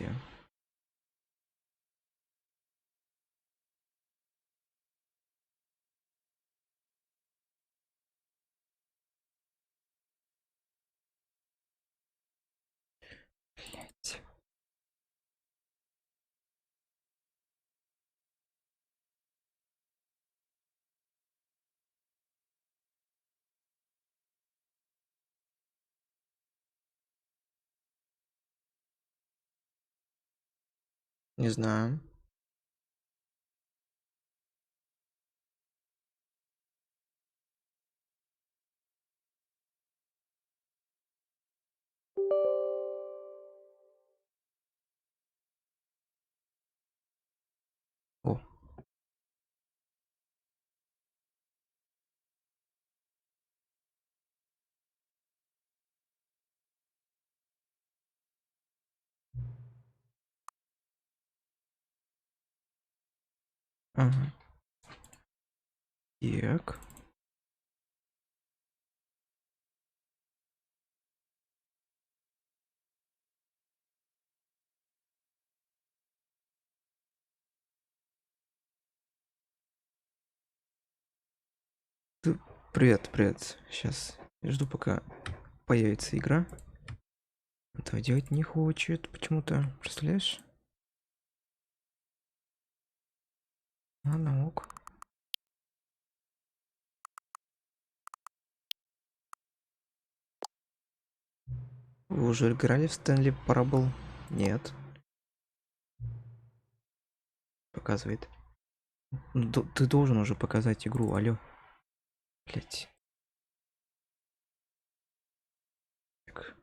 Где? Блять. Не знаю. О. Ага. Так. Ты- Привет, привет. Сейчас я жду, пока появится игра. Этого делать не хочет почему-то. Представляешь? Ладно, ок. Вы уже играли в Стэнли парабл? Нет. Показывает. Ну, ты должен уже показать игру, алё. Блять. Так.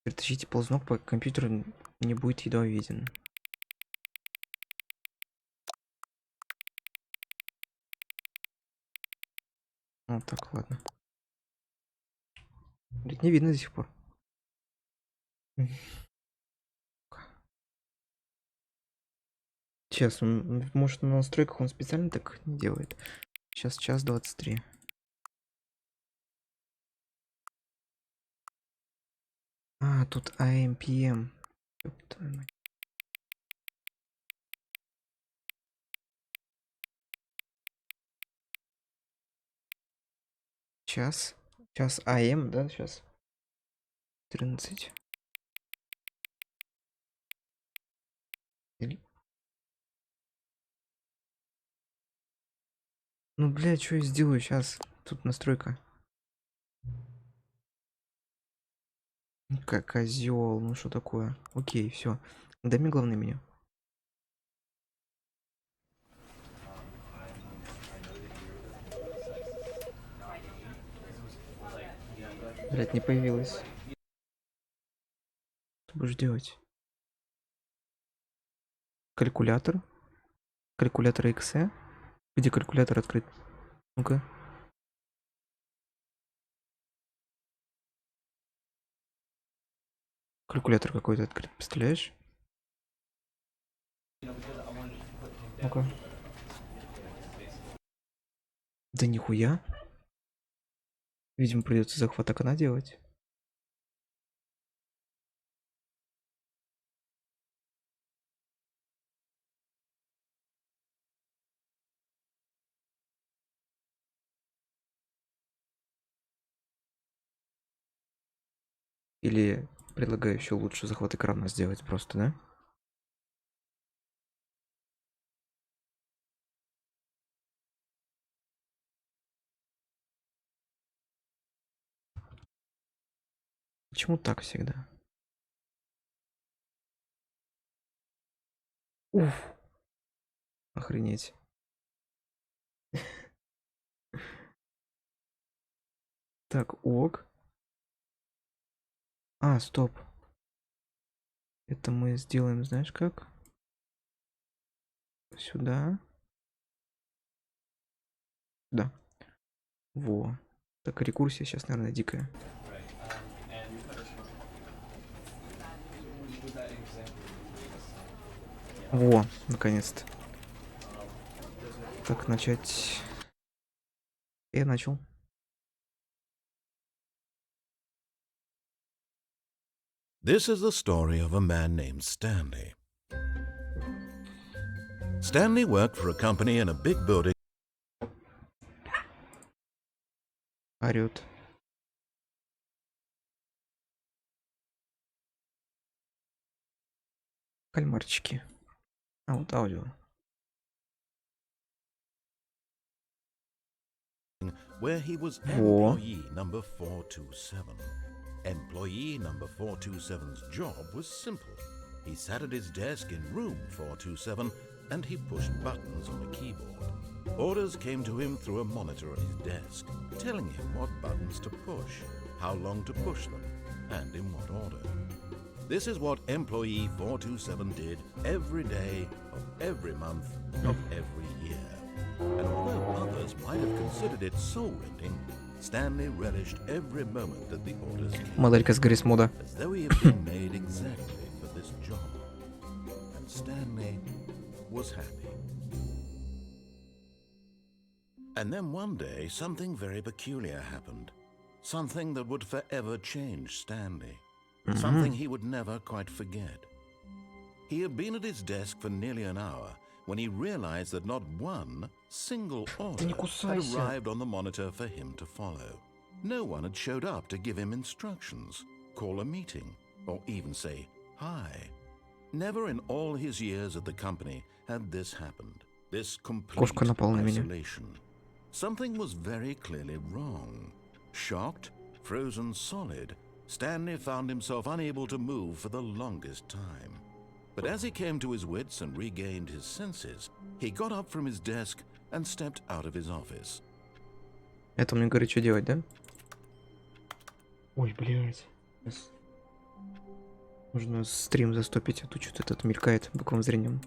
Притащите ползунок, по компьютеру не будет едва виден. Вот так, ладно. Блять, не видно до сих пор. Сейчас, может, на настройках он специально так не делает. Сейчас час 23. А, тут АМПМ. Ёб твою мать. Час. Час АМ, да, сейчас? 13. Или... Ну, блядь, что я сделаю сейчас? Тут настройка. Как козел, ну что такое? Окей, все. Дай мне главное меню. Блядь, не появилось. Что будешь делать? Калькулятор? Калькулятор XE? Где калькулятор открыт? Ну-ка. Калькулятор какой-то открыт, представляешь? Ну-ка. Да нихуя. Видимо, придется захват окна делать. Или предлагаю еще лучше захват экрана сделать просто, да? Почему так всегда? Уф, охренеть. Так, ок. А, стоп. Это мы сделаем, знаешь как? Сюда. Да. Во. Так, рекурсия сейчас, наверное, дикая. Во, наконец-то. Так, начать. Я начал. This is the story of a man named Stanley. Stanley worked for a company in a big building. Орёт. Кальмарчики. А вот аудио. Where he was Во. employee number 427. Employee number 427's job was simple. He sat at his desk in room 427 and he pushed buttons on a keyboard. Orders came to him through a monitor on his desk, telling him what buttons to push, how long to push them, and in what order. This is what employee 427 did every day of every month of every year. And although others might have considered it soul-rending, Stanley relished every moment that the orders came, Моделька с Гаррис Мода. as though he had been made exactly for this job. And Stanley was happy. And then one day, something very peculiar happened. Something that would forever change Stanley. Something he would never quite forget. He had been at his desk for nearly an hour when he realized that not one single order не had кусайся. arrived on the monitor for him to follow. No one had showed up to give him instructions, call a meeting, or even say hi. Never in all his years at the company had this happened. This complete Кошка напала на меня. isolation. Something was very clearly wrong. Shocked, frozen solid, Stanley found himself unable to move for the longest time. But as he came to his wits and regained his senses, he got up from his desk and stepped out of his office. Это мне говорит, что делать, да? Ой, блядь. Сейчас. Нужно стрим застопить, а то что-то этот мелькает боковым зрением.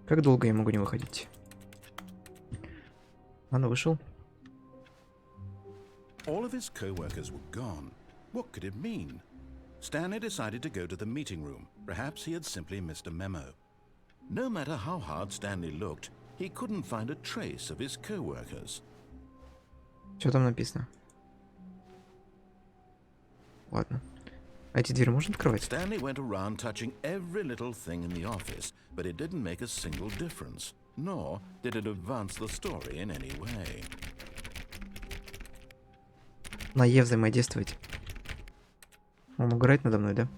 Как долго я могу не выходить? Ладно, вышел. All of his co-workers were gone. What could it mean? Stanley decided to go to the meeting room. Perhaps he had simply missed a memo. No matter how hard Stanley looked, he couldn't find a trace of his co-workers. Что там написано? Ладно. А эти двери можно открывать? Stanley went around touching every little thing in the office, but it didn't make a single difference, nor did it advance the story in any way. На Е взаимодействовать. Он угорает надо мной, да?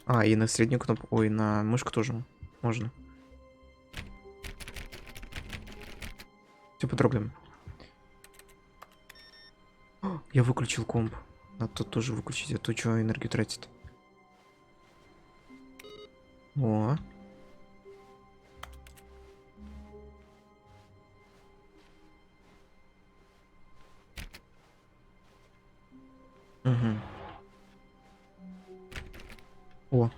А, и на среднюю кнопку... Ой, на мышку тоже можно. Все, потрогаем. Я выключил комп. Надо тут тоже выключить, а то что энергию тратит. О. Угу. О.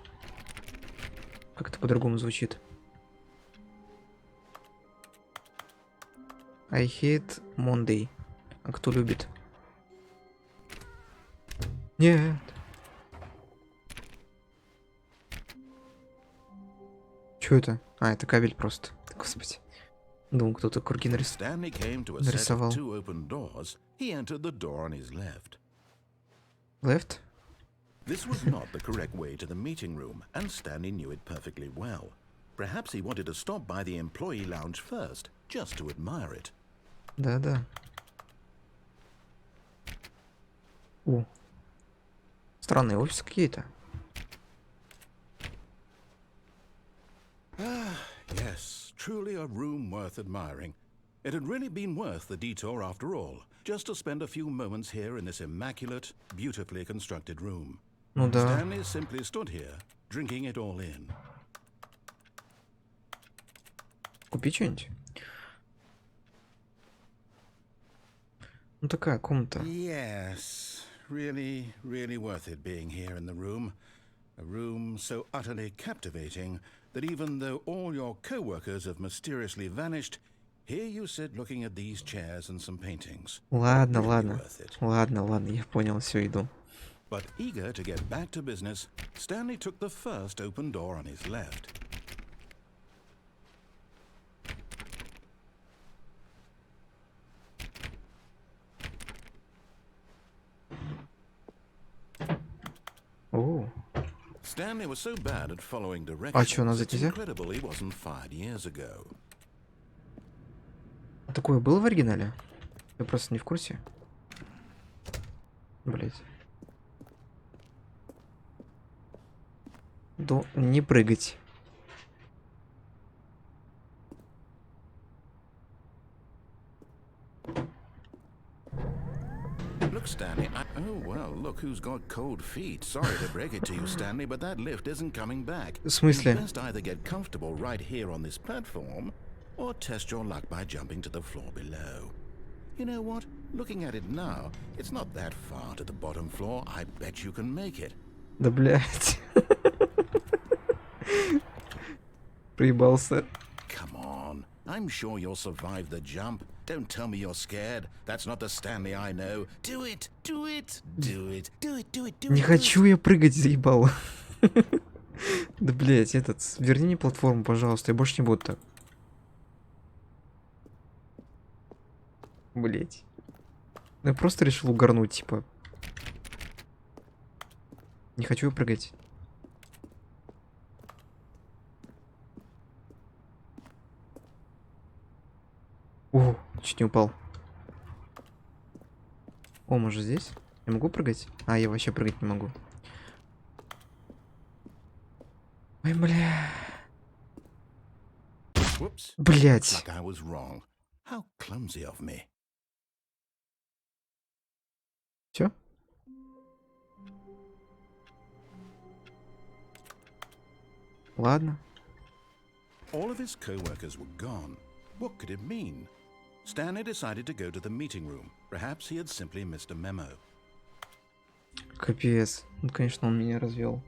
Как-то по-другому звучит. I hate Monday. А кто любит? Нет. Чё это? А, это кабель просто. Господи. Думал, кто-то круги Stanley came to a set of нарисовал. two open doors. He entered the door on his left. Left? This was not the correct way to the meeting room, and Stanley knew it perfectly well. Perhaps he wanted to stop by the employee lounge first, just to admire it. Да-да. О. Странные офисы какие-то. Yes, truly a room worth admiring. It had really been worth the detour after all, just to spend a few moments here in this immaculate, beautifully constructed room. Ну да. Stanley simply stood here, drinking it all in. Купи что-нибудь. Ну такая комната. Yes, really, really worth it being here in the room. A room so utterly captivating that even though all your co-workers have mysteriously vanished, here you sit looking at these chairs and some paintings. Ладно, Really ладно. worth it. Ладно, ладно, я понял, все, иду. But eager to get back to business, Stanley took the first open door on his left. О, Stanley was so bad at following а чё, directions, назад it's нельзя? incredible he wasn't fired years ago. А такое было в оригинале? Я просто не в курсе. Блять. Не прыгать. Look, Stanley, oh, well, look who's got cold feet. Sorry to break it to you, Stanley, but that lift isn't coming back. В смысле? You best either get comfortable right here on this platform, or test your luck by jumping to the floor below. You know what? Looking at it now, it's not that far to the bottom floor. I bet you can make it. Да блять. Проебался. Come on. I'm sure you'll survive the jump. Don't tell me you're scared. That's not the Stanley I know. Do it! Do it! Do it! Do it! Do it! Do it! Не хочу я прыгать, заебал. Да блять, верни мне платформу, пожалуйста, я больше не буду так. Блять. Я просто решил угорнуть, типа. Не хочу я прыгать. О, чуть не упал. О, может здесь? Я могу прыгать? А, я вообще прыгать не могу. Ой, бля. Whoops. Блять. Like I was wrong. How clumsy of me. Все? Ладно. All of his co-workers were gone. What could it mean? Stanley decided to go to the meeting room. Perhaps he had simply missed a memo. Капец. Ну, конечно, он меня развел.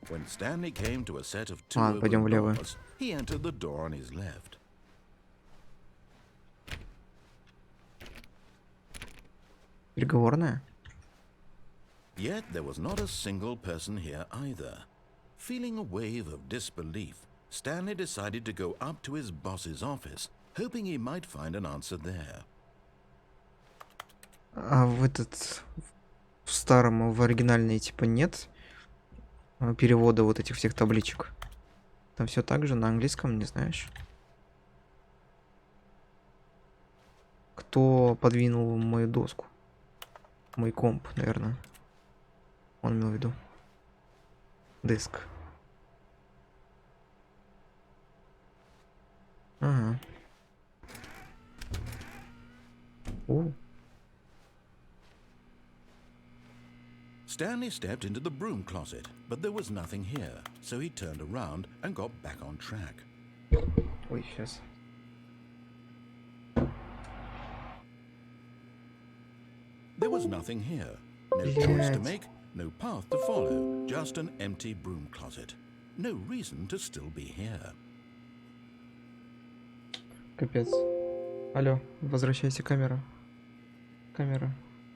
When Stanley came to a set of two Ладно, пойдем open влево. doors, he entered the door on his left. Переговорная? Yet there was not a single person here either. Feeling a wave of disbelief, Stanley decided to go up to his boss's office, hoping he might find an answer there. А в в старом, в оригинальной, типа, нет перевода вот этих всех табличек? Там все так же на английском, не знаешь? Кто подвинул мою доску? Мой комп, наверное. Он имел в виду. Диск. Ага. О. Stanley stepped into the broom closet, but there was nothing here, so he turned around and got back on track. Ой, сейчас. There was nothing here. No choice to make, no path to follow, just an empty broom closet. No reason to still be here. Капец. Алло, возвращайся, камера. Камера.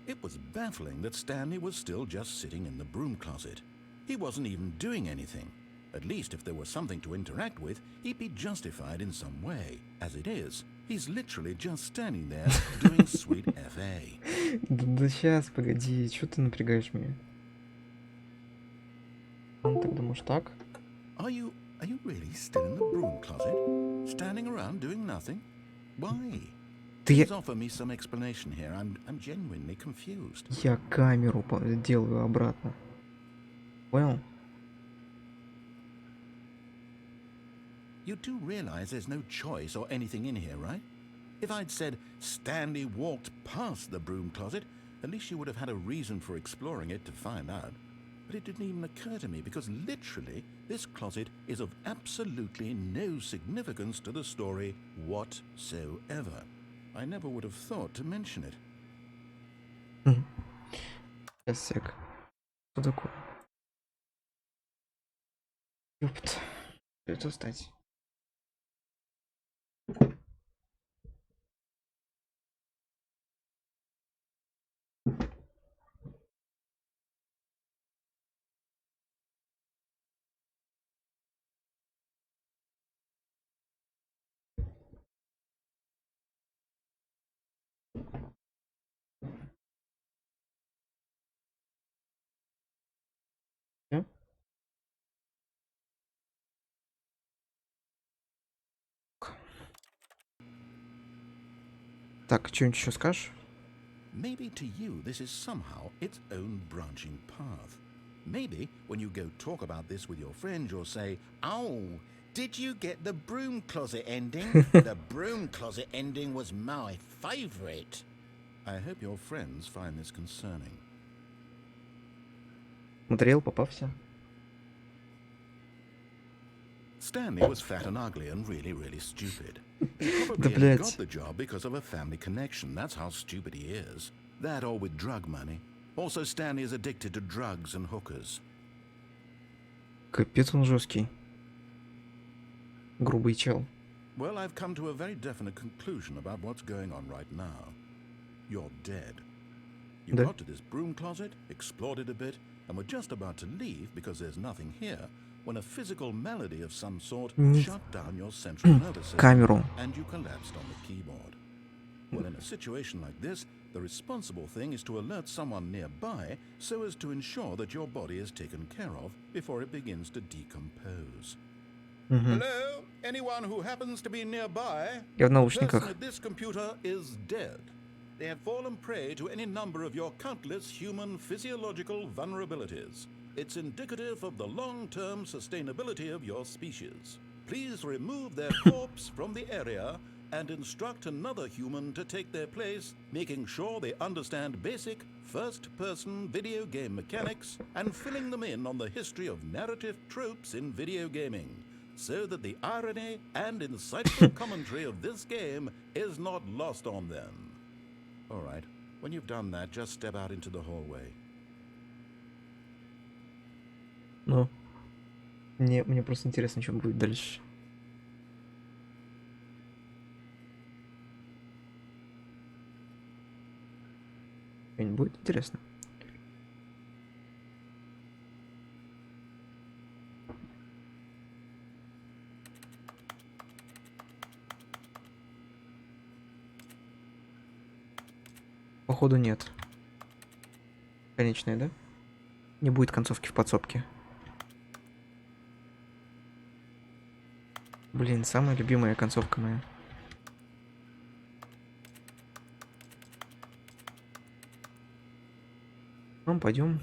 It was baffling that Stanley was still just sitting in the broom closet. He wasn't even doing anything. At least if there was something to interact with, he'd be justified in some way. As it is, he's literally just standing there doing sweet FA. Да сейчас, погоди, что ты напрягаешь меня? Он так думаешь так? Are you really still in the broom closet? Standing around doing nothing? Why? Please offer me some explanation here. I'm genuinely confused. Я камеру делаю обратно. Понял? You do realize there's no choice or anything in here, right? If I'd said Stanley walked past the broom closet, at least you would have had a reason for exploring it to find out. But it didn't even occur to me because literally this closet is of absolutely no significance to the story whatsoever. I never would have thought to mention it. Сейчас, сек. Что такое? Ёпт. Это стать. Всё? Так, что-нибудь еще скажешь? Maybe to you this is somehow its own branching path. Maybe when you go talk about this with your friends, you'll say, "Oh, did you get the broom closet ending? The broom closet ending was my favorite." I hope your friends find this concerning. Смотрел, попався. Stanley was fat and ugly and really, really stupid. He Да, probably only блядь. got the job because of a family connection. That's how stupid he is. That or with drug money. Also, Stanley is addicted to drugs and hookers. Капец он жесткий. Грубый чел. Well, I've come to a very definite conclusion about what's going on right now. You're dead. You Да. got to this broom closet, explored it a bit, and were just about to leave because there's nothing here when a physical malady of some sort shut down your central nervous system Камеру. and you collapsed on the keyboard. Well, in a situation like this, the responsible thing is to alert someone nearby so as to ensure that your body is taken care of before it begins to decompose. Hello? Anyone who happens to be nearby? Я в The person наушниках. at this computer is dead. They have fallen prey to any number of your countless human physiological vulnerabilities. It's indicative of the long-term sustainability of your species. Please remove their corpse from the area and instruct another human to take their place, making sure they understand basic first-person video game mechanics and filling them in on the history of narrative tropes in video gaming, so that the irony and insightful commentary of this game is not lost on them. All right, when you've done that, just step out into the hallway. Ну. Мне просто интересно, что будет дальше. Что-нибудь будет интересно? Походу нет. Конечная, да? Не будет концовки в подсобке. Блин, самая любимая концовка моя. Ну, пойдем.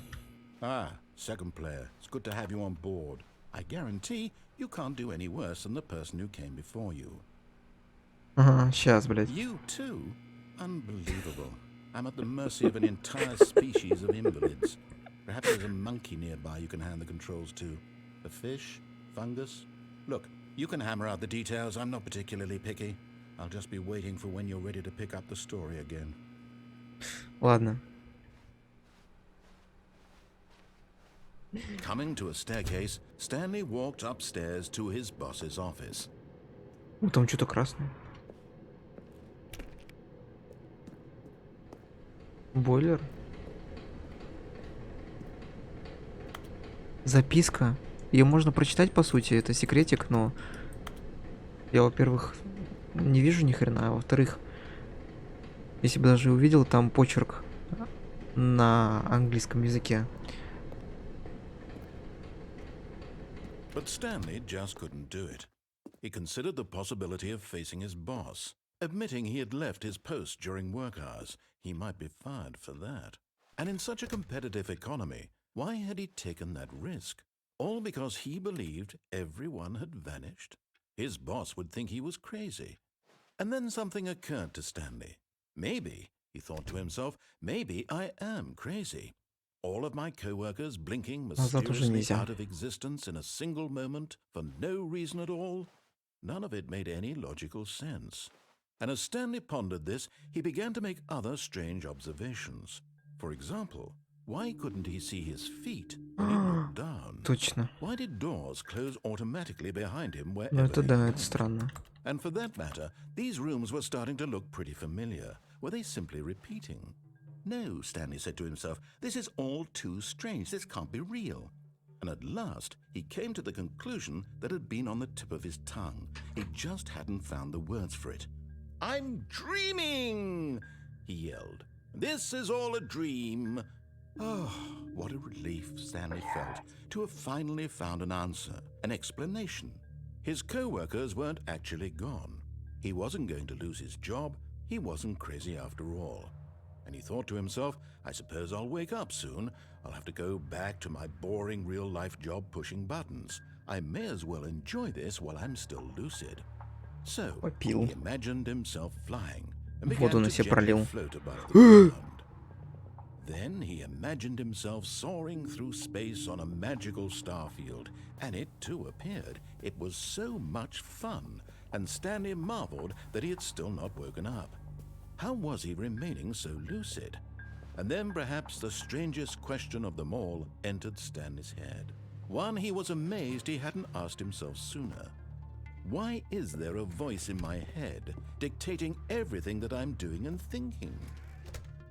Ah, second player. It's good to have you on board. I guarantee you can't do any worse than the person who came before you. Ага, сейчас, блядь. You too? Unbelievable. I'm at the mercy of an entire species of invalids. Perhaps there's a monkey nearby you can hand the controls to. A fish? Fungus? Look, you can hammer out the details. I'm not particularly picky. I'll just be waiting for when you're ready to pick up the story again. Ладно. Coming to a staircase, Stanley walked upstairs to his boss's office. О, там что-то красное. Бойлер. Записка. Ее можно прочитать, по сути, это секретик, но я, во-первых, не вижу ни хрена, а во-вторых, если бы даже увидел, там почерк на английском языке. But Stanley just couldn't do it. He considered the possibility of facing his boss, admitting he had left his post during work hours. He might be fired for that. And in such a competitive economy, why had he taken that risk? All because he believed everyone had vanished? His boss would think he was crazy. And then something occurred to Stanley. Maybe, he thought to himself, maybe I am crazy. All of my co-workers blinking mysteriously out of existence in a single moment for no reason at all? None of it made any logical sense. And as Stanley pondered this, he began to make other strange observations. For example, why couldn't he see his feet when he looked down? Точно. Why did doors close automatically behind him Ну wherever это he да, went? это странно. And for that matter, these rooms were starting to look pretty familiar. Were they simply repeating? No, Stanley said to himself, this is all too strange. This can't be real. And at last, he came to the conclusion that had been on the tip of his tongue. He just hadn't found the words for it. I'm dreaming! he yelled. "This is all a dream." Oh, what a relief Stanley felt to have finally found an answer, an explanation. His co-workers weren't actually gone. He wasn't going to lose his job. He wasn't crazy after all. And he thought to himself, I suppose I'll wake up soon. I'll have to go back to my boring real-life job pushing buttons. I may as well enjoy this while I'm still lucid. So, Попил. he imagined himself flying and Воду began на to себя gently пролил. float above the ground. Then he imagined himself soaring through space on a magical starfield, and it too appeared. It was so much fun, and Stanley marveled that he had still not woken up. How was he remaining so lucid? And then perhaps the strangest question of them all entered Stanley's head. One he was amazed he hadn't asked himself sooner. Why is there a voice in my head dictating everything that I'm doing and thinking?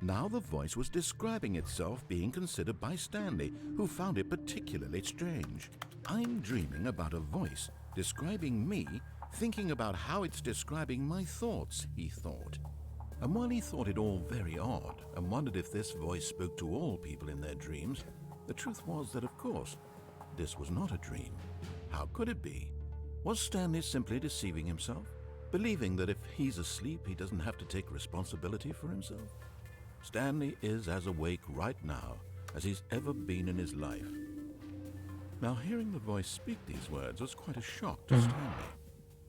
Now the voice was describing itself being considered by Stanley, who found it particularly strange. I'm dreaming about a voice describing me, thinking about how it's describing my thoughts, he thought. And while he thought it all very odd and wondered if this voice spoke to all people in their dreams, the truth was that, of course, this was not a dream. How could it be? Was Stanley simply deceiving himself, believing that if he's asleep, he doesn't have to take responsibility for himself? Stanley is as awake right now as he's ever been in his life. Now, hearing the voice speak these words was quite a shock to Stanley.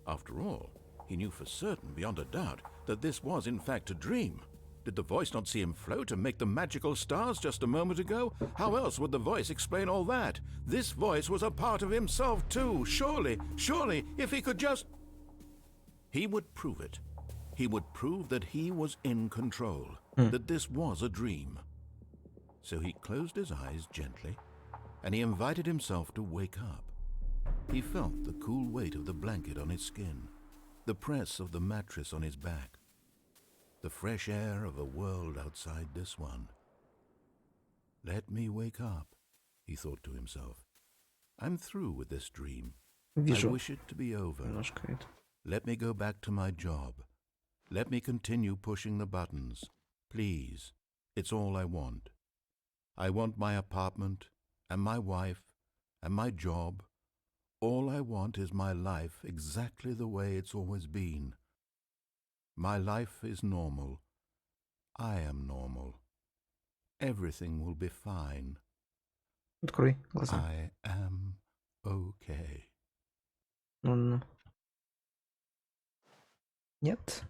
After all, he knew for certain, beyond a doubt, that this was in fact a dream. Did the voice not see him float and make the magical stars just a moment ago? How else would the voice explain all that? This voice was a part of himself too. Surely, if he could just... He would prove it. He would prove that he was in control, that this was a dream. So he closed his eyes gently, and he invited himself to wake up. He felt the cool weight of the blanket on his skin, the press of the mattress on his back, the fresh air of a world outside this one. Let me wake up, he thought to himself. I'm through with this dream. Вижу I wish it to be over. немножко это. Let me go back to my job. Let me continue pushing the buttons. Please, it's all I want. I want my apartment, and my wife, and my job. All I want is my life exactly the way it's always been. My life is normal. I am normal. Everything will be fine. Открой глаза. I am okay. Ну. Нет.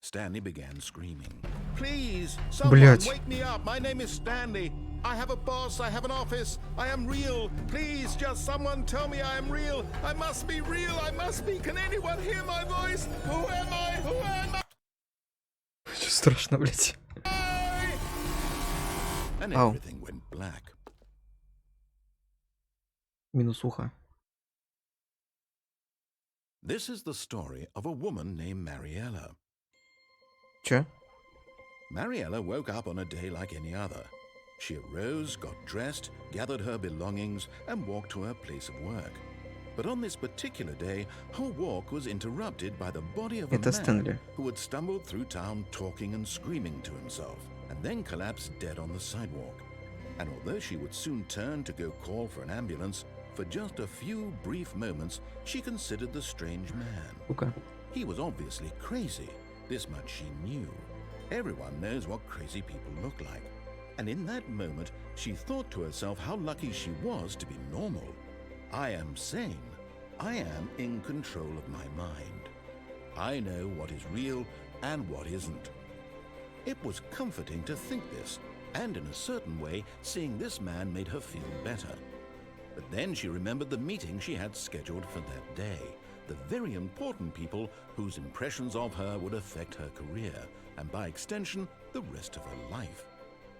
Stanley began screaming. Please, someone Блять. wake me up. My name is Stanley. I have a boss. I have an office. I am real. Please, just someone tell me I am real. I must be real. I must be. Can anyone hear my voice? Who am I? Who am Что страшно, блять. I? And Ow. everything went black. Минус ухо. This is the story of a woman named Mariella. Чё? Mariella woke up on a day like any other. She arose, got dressed, gathered her belongings, and walked to her place of work. But on this particular day, her walk was interrupted by the body of a Это man Стэнли. who had stumbled through town talking and screaming to himself, and then collapsed dead on the sidewalk. And although she would soon turn to go call for an ambulance, for just a few brief moments, she considered the strange man. Сука. He was obviously crazy. This much she knew. Everyone knows what crazy people look like. And in that moment, she thought to herself how lucky she was to be normal. I am sane. I am in control of my mind. I know what is real and what isn't. It was comforting to think this, and in a certain way, seeing this man made her feel better. But then she remembered the meeting she had scheduled for that day, the very important people whose impressions of her would affect her career, and by extension, the rest of her life.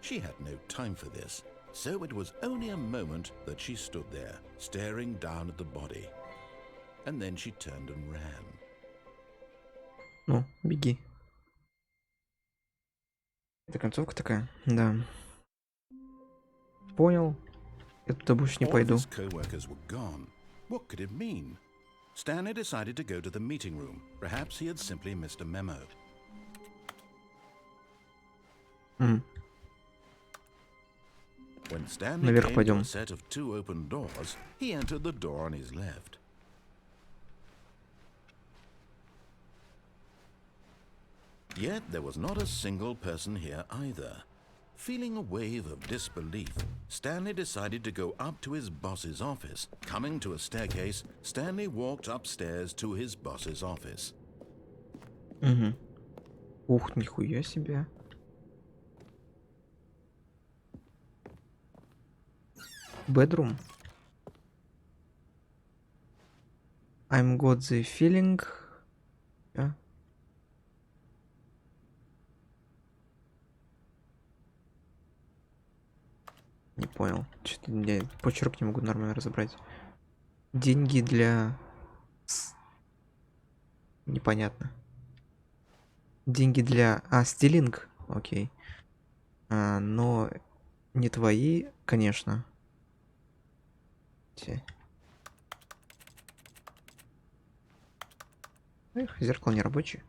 She had no time for this, so it was only a moment that she stood there, staring down at the body. And then she turned and ran. Ну, беги. Это концовка такая? Да. Понял. Я туда больше не All of пойду. his co-workers were gone. What could it mean? Stanley decided to go to the meeting room. Perhaps he had simply missed a memo. М, When Stanley Наверх came to пойдем. a set of 2 open doors, he entered the door on his left. Yet there was not a single person here either. Feeling a wave of disbelief, Stanley decided to go up to his boss's office. Coming to a staircase, Stanley walked upstairs to his boss's office. Мгм. Ух, нихуя себе. Bedroom. I'm got the feeling. А? Не понял. Что-то я почерк не могу нормально разобрать. Деньги для... Непонятно. Деньги для... стилинг. Окей. Но не твои, конечно. Эх, зеркало не рабочее.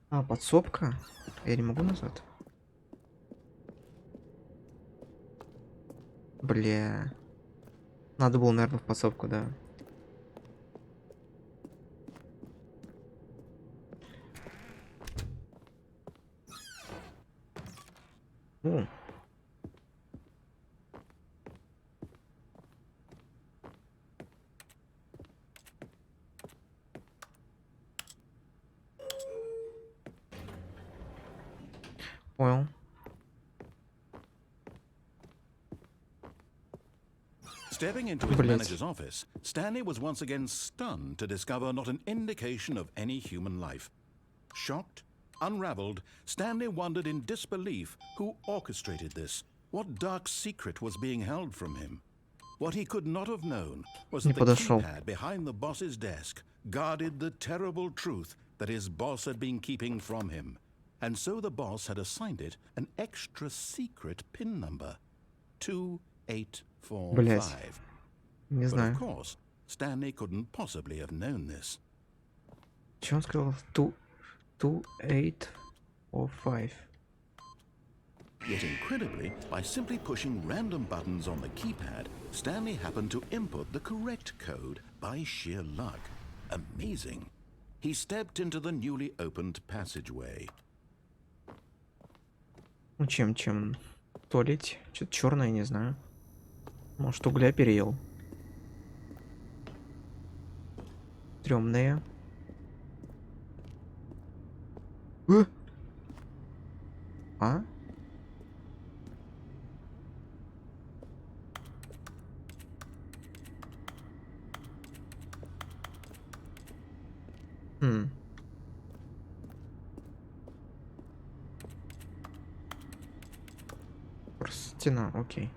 Подсобка. Я не могу назад. Бля. Надо было, наверное, в подсобку, да. Ну. Понял. Stepping into his Блять. manager's office, Stanley was once again stunned to discover not an indication of any human life. Shocked, unraveled, Stanley wondered in disbelief who orchestrated this. What dark secret was being held from him? What he could not have known was that the keypad behind the boss's desk guarded the terrible truth that his boss had been keeping from him. And so the boss had assigned it an extra secret PIN number. 2845. Не But знаю. of course, Stanley couldn't possibly have known this. Че он сказал? 2845. Yet incredibly, by simply pushing random buttons on the keypad, Stanley happened to input the correct code by sheer luck. Amazing. He stepped into the newly opened passageway. Ну чем? В туалете? Что-то черное, не знаю. Может, угля переел. Стрёмные. А? Просто стена, окей.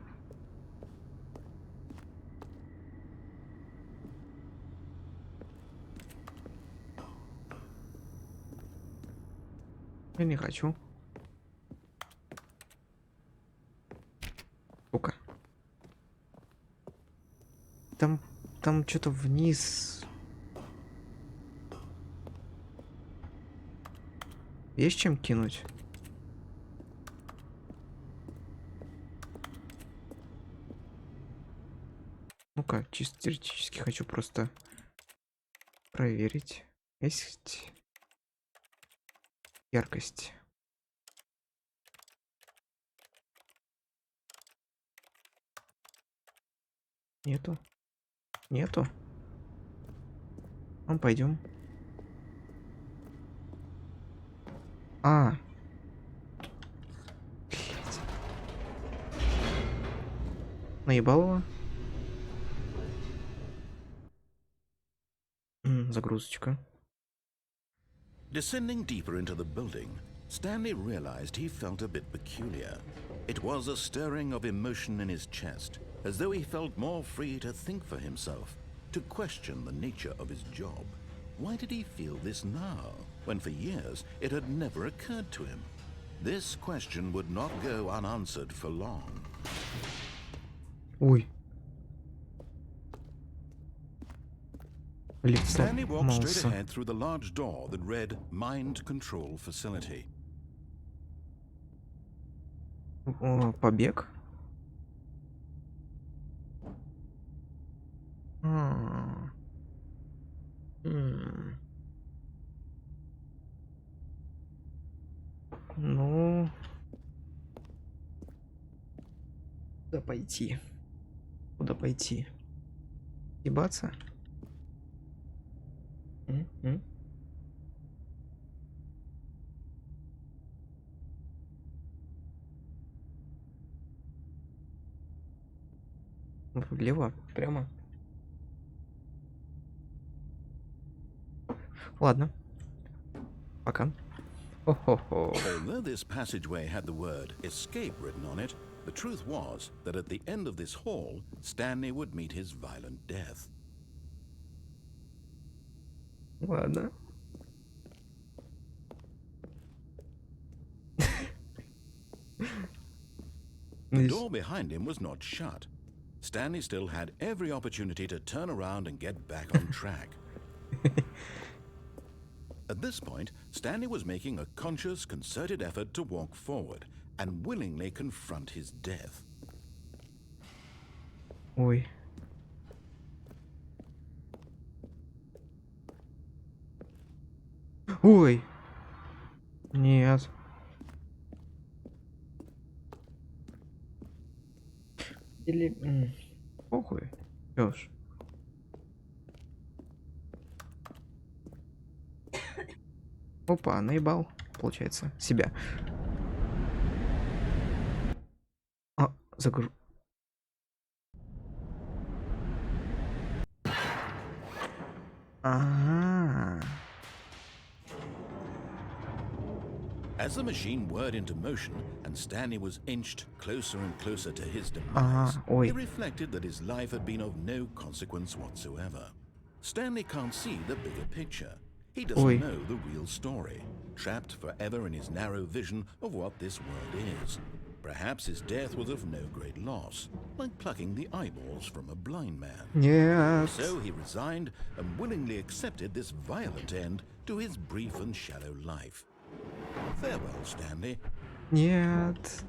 Я не хочу. Сука. Там что-то вниз. Есть чем кинуть? Ну-ка, чисто теоретически хочу просто проверить. Есть яркость. Нету. Пойдем. Блядь. Наебал его. Загрузочка. Descending deeper into the building, Stanley realized he felt a bit peculiar. It was a stirring of emotion in his chest, as though he felt more free to think for himself, to question the nature of his job. Why did he feel this now, when for years it had never occurred to him? This question would not go unanswered for long. Ой. Лифт Stanley walked straight сломался. ahead through the large door that read Mind Control Facility. О, побег? А, м. Ну, куда пойти? Куда пойти? Ебаться? М? Влево? Прямо? Ладно. Пока. Хо-хо-хо. Although this passageway had the word escape written on it, the truth was that at the end of this hall, Stanley would meet his violent death. Ладно. The Здесь- door behind him was not shut. Stanley still had every opportunity to turn around and get back on track. At this point, Stanley was making a conscious, concerted effort to walk forward and willingly confront his death. Ой. Ой. Нет. Или... Похуй. Чё ж. Опа, наебал, получается, себя. А, загру... Ага. As the machine whirred into motion and Stanley was inched closer and closer to his Ага, demise, ой. he reflected that his life had been of no consequence whatsoever. Stanley can't see the bigger picture. He doesn't Ой. know the real story, trapped forever in his narrow vision of what this world is. Perhaps his death was of no great loss, like plucking the eyeballs from a blind man. Нет. So he resigned and willingly accepted this violent end to his brief and shallow life. Farewell, Stanley. Нет.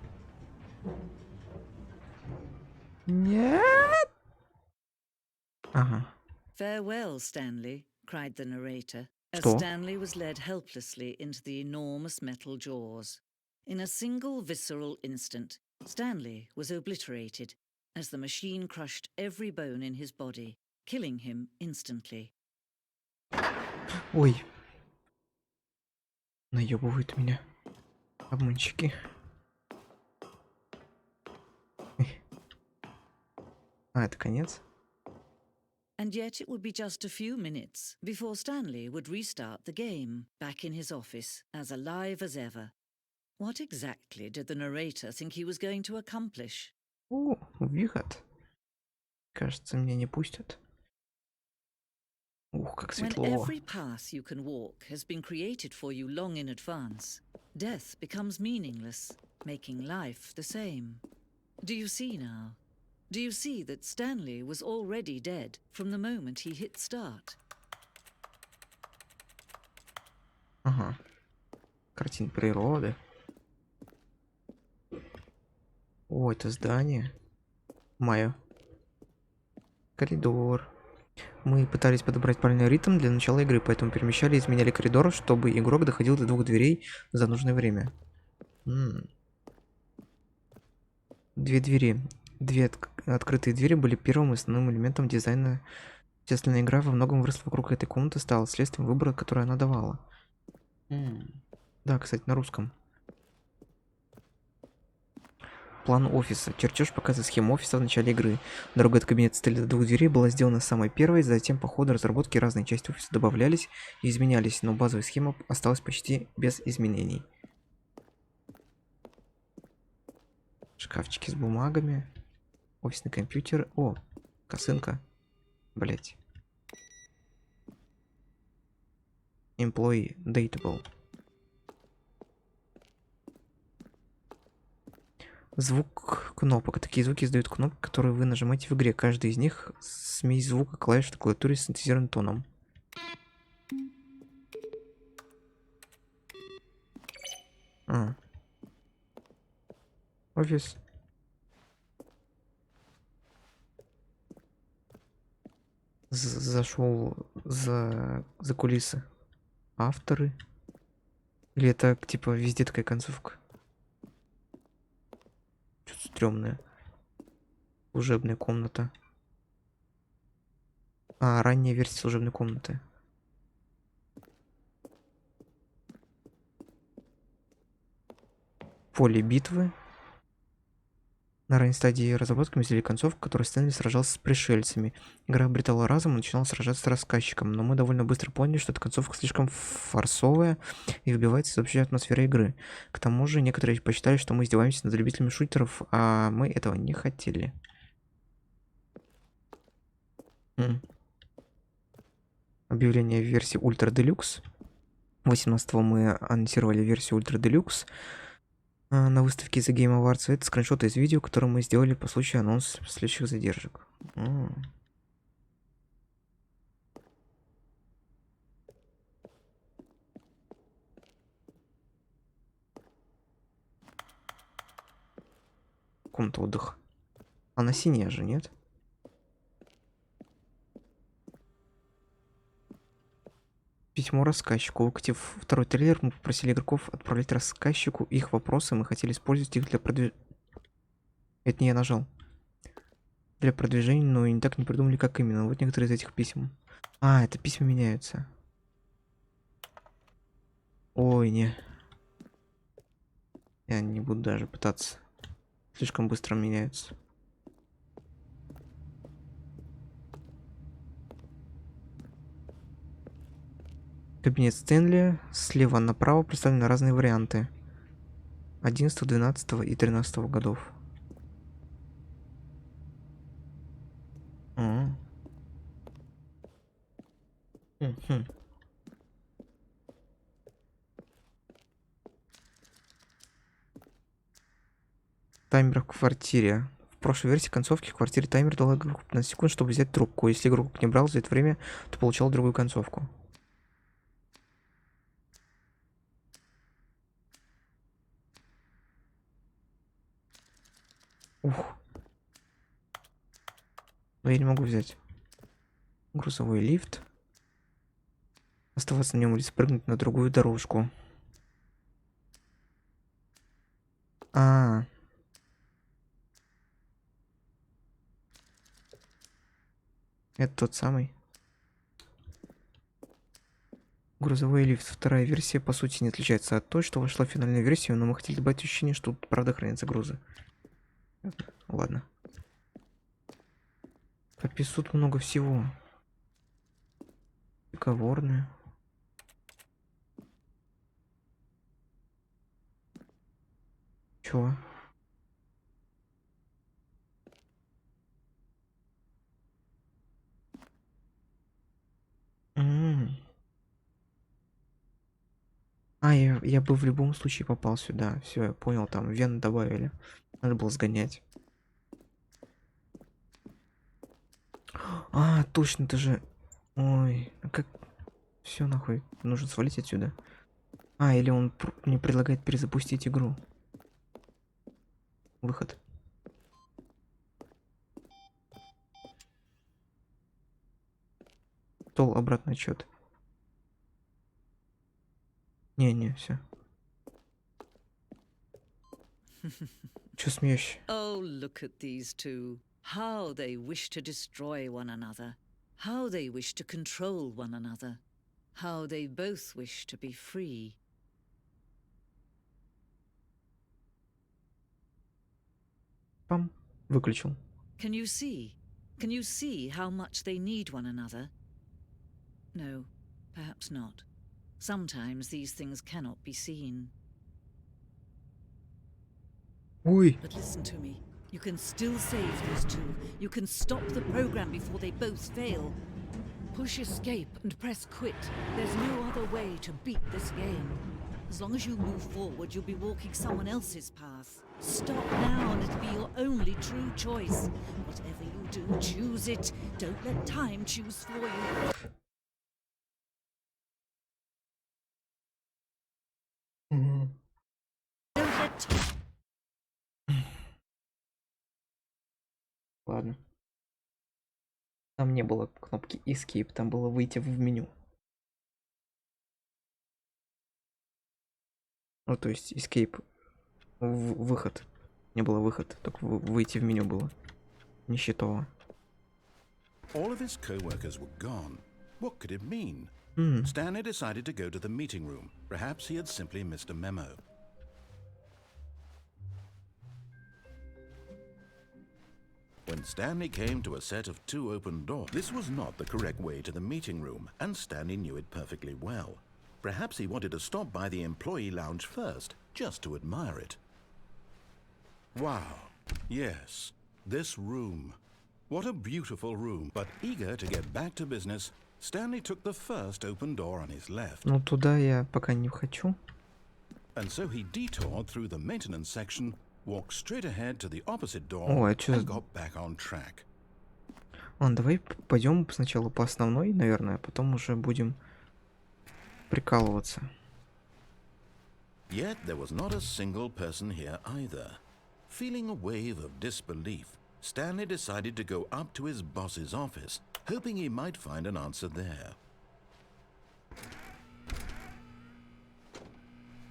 Нет. Ага. Farewell, Stanley, cried the narrator, as Что? Stanley was led helplessly into the enormous metal jaws. In a single visceral instant, Stanley was obliterated as the machine crushed every bone in his body, killing him instantly. Ой. Наебывают меня. Обманщики. А, это конец? And yet it would be just a few minutes before Stanley would restart the game, back in his office, as alive as ever. What exactly did the narrator think he was going to accomplish? О, выход. Кажется, меня не пустят. Ух, как When светло. every path you can walk has been created for you long in advance, death becomes meaningless, making life the same. Do you see now? Do you see that Stanley was already dead from the moment he hit start? Ага. Картина природы. О, это здание. Майо. Коридор. Мы пытались подобрать правильный ритм для начала игры, поэтому перемещали и изменяли коридор, чтобы игрок доходил до 2 дверей за нужное время. Две двери. Две открытые двери были первым и основным элементом дизайна. Естественно, игра во многом выросла вокруг этой комнаты, стала следствием выбора, который она давала. Да, кстати, на русском. План офиса. Чертеж показывает схему офиса в начале игры. Дорога от кабинета Стэнли до 2 дверей была сделана самой первой, затем по ходу разработки разные части офиса добавлялись и изменялись, но базовая схема осталась почти без изменений. Шкафчики с бумагами. Офисный компьютер. О, косынка. Блять. Employee Dateable. Звук кнопок. Такие звуки издают кнопки, которые вы нажимаете в игре. Каждый из них смесь звука клавиш на клавиатуре с синтезированным тоном. А. Офис. Зашел за кулисы. Авторы. Или это типа везде такая концовка? Что-то стрёмное. Служебная комната. А, ранняя версия служебной комнаты. Поле битвы. На ранней стадии разработки мы сделали концовку, в которой Стэнли сражался с пришельцами. Игра обретала разум и начинала сражаться с рассказчиком, но мы довольно быстро поняли, что эта концовка слишком форсовая и выбивается из общей атмосферы игры. К тому же некоторые посчитали, что мы издеваемся над любителями шутеров, а мы этого не хотели. Объявление версии Ultra Deluxe. 18-го мы анонсировали версию Ultra Deluxe на выставке The Game Awards. Это скриншоты из видео, которые мы сделали по случаю анонса следующих задержек. Комната отдыха. Она синяя же, нет? Письмо рассказчику. Выкатив второй трейлер, мы попросили игроков отправлять рассказчику их вопросы. Мы хотели использовать их для продвижения. Это не я нажал. Для продвижения, но и не так не придумали, как именно. Вот некоторые из этих писем. А, это письма меняются. Ой, не. Я не буду даже пытаться. Слишком быстро меняются. Кабинет Стэнли. Слева направо представлены разные варианты. 11, 12 и 13 годов. Таймер в квартире. В прошлой версии концовки в квартире таймер дал игроку 15 секунд, чтобы взять трубку. Если игрок не брал за это время, то получал другую концовку. Ух. Но я не могу взять. Грузовой лифт. Оставаться на нем или спрыгнуть на другую дорожку. Это тот самый. Грузовой лифт. Вторая версия, по сути, не отличается от той, что вошла в финальную версию, но мы хотели добавить ощущение, что тут правда хранятся грузы. Ладно. Капец, тут много всего. Договорные. Чё? Я бы в любом случае попал сюда. Все, я понял, там вен добавили. Надо было сгонять. А, точно, ты же... Ой, как... Все нахуй, нужно свалить отсюда. Или он мне предлагает перезапустить игру. Выход. Стол, обратный отчет. Не, все. Чё смеешь? Oh, look at these two. How they wish to destroy one another. How they wish to control one another. How they both wish to be free. Пам. Выключил. Can you see? Can you see how much they need one another? No, perhaps not. Sometimes these things cannot be seen. Ой. But listen to me. You can still save these two. You can stop the program before they both fail. Push escape and press quit. There's no other way to beat this game. As long as you move forward, you'll be walking someone else's path. Stop now and it'll be your only true choice. Whatever you do, choose it. Don't let time choose for you. ладно. Там не было кнопки Escape, там было выйти в меню. Ну, то есть Escape выход. Не было выход, только выйти в меню было. Нищетово. All of his co-workers were gone. What could it mean? Stanley decided to go to the meeting room. Perhaps he had simply missed a memo. When Stanley came to a set of 2 open doors, this was not the correct way to the meeting room, and Stanley knew it perfectly well. Perhaps he wanted to stop by the employee lounge first, just to admire it. Wow, yes, this room. What a beautiful room. But eager to get back to business, Stanley took the first open door on his left. Ну, туда я пока не хочу. And so he detoured through the maintenance section, walked straight ahead to the opposite door, О, а чё and за... got back on track. Ладно, давай пойдем сначала по основной, наверное, а потом уже будем прикалываться. Yet there was not a single person here either. Feeling a wave of disbelief, Stanley decided to go up to his boss's office, hoping he might find an answer there.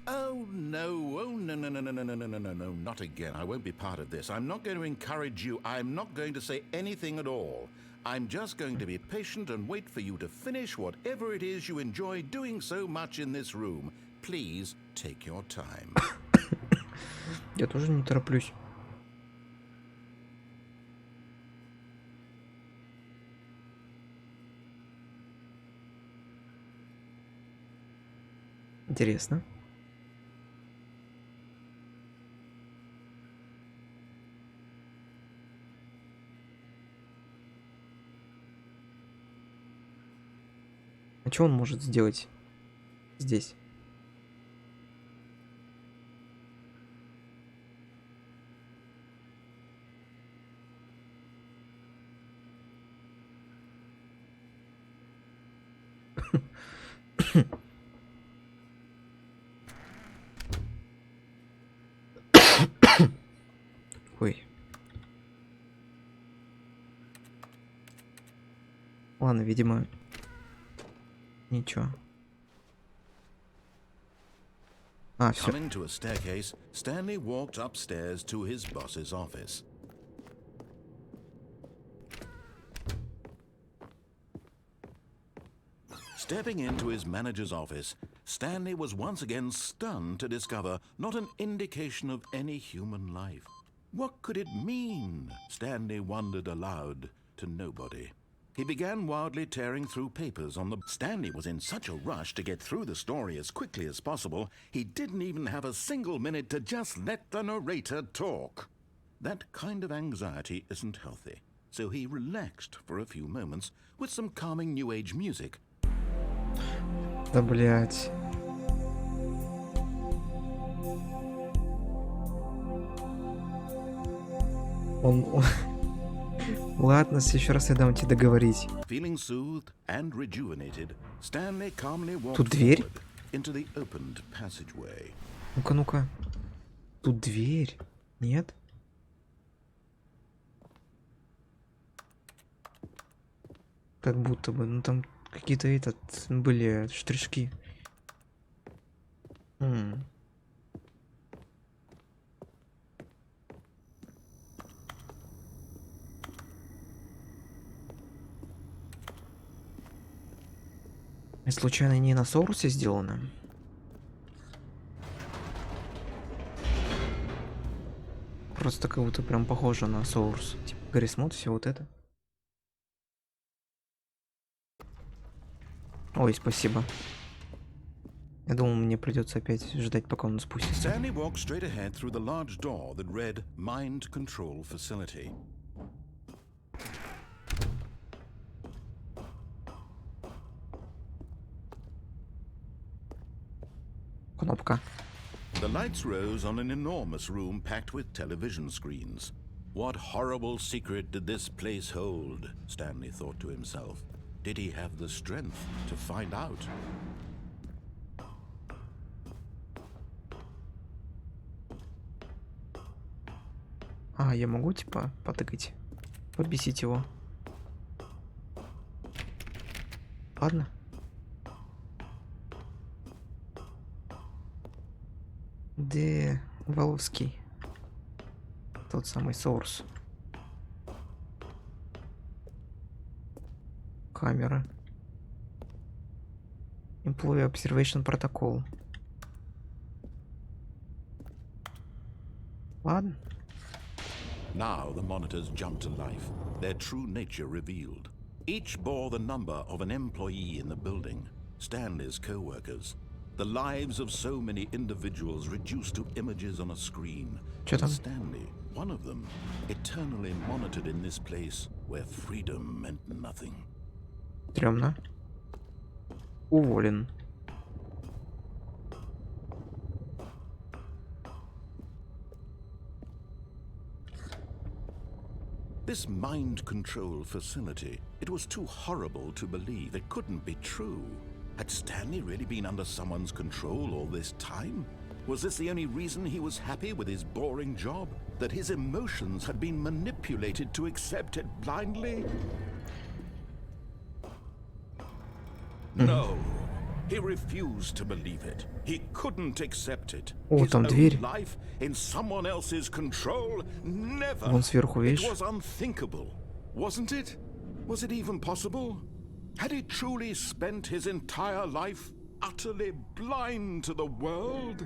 Oh no, no, not again. I won't be part of this. I'm not going to encourage you. I'm not going to say anything at all. I'm just going to be patient and wait for you to finish whatever it is you enjoy doing so much in this room. Please take your time. Я тоже не тороплюсь. Интересно. А что он может сделать здесь? Ой. Ладно, видимо, ничего. А, все. Coming to a staircase, Stanley walked upstairs to his boss's office. Stepping into his manager's office, Stanley was once again stunned to discover not an indication of any human life. What could it mean? Stanley wondered aloud to nobody. He began wildly tearing through papers on the... Stanley was in such a rush to get through the story as quickly as possible, he didn't even have a single minute to just let the narrator talk. That kind of anxiety isn't healthy, so he relaxed for a few moments with some calming New Age music. Да, блять. Он... Ладно, в следующий раз я дам тебе договорить. Feeling soothed and rejuvenated, Stanley calmly walked Тут дверь? forward into the opened passageway. Ну-ка, ну-ка. Тут дверь? Нет? Как будто бы, ну там какие-то были штришки. И случайно не на соурусе сделано? Просто как будто прям похоже на соурус. Типа Гаррисмод, все вот это. Ой, спасибо. Я думал, мне придется опять ждать, пока он спустится. Stanley walked straight ahead through the large door that read Mind Control Facility. Кнопка. The lights rose on an enormous room packed with television screens. What horrible secret did this place hold? Stanley thought to himself. Did he have the strength to find out? А, я могу, типа, потыкать? Побесить его. Ладно. Где Воловский? Тот самый Source. Камера. Employee Observation Protocol. Ладно. Now the monitors jumped to life, their true nature revealed. Each bore the number of an employee in the building, Stanley's co-workers. The lives of so many individuals reduced to images on a screen. Чё там? Stanley, one of them, eternally monitored in this place where freedom meant nothing. Стрёмно. Уволен. This mind control facility, it was too horrible to believe. It couldn't be true. Had Stanley really been under someone's control all this time? Was this the only reason he was happy with his boring job? That his emotions had been manipulated to accept it blindly? No. He refused to believe it. He couldn't accept it. О, His там own дверь. life in someone else's control? Never. Вон сверху, It видишь? was unthinkable, wasn't it? Was it even possible? Had he truly spent his entire life utterly blind to the world?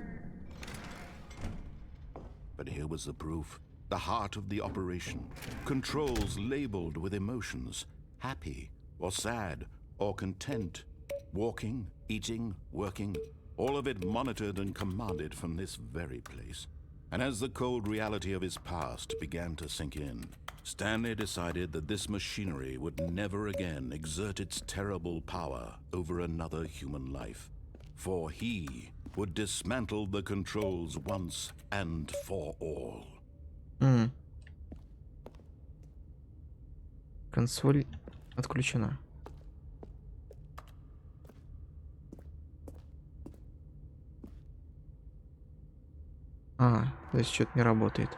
But here was the proof. The heart of the operation. Controls labeled with emotions. Happy, or sad, or content. Walking, eating, working. All of it monitored and commanded from this very place. And as the cold reality of his past began to sink in, Stanley decided that this machinery would never again exert its terrible power over another human life. For he would dismantle the controls once and for all. Консоль отключена. То есть что-то не работает.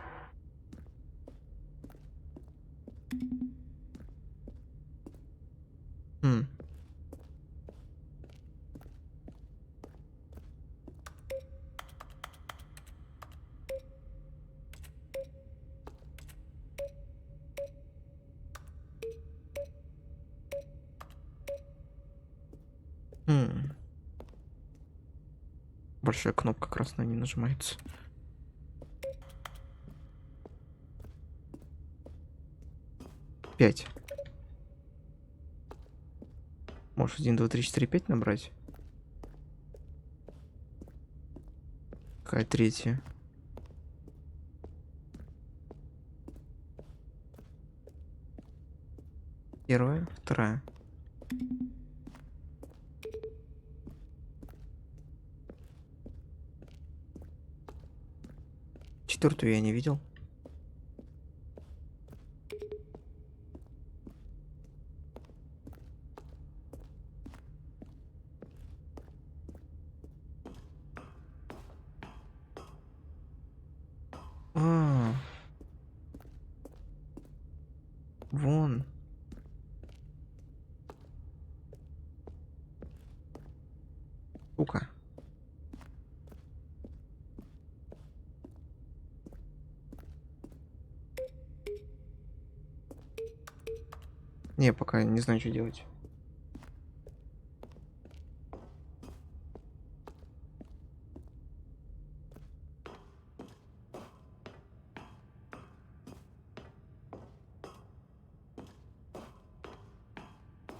Большая кнопка красная не нажимается. Пять. Может 1, 2, 3, 4, 5 набрать? Какая третья? Первая, вторая. Четвертую я не видел. Вон. Сука. Не, пока не знаю, что делать.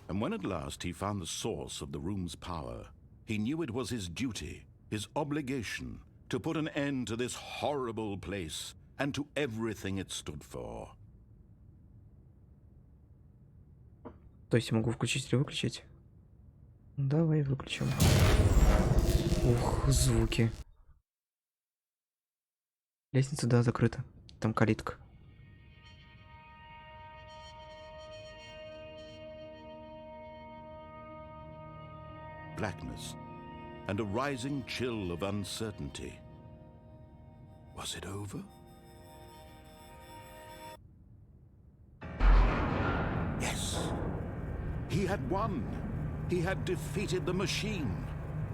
And when at last he found the source of the room's power, he knew it was his duty, his obligation, to put an end to this horrible place and to everything it stood for. То есть я могу включить или выключить? Давай выключим. Ух, звуки. Лестница, да, закрыта. Там калитка. Blackness and a rising chill of uncertainty. Was it over? He had won. He had defeated the machine,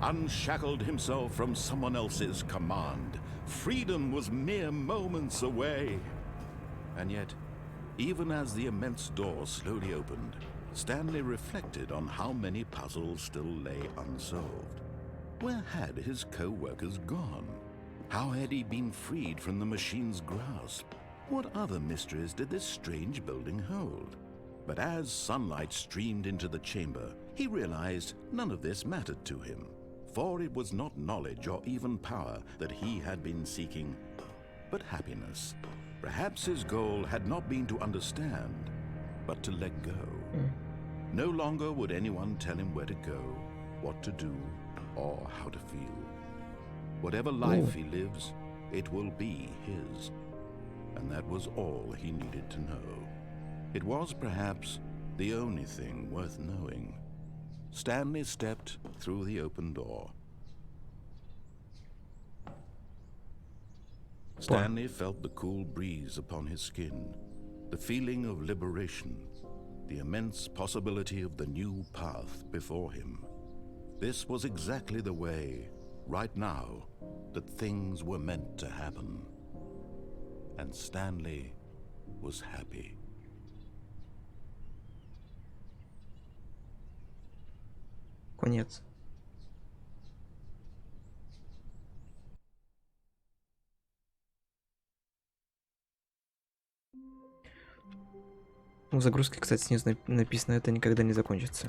unshackled himself from someone else's command. Freedom was mere moments away. And yet, even as the immense door slowly opened, Stänli reflected on how many puzzles still lay unsolved. Where had his co-workers gone? How had he been freed from the machine's grasp? What other mysteries did this strange building hold? But as sunlight streamed into the chamber, he realized none of this mattered to him, for it was not knowledge or even power that he had been seeking, but happiness. Perhaps his goal had not been to understand, but to let go. No longer would anyone tell him where to go, what to do, or how to feel. Whatever life he lives, it will be his. And that was all he needed to know. It was perhaps the only thing worth knowing. Stänli stepped through the open door. Stänli felt the cool breeze upon his skin, the feeling of liberation, the immense possibility of the new path before him. This was exactly the way, right now, that things were meant to happen. And Stänli was happy. Конец. У загрузки, кстати, снизу написано, это никогда не закончится.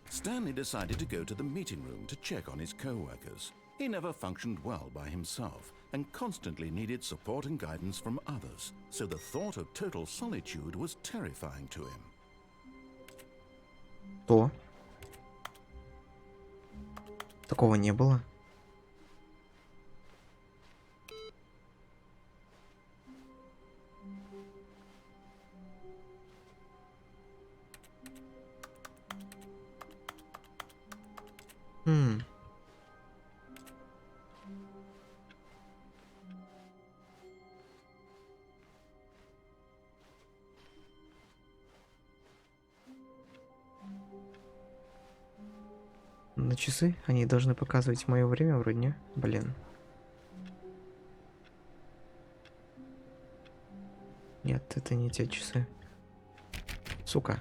Stänli decided to go to the meeting room to check on his co-workers. He never functioned well by himself and constantly needed support and guidance from others, so the thought of total solitude was terrifying to him. То. Такого не было. На часы? Они должны показывать мое время вроде, не? Блин. Нет, это не те часы. Сука.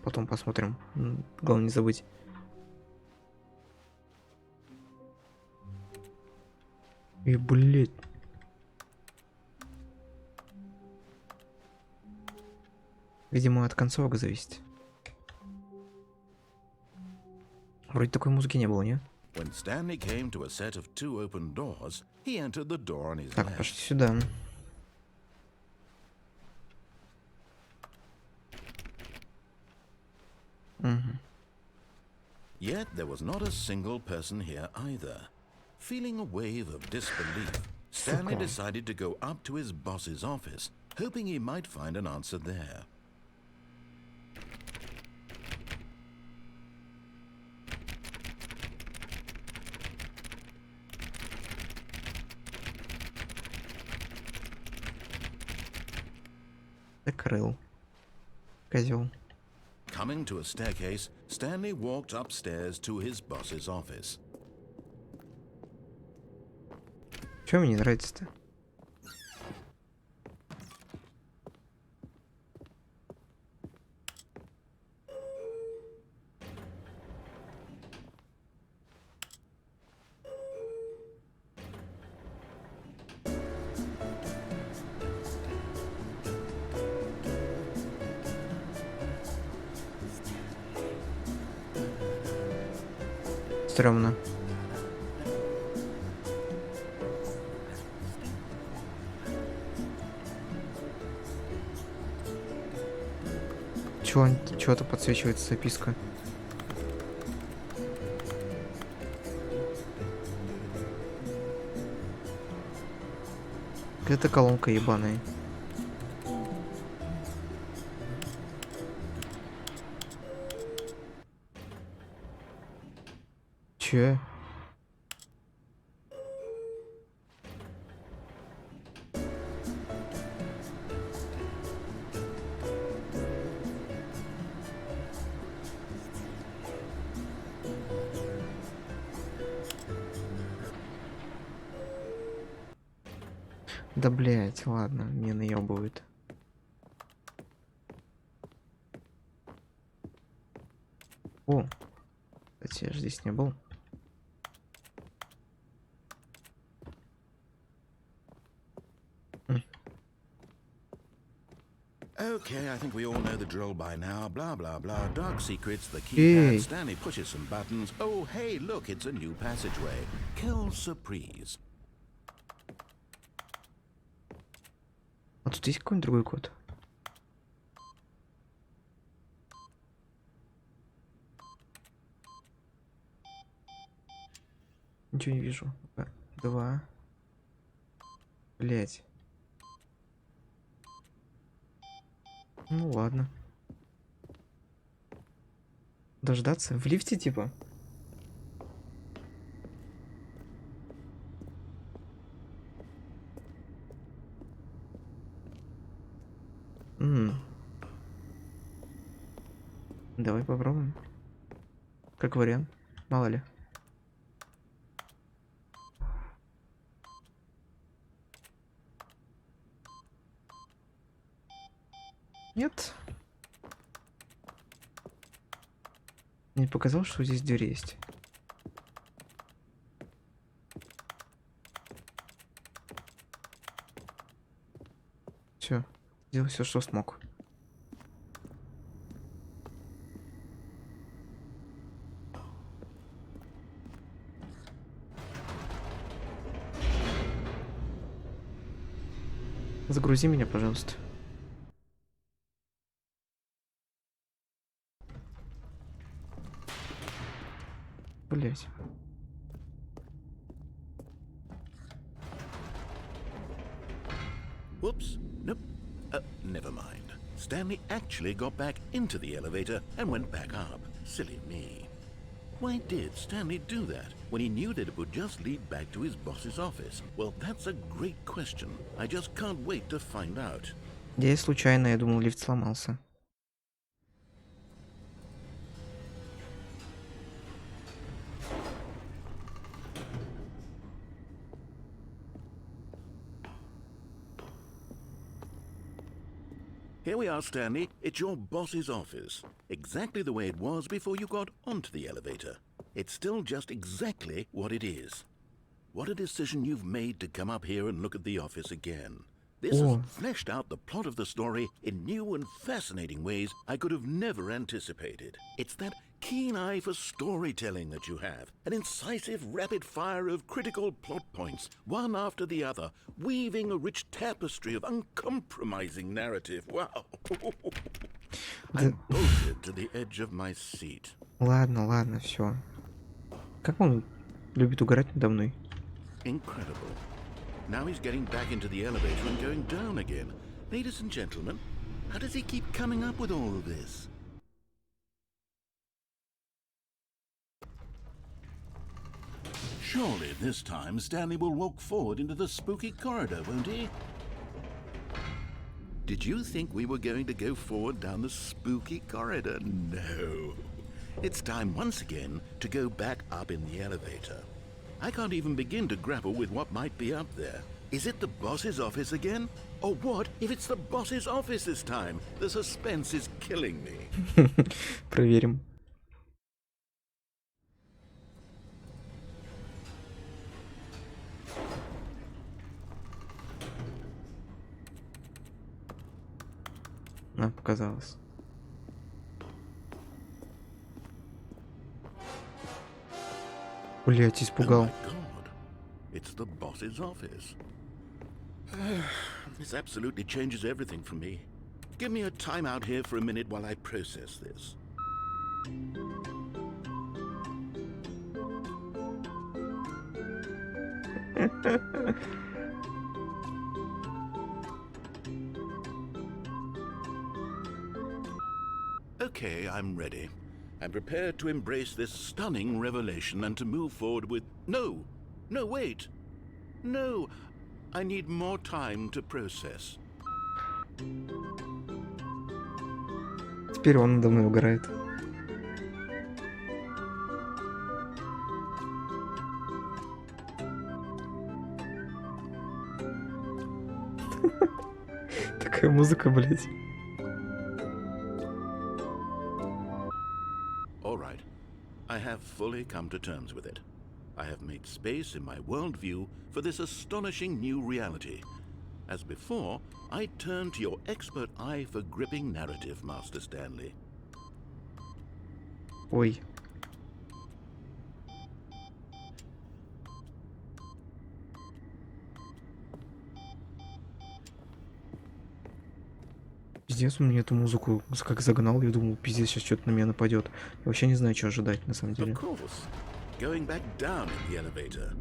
Потом посмотрим. Главное не забыть. И, блядь. Видимо, от концовок зависит. Вроде такой музыки не было, не? When Stänli came to a set of two open doors, he entered the door on his Так, left. пошли сюда. Yet there was not a single person here either. Feeling a wave of disbelief, Stänli decided to go up to his boss's office, hoping he might find an answer there. Закрыл. Козел. Coming to a staircase, Stänli walked upstairs to his boss's office. Чё мне не нравится-то? Стрёмно. Чего-то подсвечивается записка. Это колонка ебаная. Че? Да, блять, ладно, не наебывают. О, кстати, я же здесь не был. Okay, I think we all know the drill by now. Blah, blah, blah. Dark secrets, the Hey. keypad, Stanley pushes some buttons. Oh, hey, look, it's a new passageway. Quelle surprise. А тут есть какой-нибудь другой код? Ничего не вижу. 2. Блять. Ну ладно. Дождаться? В лифте типа? Давай попробуем. Как вариант. Мало ли. Нет. Мне показалось, что здесь дверь есть. Все. Сделал все, что смог. Загрузи меня, пожалуйста. Блять. Whoops. Nope. Never mind. Stanley actually got back into the elevator and went back up. Silly me. Why did Stanley do that when he knew that it would just lead back to his boss's office? Well, that's a great question. I just can't wait to find out. Я случайно, я думал, лифт сломался. Here we are, Stanley. It's your boss's office. Exactly the way it was before you got onto the elevator. It's still just exactly what it is. What a decision you've made to come up here and look at the office again. This has fleshed out the plot of the story in new and fascinating ways I could have never anticipated. It's that keen eye for storytelling that you have, an incisive rapid fire of critical plot points, one after the other, weaving a rich tapestry of uncompromising narrative. Wow. I'm bolted to the edge of my seat. Ладно, ладно, все. Как он любит угорать надо мной? Incredible. Now he's getting back into the elevator and going down again. Ladies and gentlemen, how does he keep coming up with all of this? Surely this time Stanley will walk forward into the spooky corridor, won't he? Did you think we were going to go forward down the spooky corridor? No. It's time once again to go back up in the elevator. I can't even begin to grapple with what might be up there. Is it the boss's office again? Or what if it's the boss's office this time? The suspense is killing me. Проверим. Показалось. Блять, испугал. Oh my God. It's the boss's office. This absolutely changes everything for me. Give me a time out here for a minute while I process this. Okay, I'm ready. I'm prepared to embrace this stunning revelation and to move forward with... No! No, wait! No! I need more time to process. Теперь он надо мной угорает. Такая музыка, блядь. All right. I have fully come to terms with it. I have made space in my worldview for this astonishing new reality. As before, I turn to your expert eye for gripping narrative, Master Stänli. Ой. Пиздец, он мне эту музыку как загнал, я думал, пиздец, сейчас что-то на меня нападет. Я вообще не знаю, что ожидать, на самом Of деле. course. Going back down in the elevator.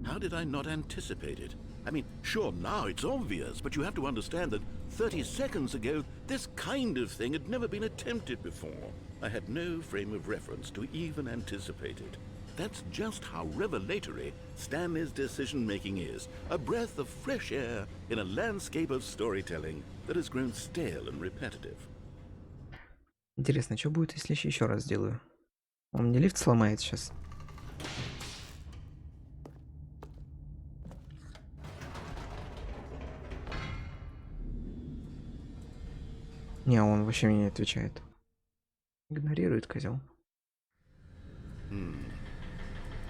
How did I not anticipate it? I mean, sure, now it's obvious, but you have to understand that 30 seconds ago, this kind of thing had never been attempted before. I had no frame of reference to even anticipate it. That's just how revelatory Stanley's decision-making is. A breath of fresh air in a landscape of storytelling that has grown stale and repetitive. Интересно, что будет, если я еще раз сделаю? Он мне лифт сломает сейчас. Не, он вообще мне не отвечает. Игнорирует, козел.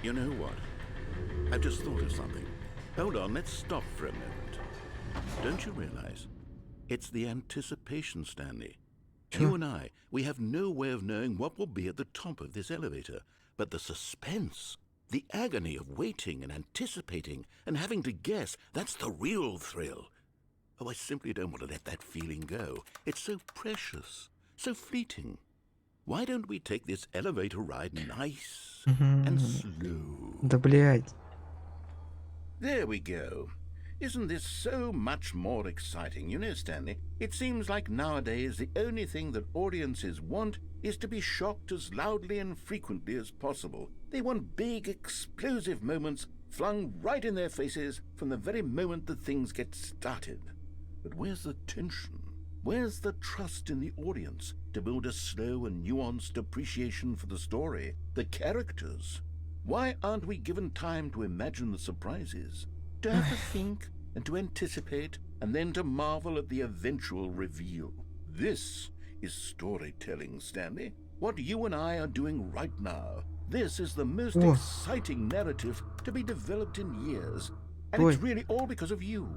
You know what? I've just thought of something. Hold on, let's stop for a moment. Don't you realize? It's the anticipation, Stanley. You and I, we have no way of knowing what will be at the top of this elevator. But the suspense, the agony of waiting and anticipating and having to guess, that's the real thrill. Oh, I simply don't want to let that feeling go. It's so precious, so fleeting. Why don't we take this elevator ride nice and slow? Да блядь. There we go. Isn't this so much more exciting? You know, Stanley, it seems like nowadays the only thing that audiences want is to be shocked as loudly and frequently as possible. They want big, explosive moments flung right in their faces from the very moment that things get started. But where's the tension? Where's the trust in the audience to build a slow and nuanced appreciation for the story, the characters? Why aren't we given time to imagine the surprises, to have to think and to anticipate, and then to marvel at the eventual reveal? This is storytelling, Stanley. What you and I are doing right now. This is the most exciting narrative to be developed in years. And it's really all because of you.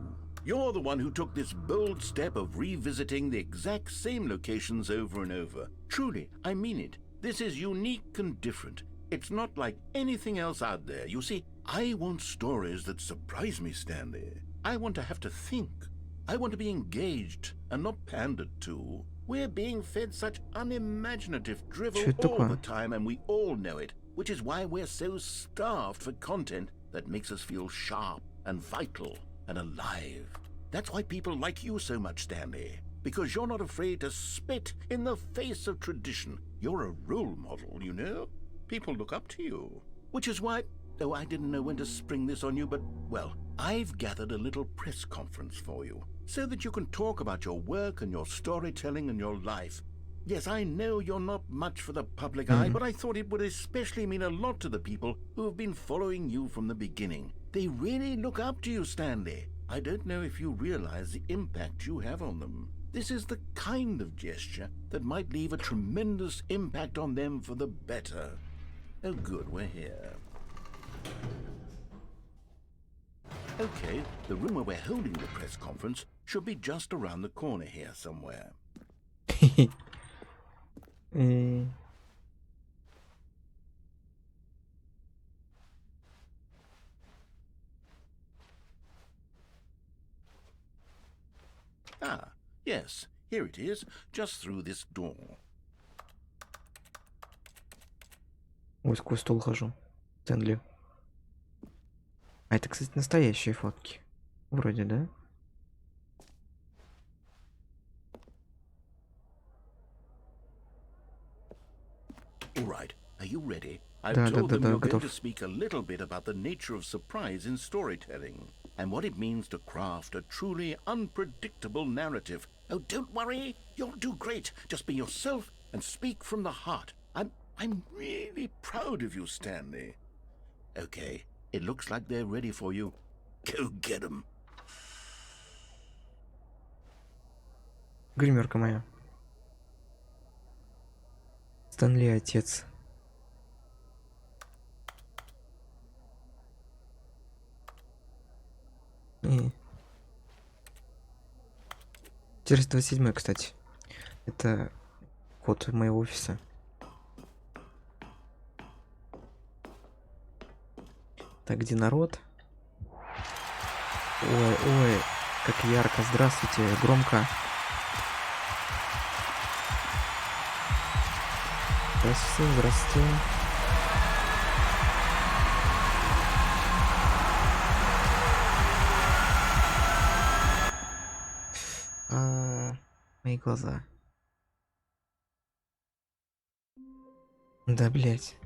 You're the one who took this bold step of revisiting the exact same locations over and over. Truly, I mean it. This is unique and different. It's not like anything else out there. You see, I want stories that surprise me, Stanley. I want to have to think. I want to be engaged and not pandered to. We're being fed such unimaginative drivel all the time, and we all know it, which is why we're so starved for content that makes us feel sharp and vital and alive. That's why people like you so much, Stanley. Because you're not afraid to spit in the face of tradition. You're a role model, you know? People look up to you. Which is why, oh, I didn't know when to spring this on you, but, well, I've gathered a little press conference for you, so that you can talk about your work and your storytelling and your life. Yes, I know you're not much for the public eye, but I thought it would especially mean a lot to the people who have been following you from the beginning. They really look up to you, Stanley. I don't know if you realize the impact you have on them. This is the kind of gesture that might leave a tremendous impact on them for the better. Oh, good, we're here. Okay, the room where we're holding the press conference should be just around the corner here somewhere. Ah, yes, here it is, just through this door. Ой, сквозь стол хожу. Стэнли. А это, кстати, настоящие фотки. Вроде, да? All right, are you ready? I've told them you're going to speak a little bit about the nature of surprise in storytelling and what it means to craft a truly unpredictable narrative. Oh, don't worry, you'll do great. Just be yourself and speak from the heart. I'm really proud of you, Stanley. Okay, it looks like they're ready for you. Go get them. Гримерка моя. Стэнли отец. И... 427, кстати. Это код моего офиса. Так, где народ? Ой, ой, как ярко. Здравствуйте, громко. Здравствуйте, здравствуйте. Мои глаза. Да, блять.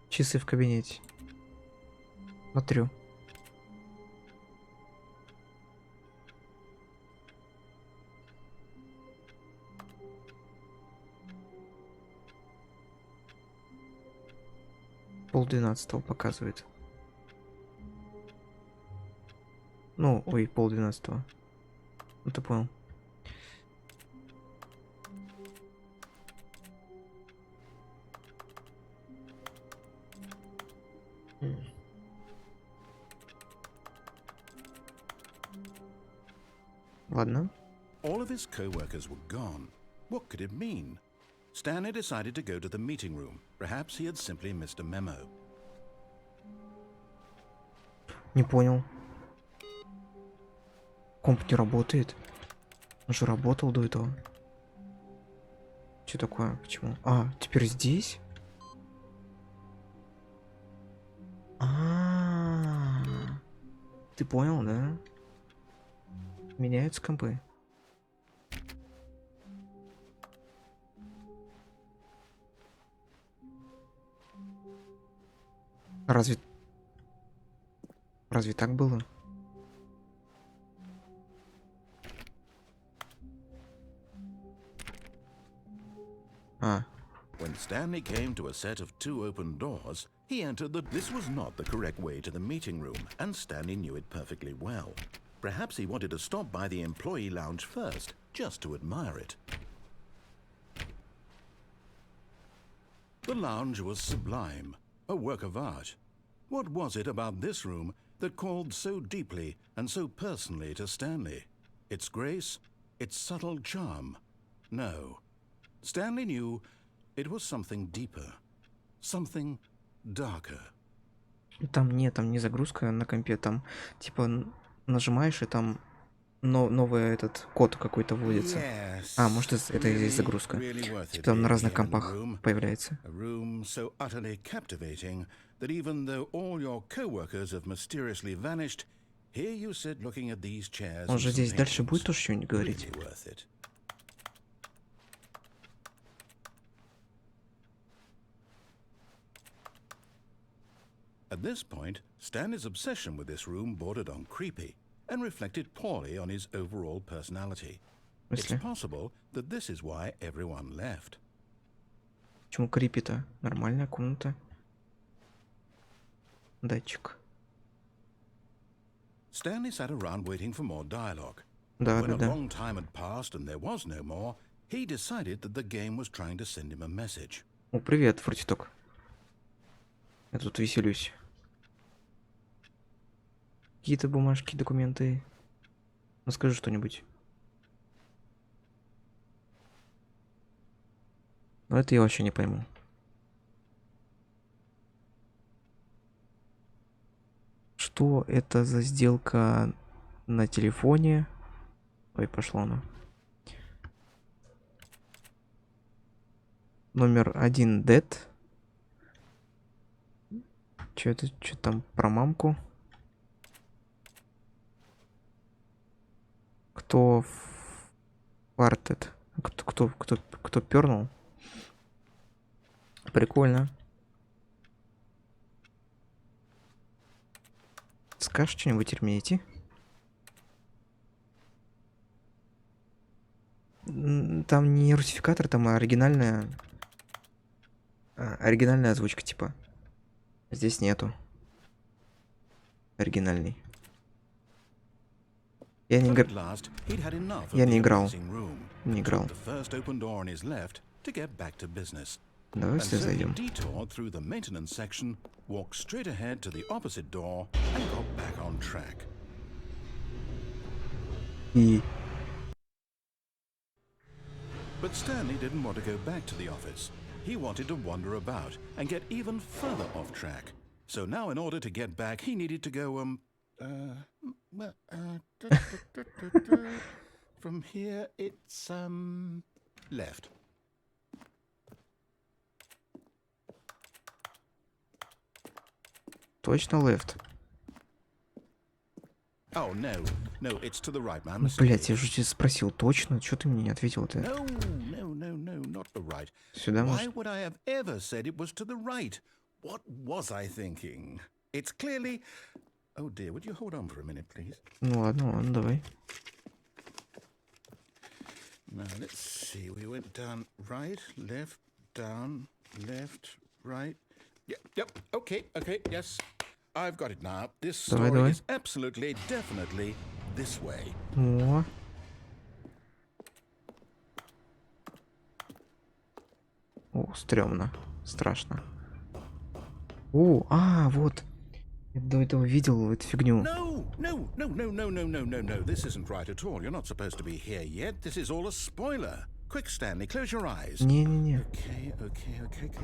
Часы в кабинете. Смотрю. Пол-12 показывает. Ну, ой, пол-12. Ну, ты понял. Ладно. All of his co-workers were gone. What could it mean? Stanley decided to go to the meeting room. Perhaps he had simply missed a memo. Не понял. Комп не работает. Он же работал до этого. Что такое? Почему? А, теперь здесь? Ты понял, да? Меняются компы. Разве так было? When Stanley came to a set of 2 open doors, he entered this was not the correct way to the meeting room, and Stanley knew it perfectly well. Perhaps he wanted to stop by the employee lounge first, just to admire it. The lounge was sublime, a work of art. What was it about this room that called so deeply and so personally to Stanley? Its grace? Its subtle charm? No. Stanley knew it was something deeper, something darker. Там нет, там не загрузка на компе, там типа нажимаешь и там новый этот код какой-то вводится. А, может это и есть загрузка. Типа там на разных компах появляется. Он же здесь дальше будет тоже что-нибудь говорить? At this point, Stanley's obsession with this room bordered on creepy and reflected poorly on his overall personality. It's possible that this is why everyone left. Почему крипи-то? Нормальная комната. Датчик. Stanley sat around waiting for more dialogue. Да, When да, a long time had passed and there was no more, he decided that the game was trying to send him a message. О, привет, Фрутиток. Я тут веселюсь. Какие-то бумажки, документы. Ну скажи что-нибудь. Но это я вообще не пойму. Что это за сделка на телефоне? Ой, пошло оно. Номер 1 Dead. Что это? Что там про мамку? Кто фартед? Кто пернул? Прикольно. Скажешь что-нибудь, Терминити? Там не русификатор, там оригинальная озвучка, типа. Здесь нету оригинальный. Я не, But at last, he'd had enough of я the не играл. amazing room. Не играл. Took the first open door on his left to get back to business. Давай And все so he зайдем. detoured through the maintenance section, walked straight ahead to the opposite door, and got back on track. И... But Stanley didn't want to go back to the office. He wanted to wander about and get even further off track. So now in order to get back, he needed to go, from here it's, left. Точно left. Oh, no, it's to the right, man. Блять, я же тебя спросил точно. Чё ты мне не ответил-то? No, not the right. Сюда, Why может? would I have ever said it was to the right? What was I thinking? It's clearly... Oh dear, would you hold on for a minute, please? Ну ладно, давай. Now, let's see. We went down right, left, down, left, right. Yep, okay, yes. I've got it now. This Давай, story давай. is absolutely, definitely this way. О. О, стрёмно. Страшно. О, вот. Я до этого видел эту фигню. No. This isn't right at all. You're not supposed to be here yet. This is all a spoiler. Quick, Stanley, close your eyes. Не-не-не. Okay.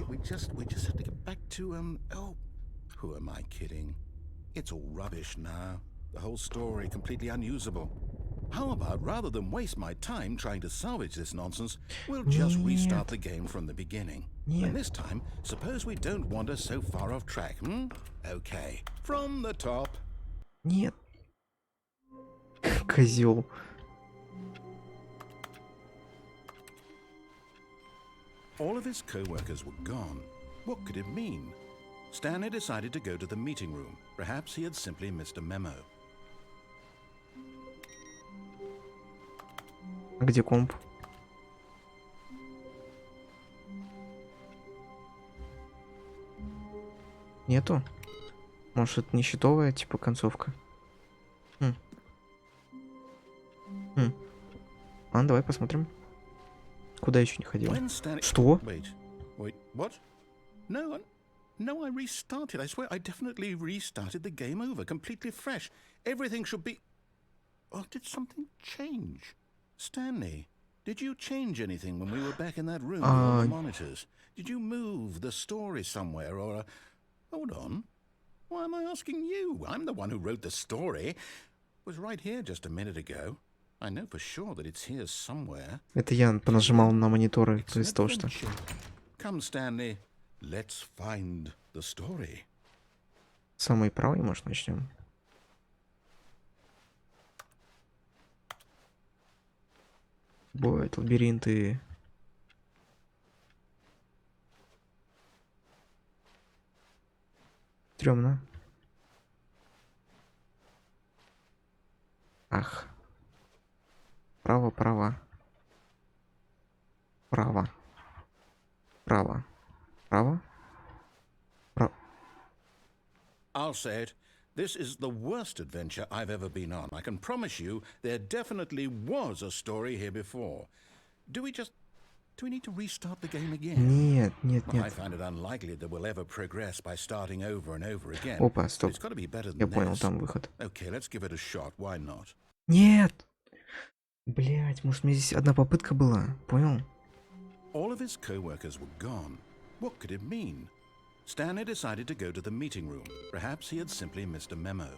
We just have to get back to, oh, who am I kidding? It's all rubbish now. The whole story completely unusable. How about, rather than waste my time trying to salvage this nonsense, we'll just restart the game from the beginning. And this time, suppose we don't wander so far off track, Okay, from the top. Нет. Козел. All of his co-workers were gone. What could it mean? Stanley decided to go to the meeting room. Perhaps he had simply missed a memo. А где комп? Нету? Может, это не счетовая, типа, концовка? Ладно, давай посмотрим. Куда еще не ходил? Что? Wait, what? No, I restarted. I swear, I definitely restarted the game over, completely fresh. Everything should be... Oh, did something change? Stanley, did you change anything when we were back in that room with all the monitors? Did you move the story somewhere or... Hold on. Why am I asking you? I'm the one who wrote the story. It was right here just a minute ago. I know for sure that it's here somewhere. Это я понажимал на мониторы из-за того, что... Come, Stanley. Let's find the story. С самой правой, может, начнем? Бывают лабиринты. Стрёмно. Ах. Право. I'll say it. This is the worst adventure I've ever been on. I can promise you there definitely was a story here before. Do we need to restart the game again? Нет. Well, I find it unlikely that we'll ever progress by starting over and over again. Опа, стоп. It's got to be better than Я понял, this. там выход. Okay, let's give it a shot. Why not? Нет! Блять, может, мне здесь одна попытка была, понял? All of his co-workers were gone. What could it mean? Stanley decided to go to the meeting room. Perhaps he had simply missed a memo.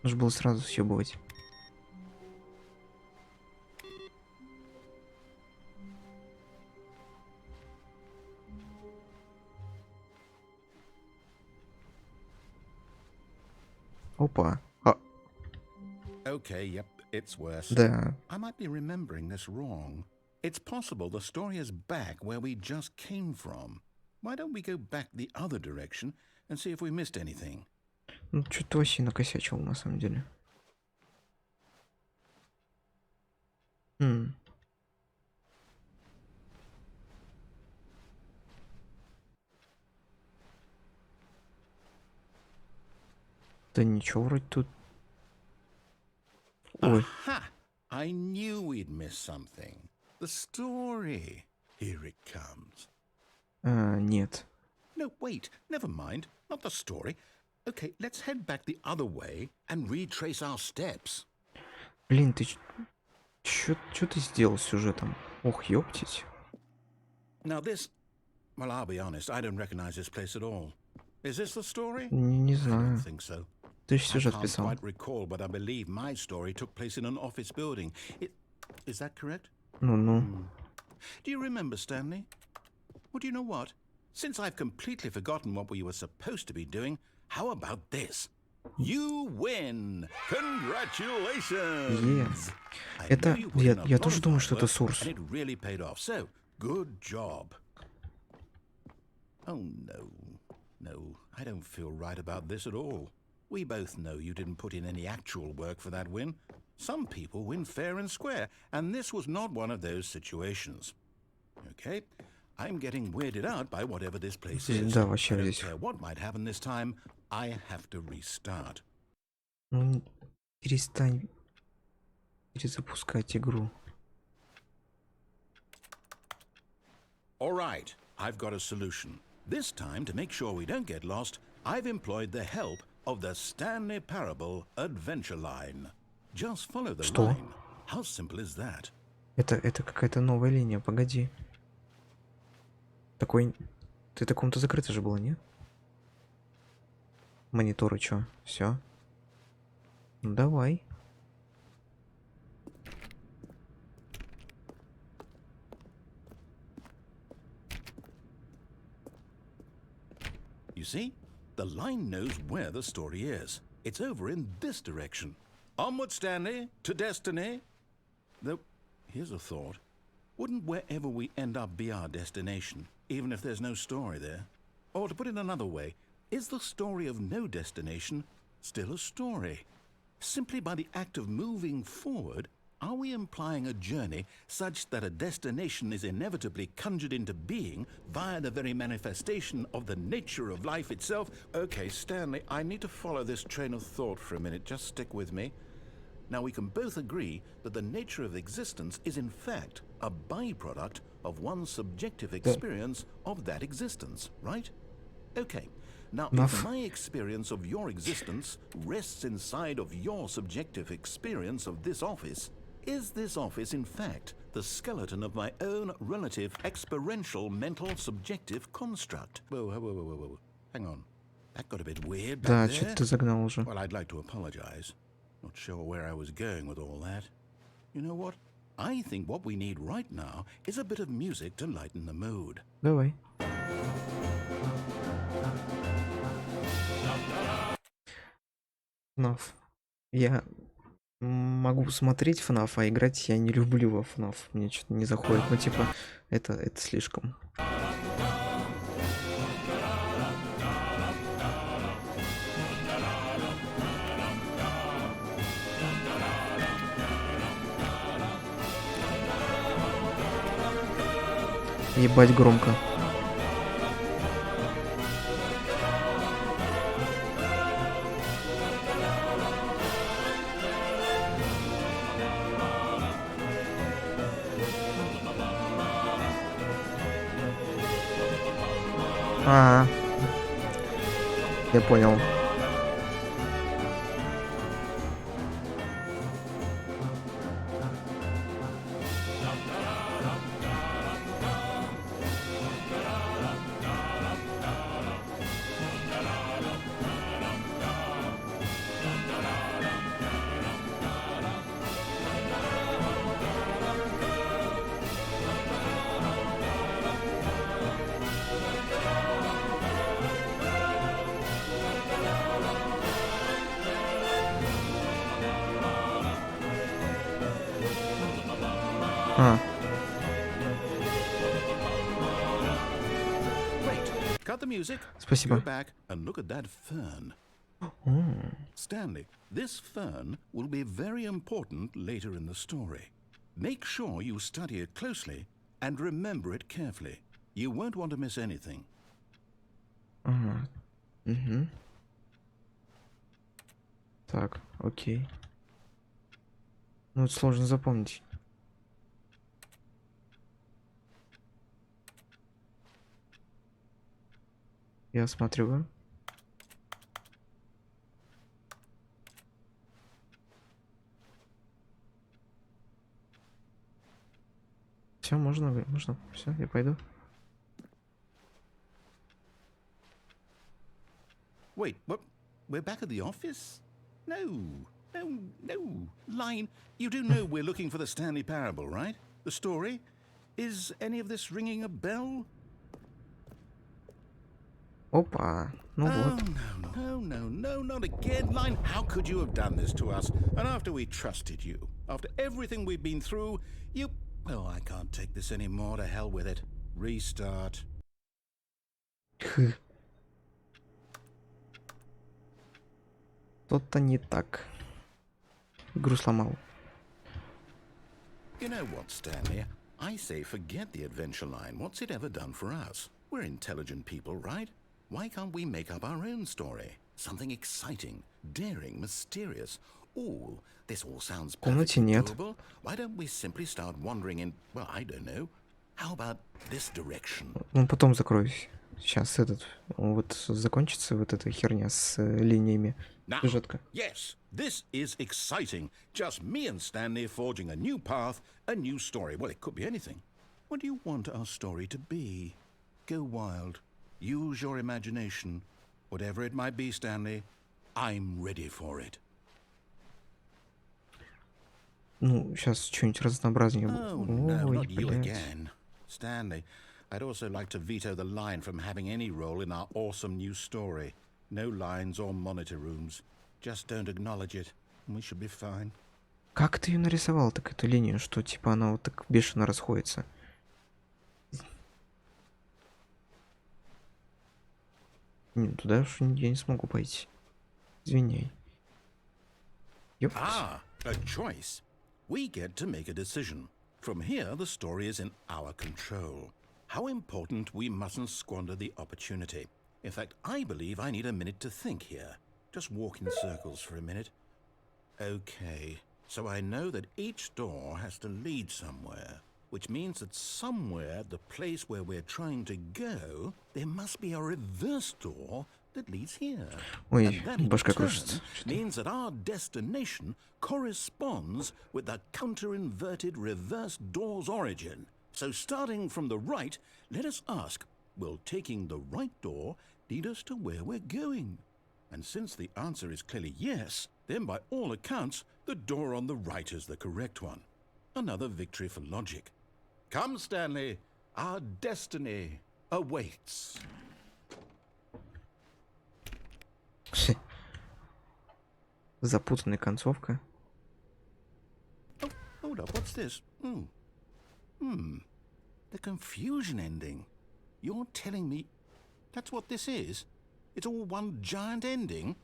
Нужно было сразу съебывать. Опа. Okay, yep, it's worse. Да. I might be remembering this wrong. It's possible the story is back where we just came from. Why don't we go back the other direction and see if we missed anything? Ну, что-то вообще накосячил, на самом деле. Да ничего вроде тут. Ой, Aha! I knew we'd miss something. The story. Here it comes. нет. No, wait, never mind. Not the story. Okay, let's head back the other way and retrace our steps. Блин, ты чё ты сделал с сюжетом? Ох, ёптить. Now this... Well, I'll be honest, I don't recognize this place at all. Is this the story? Не I don't знаю. think so. Ты же I сюжет can't писал. quite recall, but I believe my story took place in an office building. Is that correct? Ну-ну. Do you remember, Stanley? Well, do you know what? Since I've completely forgotten what we were supposed to be doing, how about this? You win! Congratulations! I Это... know you put in a Я lot тоже of думаю, hard что это work, Source. and it really paid off. So, good job. Oh, no. No, I don't feel right about this at all. We both know you didn't put in any actual work for that win. Some people win fair and square, and this was not one of those situations. Okay? I'm getting weirded out by whatever this place is. Да, I вообще don't здесь. care what might happen this time. I have to restart. Ну, перестань перезапускать игру. All right, I've got a solution. This time, to make sure we don't get lost, I've employed the help of the Stanley Parable Adventure Line. Just follow the Что? line. How simple is that? Это какая-то новая линия, погоди. Такой... Ты в комната закрыта же была, нет? Мониторы чё? Все. Ну давай. You see? The line knows where the story is. It's over in this direction. Onward, Stanley, to destiny. Though, here's a thought. Wouldn't wherever we end up be our destination, even if there's no story there? Or to put it another way, is the story of no destination still a story? Simply by the act of moving forward, are we implying a journey such that a destination is inevitably conjured into being via the very manifestation of the nature of life itself? Okay, Stanley, I need to follow this train of thought for a minute. Just stick with me. Now, we can both agree that the nature of existence is in fact a byproduct of one's subjective experience of that existence, right? Okay. Now, if my experience of your existence rests inside of your subjective experience of this office, is this office, in fact, the skeleton of my own relative experiential mental subjective construct? Whoa. Hang on. That got a bit weird Да, back there. что-то ты загнал уже. Well, I'd like to apologize. Not sure where I was going with all that. You know what? I think what we need right now is a bit of music to lighten the mood. Давай. FNAF. Я могу смотреть FNAF, а играть я не люблю во FNAF. Мне что-то не заходит. Ну, типа, это слишком. Ебать громко. Ага. Я понял. Cut the music. Спасибо. Go back and look at that fern. Stanley, this fern will be very important later in the story. Make sure you study it closely and remember it carefully. You won't want to miss anything. Так, окей. Ну, это сложно запомнить. Я осматриваю. Все, можно. Все, я пойду. Wait, what? We're back at the office? No, no. Line, you do know we're looking for the Stanley parable, right? The story? Is any of this ringing a bell? Опа. Ну Oh, вот. no, not again. Line, how could you have done this to us? And after we trusted you, after everything we've been through, you... Oh, I can't take this anymore. To hell with it. Restart. Что-то не так. Игру сломал. You know what, Stanley? I say forget the adventure line. What's it ever done for us? We're intelligent people, right? Why can't we make up our own story? Something exciting, daring, mysterious. Ooh, this all sounds комнате perfectly нет. doable. Why don't we simply start wandering in, well, I don't know. How about this direction? Ну, потом закроюсь. Сейчас вот закончится вот эта херня с линиями. Now, Сюжетка. yes, this is exciting. Just me and Stanley forging a new path, a new story. Well, it could be anything. What do you want our story to be? Go wild. Use your imagination. Whatever it might be, Stanley, I'm ready for it. Ну, сейчас что-нибудь разнообразнее. Oh, no, Ой, not you блядь. again. Stanley, I'd also like to veto the line from having any role in our awesome new story. No lines or monitor rooms. Just don't acknowledge it, and we should be fine. Как ты ее нарисовал, так эту линию, что типа она вот так бешено расходится? Туда уж я не смогу пойти. Извиняй. Ёпт. Ah, a choice. We get to make a decision. From here, the story is in our control. How important we mustn't squander the opportunity. In fact, I believe I need a minute to think here. Just walk in circles for a minute. Okay, so I know that each door has to lead somewhere, which means that somewhere, the place where we're trying to go, there must be a reverse door that leads here. Ой, And that in башка turn кружится. means that our destination corresponds with the counter-inverted reverse door's origin. So starting from the right, let us ask, will taking the right door lead us to where we're going? And since the answer is clearly yes, then by all accounts, the door on the right is the correct one. Another victory for logic. Come, Stanley, our destiny awaits. Запутанная концовка. Oh, hold up, what's this? The confusion ending. You're telling me that's what this is? It's all one giant ending?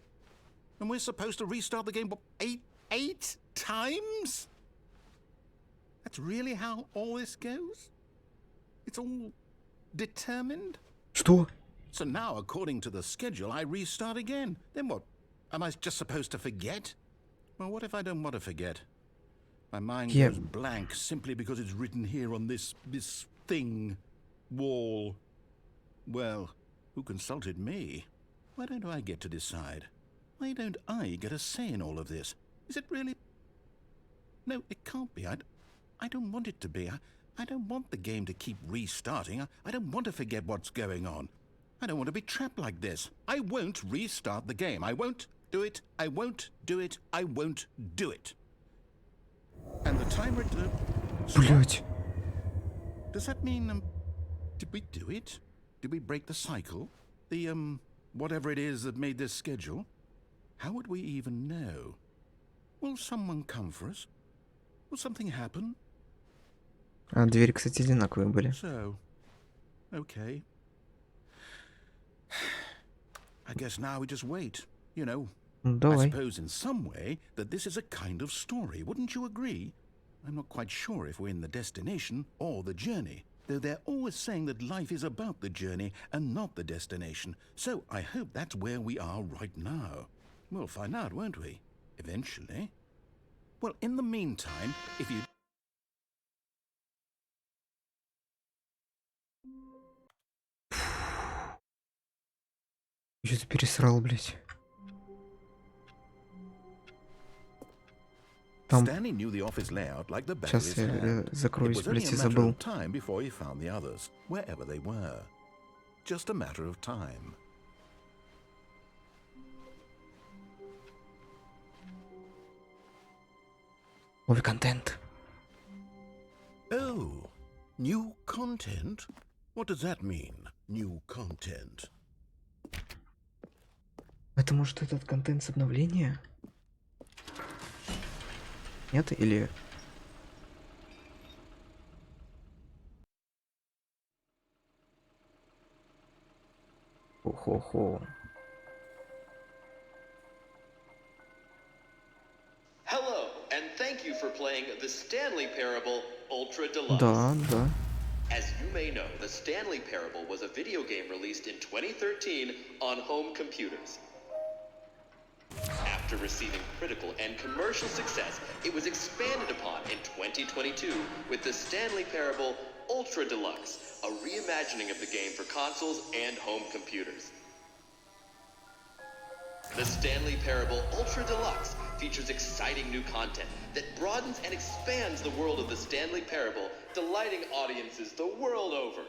And we're supposed to restart the game, what, eight times? That's really how all this goes? It's all determined? Что? So now, according to the schedule, I restart again. Then what? Am I just supposed to forget? Well, what if I don't want to forget? My mind Yeah. goes blank simply because it's written here on this thing, wall. Well, who consulted me? Why don't I get to decide? Why don't I get a say in all of this? Is it really? No, it can't be. I don't want it to be. I don't want the game to keep restarting. I don't want to forget what's going on. I don't want to be trapped like this. I won't restart the game. I won't do it. I won't do it. I won't do it. And the timer... Блять. Does that mean, did we do it? Did we break the cycle? The, whatever it is that made this schedule? How would we even know? Will someone come for us? Will something happen? А двери, кстати, одинаковые были. So, okay. I guess now we just wait, you know. Ну, I давай. suppose in some way that this is a kind of story, wouldn't you agree? I'm not quite sure if we're in the destination or the journey, though they're always saying that life is about the journey and not the destination, so I hope that's where we are right now. We'll find out, won't we? Eventually. Well, in the meantime, if you... Что-то пересрал, блядь. Там... Stanley knew the office layout like the back of Сейчас his я hand. It закроюсь, was only блядь, a и matter забыл. of time before he found the others, wherever they were. Just a matter of time. Новый контент. Oh, new content? What does that mean, new content? Это может этот контент с обновления? Нет, или... Хо-хо-хо. Hello, and thank you for playing the Stanley Parable Ultra Deluxe. Да, да. As you may know, the Stanley Parable was a video game released in 2013 on home computers. After receiving critical and commercial success, it was expanded upon in 2022 with the Stanley Parable Ultra Deluxe, a reimagining of the game for consoles and home computers. The Stanley Parable Ultra Deluxe features exciting new content that broadens and expands the world of the Stanley Parable, delighting audiences the world over.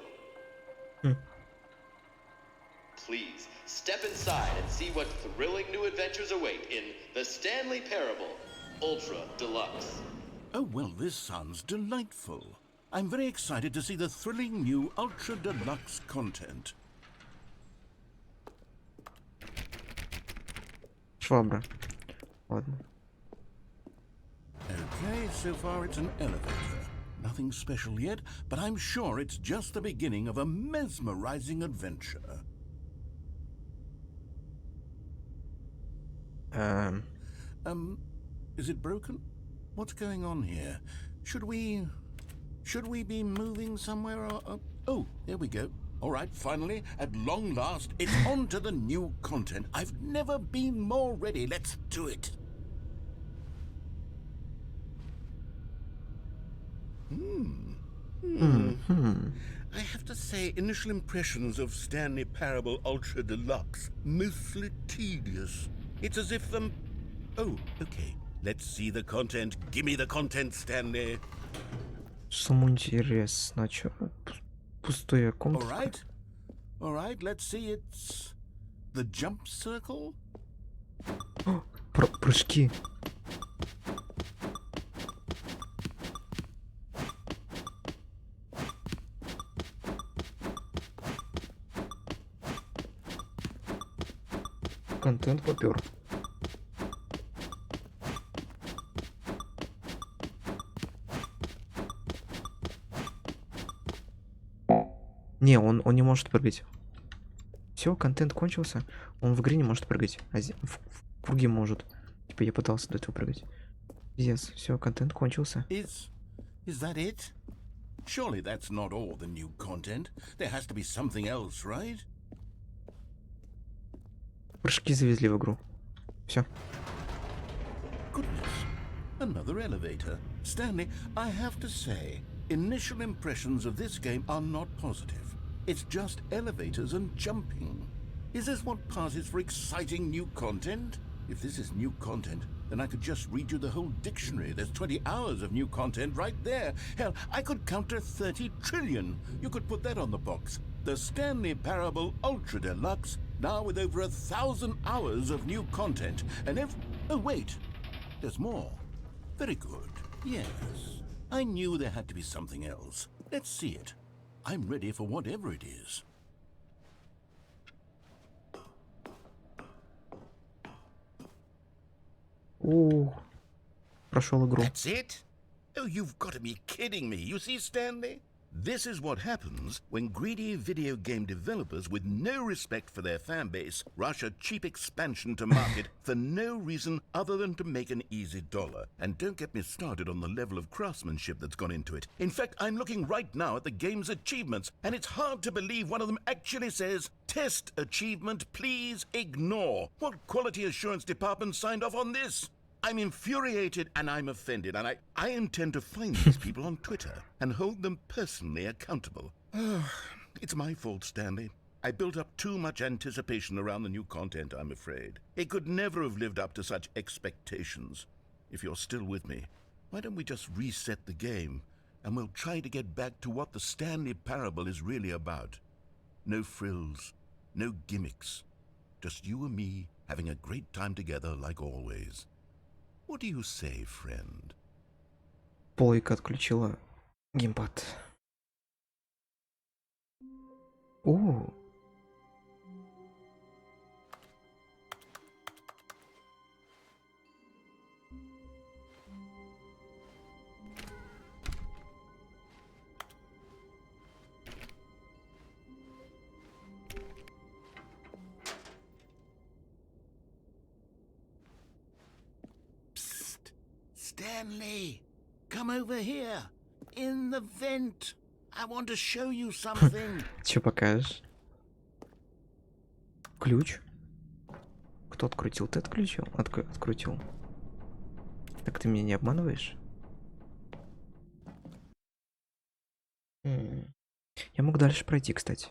Please, step inside and see what thrilling new adventures await in the Stanley Parable Ultra Deluxe. Oh, well, this sounds delightful. I'm very excited to see the thrilling new Ultra Deluxe content. Швабра. Ладно. Okay, so far it's an elevator. Nothing special yet, but I'm sure it's just the beginning of a mesmerizing adventure. Is it broken? What's going on here? Should we be moving somewhere or... Oh, there we go. All right, finally, at long last, it's on to the new content. I've never been more ready. Let's do it. I have to say, initial impressions of Stanley Parable Ultra Deluxe, mostly tedious. It's as if Oh, okay. Let's see the content. Give me the content, Stanley. Самому интересно, чё? Пустая комната. All right, let's see. It's the jump circle. Прыжки. Контент попёр. Не, он не может прыгать. Все, контент кончился. Он в игре не может прыгать. А в круге может. Типа я пытался до этого прыгать. Yes, все, контент кончился. Is that it? Surely that's not all the new content. There has to be something else, right? Прыжки завезли в игру. Все. Goodness. Another elevator. Stanley, I have to say, initial impressions of this game are not positive. It's just elevators and jumping. Is this what passes for exciting new content? If this is new content, then I could just read you the whole dictionary. There's 20 hours of new content right there. Hell, I could count to 30 trillion. You could put that on the box. The Stanley Parable Ultra Deluxe, now with over 1,000 hours of new content. And oh, wait. There's more. Very good. Yes. I knew there had to be something else. Let's see it. I'm ready for whatever it is. Прошел игру. That's it? Oh, you've got to be kidding me. You see, Stanley? This is what happens when greedy video game developers with no respect for their fan base rush a cheap expansion to market for no reason other than to make an easy dollar. And don't get me started on the level of craftsmanship that's gone into it. In fact, I'm looking right now at the game's achievements, and it's hard to believe one of them actually says, "Test achievement, please ignore." What quality assurance department signed off on this? I'm infuriated and I'm offended, and I intend to find these people on Twitter and hold them personally accountable. It's my fault, Stanley. I built up too much anticipation around the new content, I'm afraid. It could never have lived up to such expectations. If you're still with me, why don't we just reset the game, and we'll try to get back to what the Stanley Parable is really about. No frills, no gimmicks. Just you and me having a great time together like always. What do you say, friend? Плойка отключила геймпад. О, Psst! Stanley! Come over here! In the vent! I want to show you something! чё покажешь? Ключ? Кто открутил? Ты отключил? Открутил. Так ты меня не обманываешь? Я мог дальше пройти, кстати.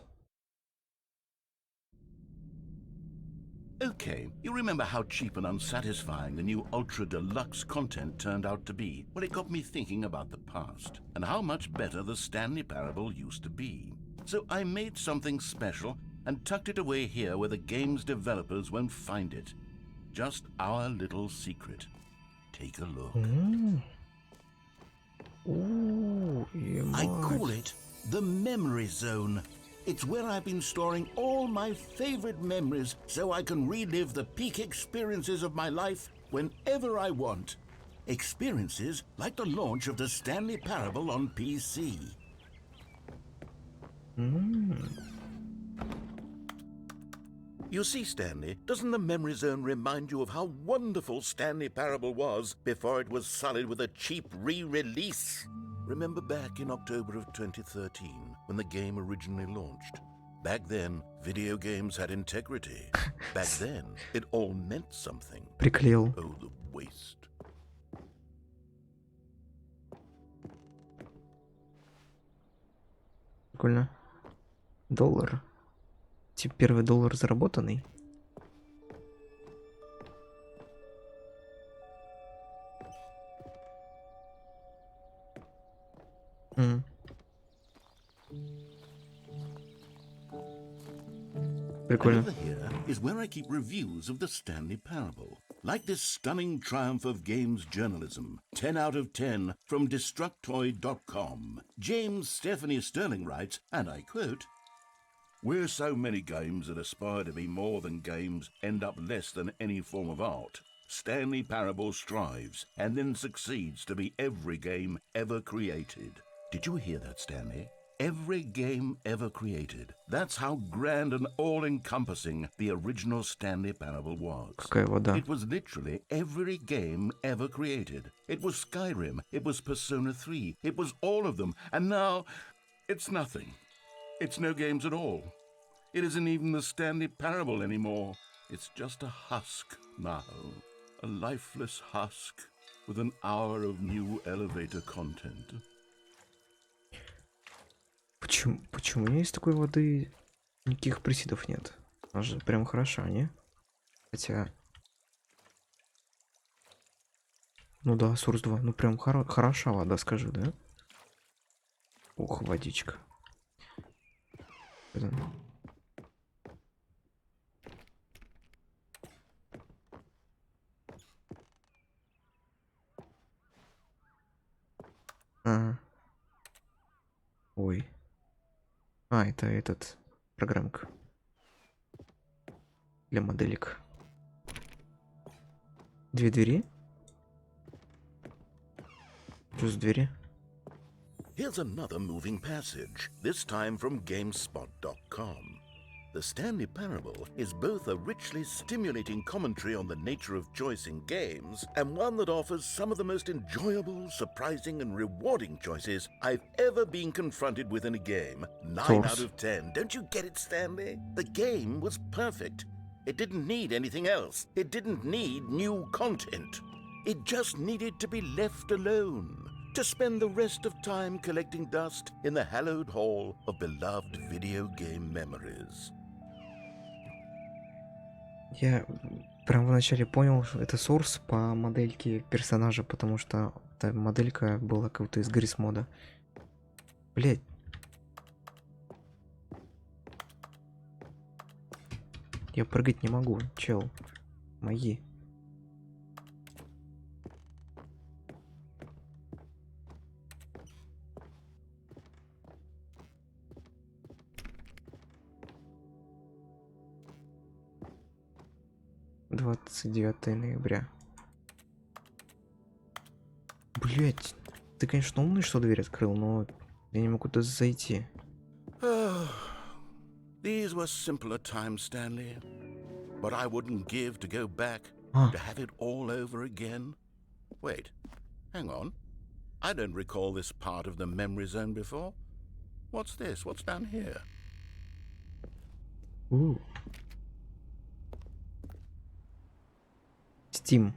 Okay, you remember how cheap and unsatisfying the new Ultra Deluxe content turned out to be? Well, it got me thinking about the past, and how much better the Stanley Parable used to be. So I made something special and tucked it away here where the game's developers won't find it. Just our little secret. Take a look. I call it the Memory Zone. It's where I've been storing all my favorite memories so I can relive the peak experiences of my life whenever I want. Experiences like the launch of the Stanley Parable on PC. You see, Stanley, doesn't the Memory Zone remind you of how wonderful Stanley Parable was before it was sullied with a cheap re-release? Remember back in October of 2013, when the game originally launched? Back then, video games had integrity. Back then, it all meant something. Приклеил. Oh, the waste. Прикольно. $1. Типа первый $1 заработанный. Прикольно. Over here is where I keep reviews of the Stanley Parable. Like this stunning triumph of games journalism, 10 out of 10 from Destructoid.com. James Stephanie Sterling writes, and I quote, "Where so many games that aspire to be more than games end up less than any form of art, Stanley Parable strives and then succeeds to be every game ever created." Did you hear that, Stanley? Every game ever created. That's how grand and all-encompassing the original Stanley Parable was. Какая вода. It was literally every game ever created. It was Skyrim, it was Persona 3, it was all of them, and now it's nothing. It's no games at all. It isn't even the Stanley Parable anymore. It's just a husk now. A lifeless husk with an hour of new elevator content. Почему у меня из такой воды никаких присидов нет? Она же прям хороша, не? Хотя... Ну да, Source 2. Ну прям хороша вода, скажи, да? Ох, водичка. Ага. Ой. А, это этот программка для моделек. Две двери? Что за двери? Here's another moving passage, this time from GameSpot.com. The Stanley Parable is both a richly stimulating commentary on the nature of choice in games and one that offers some of the most enjoyable, surprising, and rewarding choices I've ever been confronted with in a game. 9 out of 10. Don't you get it, Stanley? The game was perfect. It didn't need anything else. It didn't need new content. It just needed to be left alone, to spend the rest of time collecting dust in the hallowed hall of beloved video game memories. Я прям вначале понял, что это source по модельке персонажа, потому что эта моделька была как-то из Грис мода. Блять. Я прыгать не могу, чел. Мои. Двадцать 29 ноября. Блять, ты, конечно, умный, что дверь открыл, но я не могу туда зайти. These were simpler times, Stanley. But I wouldn't give to go back, Ah. to have it all over again. Wait, hang on. I don't recall this part of the memory zone before. What's this? What's down here? Ooh. Steam.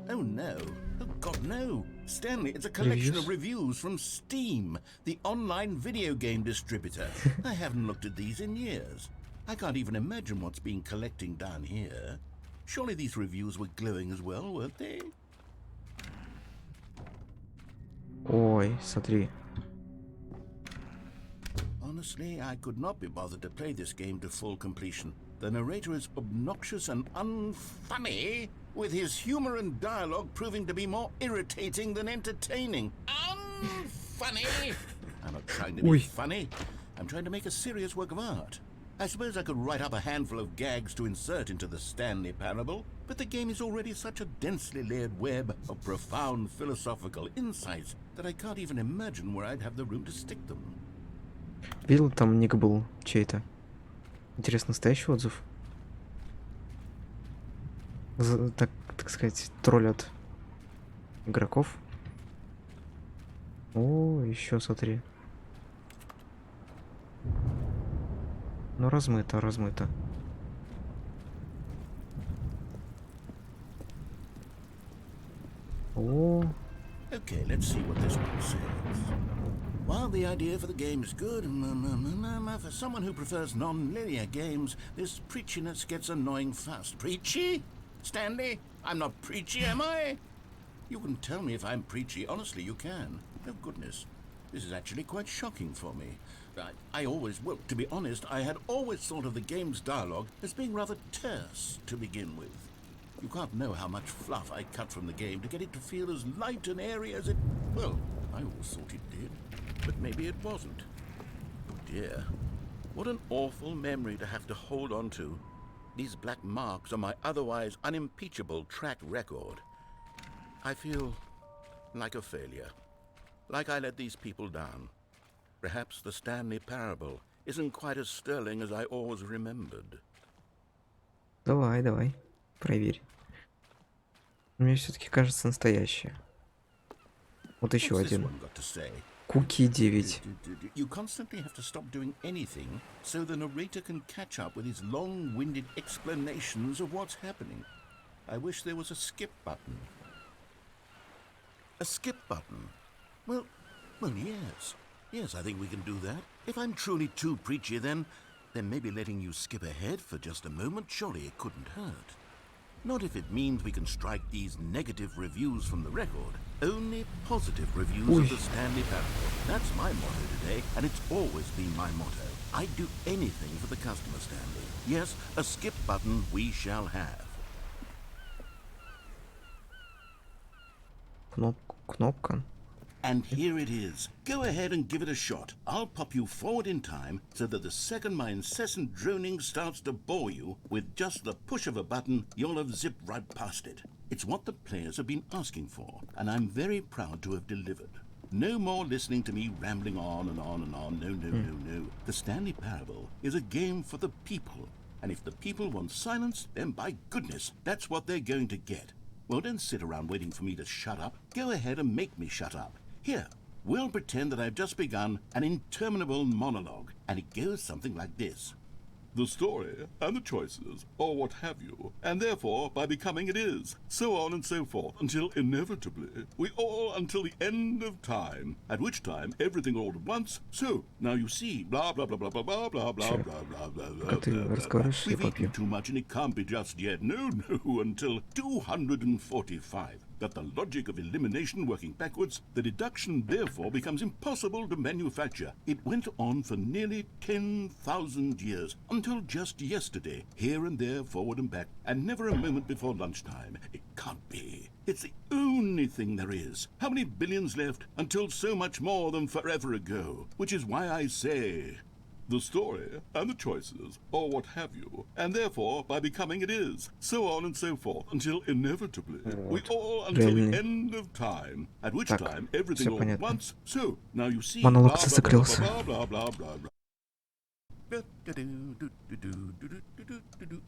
Oh no. Oh God, no. Stanley, it's a collection of reviews from Steam, the online video game distributor. I haven't looked at these in years. I can't even imagine what's been collecting down here. Surely these reviews were glowing as well, weren't they? Ой, смотри. Honestly, I could not be bothered to play this game to full completion. The narrator is obnoxious and unfunny, with his humor and dialogue proving to be more irritating than entertaining. Unfunny! I'm not trying to be funny. I'm trying to make a serious work of art. I suppose I could write up a handful of gags to insert into the Stänli parable, but the game is already such a densely layered web of profound philosophical insights that I can't even imagine where I'd have the room to stick them. Видел, там ник был чей-то. Интересно, настоящий отзыв? Так сказать, троллят игроков. О, еще смотри. Ну, размыто, размыто. О, Okay, let's see what this one says. While the idea for the game is good, for someone who prefers non-linear games, this preachiness gets annoying fast. Preachy? Stanley? I'm not preachy, am I? You can tell me if I'm preachy. Honestly, you can. Oh, goodness. This is actually quite shocking for me. Well, to be honest, I had always thought of the game's dialogue as being rather terse to begin with. You can't know how much fluff I cut from the game to get it to feel as light and airy as it... Well, I always thought it did. But maybe it wasn't. Oh dear. What an awful memory to have to hold on to. These black marks on my otherwise unimpeachable track record. I feel like a failure. Like I let these people down. Perhaps the Stänli parable isn't quite as sterling as I always remembered. давай, давай, проверь. Мне все-таки кажется настоящее. Вот еще What's this один. one got to say? Куки 9. You constantly have to stop doing anything so the narrator can catch up with his long-winded explanations of what's happening. I wish there was a skip button. A skip button? Well, yes. Yes, I think we can do that. If I'm truly too preachy, then maybe letting you skip ahead for just a moment, surely it couldn't hurt. Not if it means we can strike these negative reviews from the record. Only positive reviews of the Stänli parable. That's my motto today, and it's always been my motto. I'd do anything for the customer, Stänli. Yes, a skip button we shall have. Кнопка. And here it is. Go ahead and give it a shot. I'll pop you forward in time so that the second my incessant droning starts to bore you, with just the push of a button, you'll have zipped right past it. It's what the players have been asking for, and I'm very proud to have delivered. No more listening to me rambling on and on and on. No. The Stänli parable is a game for the people, and if the people want silence, then by goodness, that's what they're going to get. Well, don't sit around waiting for me to shut up. Go ahead and make me shut up. Here, we'll pretend that I've just begun an interminable monologue, and it goes something like this. The story and the choices, or what have you, and therefore by becoming it is, so on and so forth, until inevitably we all until the end of time, at which time everything all at once. So now you see, blah blah blah blah blah blah blah blah Чё? blah blah blah Пока ты blah. разговариваешь, я We've eaten попью. too much and it can't be just yet. No, no, until 245. That the logic of elimination working backwards, the deduction therefore becomes impossible to manufacture. It went on for nearly 10,000 years, until just yesterday, here and there, forward and back, and never a moment before lunchtime. It can't be. It's the only thing there is. How many billions left until so much more than forever ago? Which is why I say... the story and the choices, or what have you, and therefore by becoming it is, so on and so forth, until inevitably we all until the Реальный. end of time, at which Так, time everything всё all at понятно. once. So now you see, Монолог blah blah blah зацикрился. blah blah blah blah blah.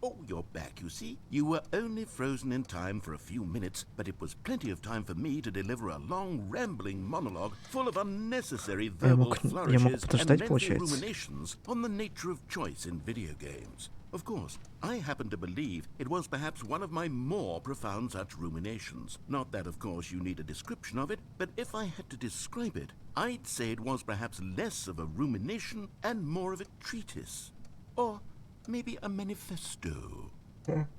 Oh, you're back, you see. You were only frozen in time for a few minutes, but it was plenty of time for me to deliver a long, rambling monologue full of unnecessary verbal я мог flourishes and подождать, lengthy получается. ruminations on the nature of choice in video games. Of course, I happen to believe it was perhaps one of my more profound such ruminations. Not that, of course, you need a description of it, but if I had to describe it, I'd say it was perhaps less of a rumination and more of a treatise. Or maybe a manifesto.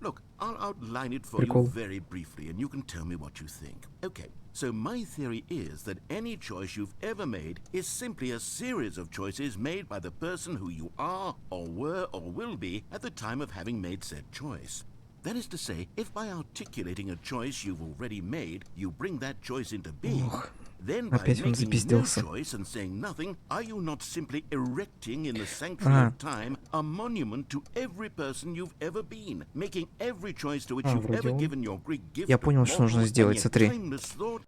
Look, I'll outline it for Прикол. you very briefly, and you can tell me what you think. Okay, so my theory is that any choice you've ever made is simply a series of choices made by the person who you are, or were, or will be at the time of having made said choice. That is to say, if by articulating a choice you've already made, you bring that choice into being, then by опять он making no запизделся. choice and saying nothing, are you not simply erecting in the sanctuary of time a monument to every person you've ever been, making every choice to which you've вроде ever он. given your Greek gift Я of понял, что нужно mortal сделать, and yet смотри. timeless thought?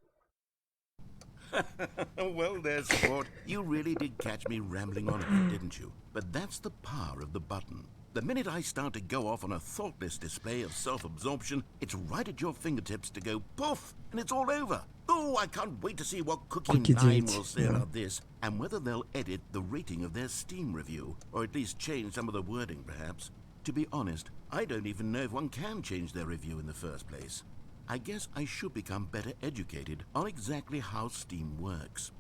Well, there, sport. You really did catch me rambling on a bit, didn't you? But that's the power of the button. The minute I start to go off on a thoughtless display of self-absorption, it's right at your fingertips to go poof, and it's all over. Oh, I can't wait to see what Cookie Cookie 9 9, will say yeah. about this, and whether they'll edit the rating of their Steam review, or at least change some of the wording, perhaps. To be honest, I don't even know if one can change their review in the first place. I guess I should become better educated on exactly how Steam works.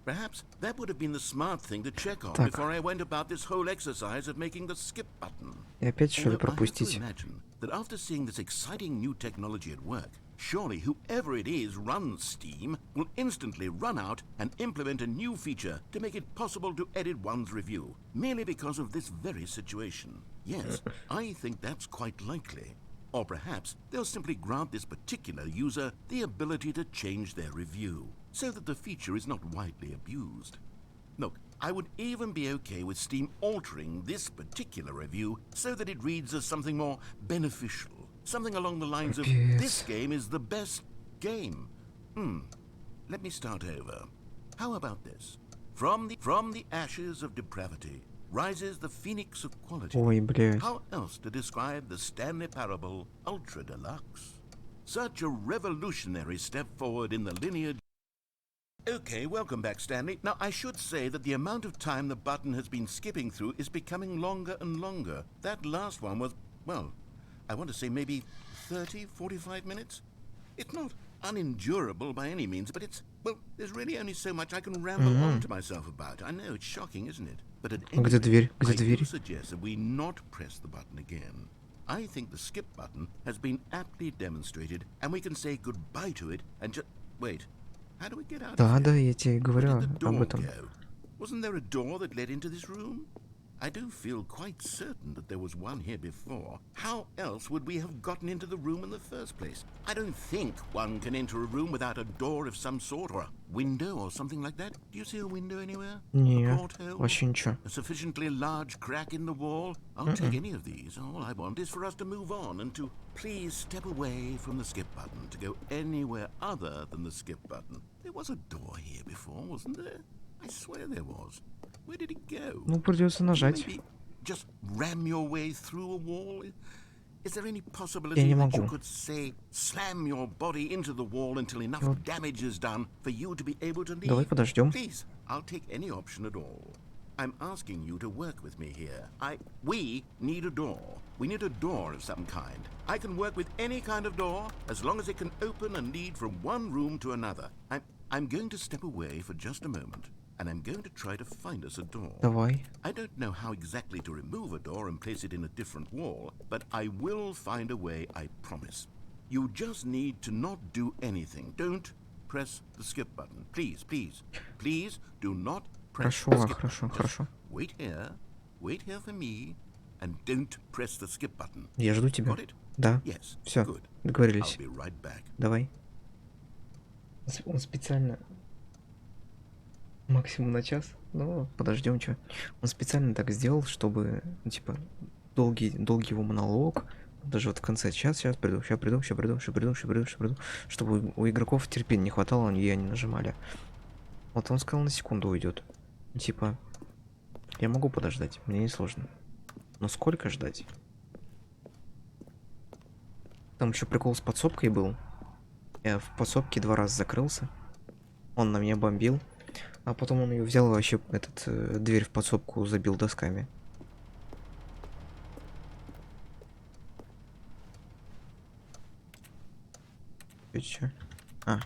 Perhaps that would have been the smart thing to check on Так. before I went about this whole exercise of making the skip button. И опять что ли Although I have to пропустить? imagine that after seeing this exciting new technology at work, surely whoever it is runs Steam will instantly run out and implement a new feature to make it possible to edit one's review, merely because of this very situation. Yes, I think that's quite likely. Or perhaps they'll simply grant this particular user the ability to change their review, so that the feature is not widely abused. Look, I would even be okay with Steam altering this particular review so that it reads as something more beneficial. Something along the lines of, Капец. this game is the best game. Let me start over. How about this? From the ashes of depravity rises the phoenix of quality. Ой, блядь. How else to describe the Stanley Parable Ultra Deluxe? Such a revolutionary step forward in the lineage. Okay, welcome back, Stanley. Now, I should say that the amount of time the button has been skipping through is becoming longer and longer. That last one was, well, I want to say maybe 30, 45 minutes? It's not unendurable by any means, but it's, well, there's really only so much I can ramble on to myself about. I know, it's shocking, isn't it? But at any Где rate, дверь? Где I do дверь? suggest that we not press the button again. I think the skip button has been aptly demonstrated, and we can say goodbye to it and just... Wait, how do we get out Да, of да, here? я тебе Where говорю did the об door этом. go? Wasn't there a door that led into this room? I do feel quite certain that there was one here before. How else would we have gotten into the room in the first place? I don't think one can enter a room without a door of some sort, or a window or something like that. Do you see a window anywhere? Не, A porthole? вообще ничего. A sufficiently large crack in the wall? I'll take any of these. All I want is for us to move on and to please step away from the skip button to go anywhere other than the skip button. There was a door here before, wasn't there? I swear there was. Where did it go? Ну, придется нажать. Maybe just ram your way through a wall? Is there any Я possibility не that you могу. could, say, slam your body into the wall until enough damage is done for you to be able to leave? Давай подождем. Please, I'll take any option at all. I'm asking you to work with me here. We need a door. We need a door of some kind. I can work with any kind of door as long as it can open and lead from one room to another. I'm going to step away for just a moment, and I'm going to try to find us a door. Давай. I don't know how exactly to remove a door and place it in a different wall, but I will find a way, I promise. You just need to not do anything. Don't press the skip button. Please, please, please do not press the skip button. Хорошо. Wait here for me, and don't press the skip button. Я жду тебя. Got it? Да. Yes. Все, Good. договорились. I'll be right back. Давай. Он специально... Максимум на час. Ну, подождем, что. Он специально так сделал, чтобы, ну, типа, долгий его монолог, даже вот в конце, сейчас приду, чтобы у игроков терпения не хватало, и они нажимали. Вот он сказал, на секунду уйдет. Типа, я могу подождать, мне не сложно. Но сколько ждать? Там еще прикол с подсобкой был. Я в подсобке 2 раза закрылся. Он на меня бомбил. А потом он ее взял и вообще дверь в подсобку забил досками. Это чё? А.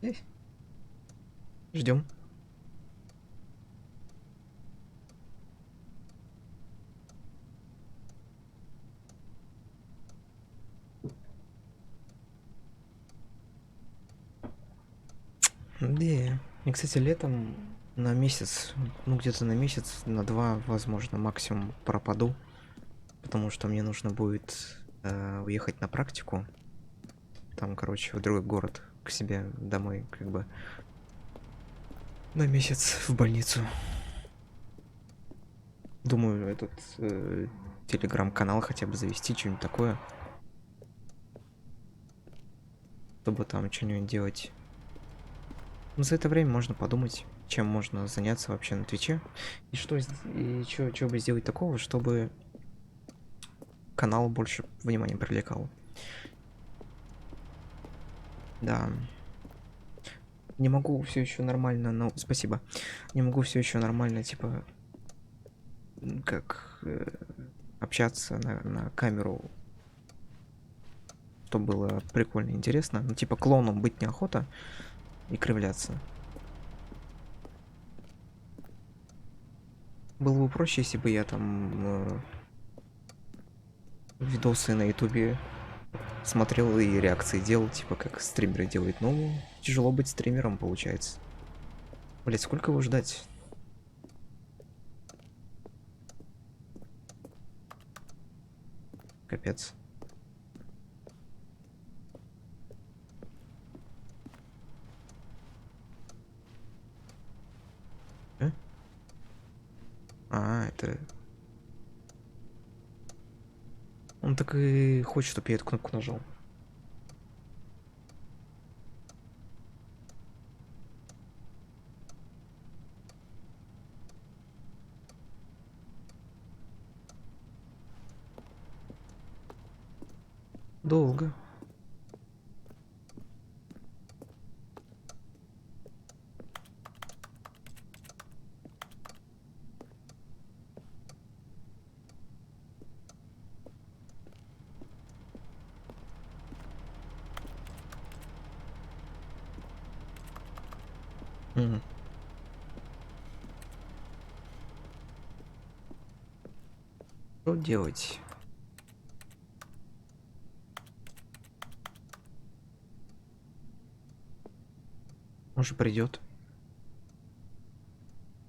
Здесь. Ждем. Да. И, кстати, летом на месяц, ну где-то на месяц, на 2, возможно, максимум пропаду. Потому что мне нужно будет уехать на практику. Там, короче, в другой город, к себе домой, как бы. На месяц в больницу. Думаю, этот телеграм-канал хотя бы завести, что-нибудь такое. Чтобы там что-нибудь делать. Но за это время можно подумать, чем можно заняться вообще на Твиче. И что бы сделать такого, чтобы канал больше внимания привлекал. Да. Не могу все еще нормально, но спасибо. Не могу все еще нормально, типа, как общаться на камеру, чтобы было прикольно и интересно. Ну, типа, клоуном быть неохота и кривляться. Было бы проще, если бы я там видосы на ютубе смотрел и реакции делал, типа как стримеры делают. Ну, тяжело быть стримером, получается. Блять, сколько его ждать? Капец. Это... Он так и хочет, чтобы я эту кнопку нажал. Долго. Что делать? Может, придет?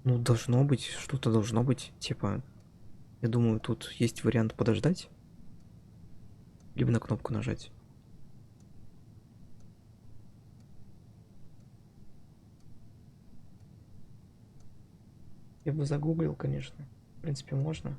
Ну, должно быть, что-то должно быть. Типа, я думаю, тут есть вариант подождать. Либо на кнопку нажать. Я бы загуглил, конечно. В принципе, можно.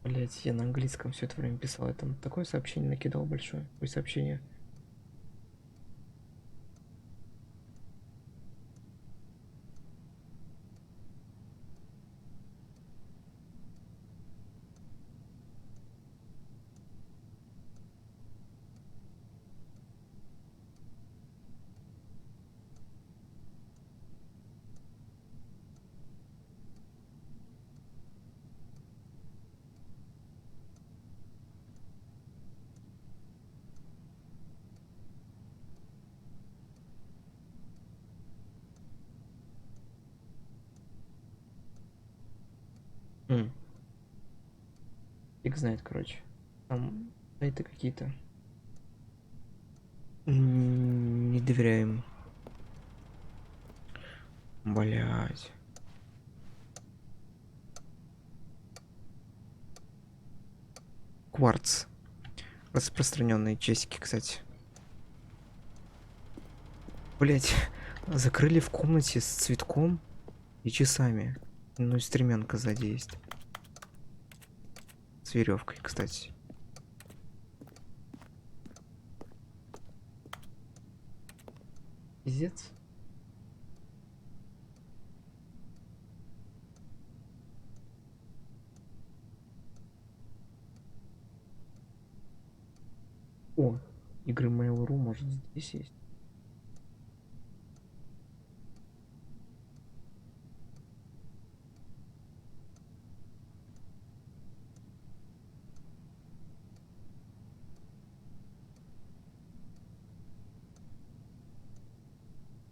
Блять, я на английском все это время писал. Я там такое сообщение накидал большое. Ой, сообщение. М. Фиг знает, короче. Там сайты какие-то. Не доверяем. Блять. Кварц. Распространенные часики, кстати. Блять, закрыли в комнате с цветком и часами. Ну и стремянка сзади есть. С веревкой, кстати. Пиздец. О, игры Mail.ru может здесь есть.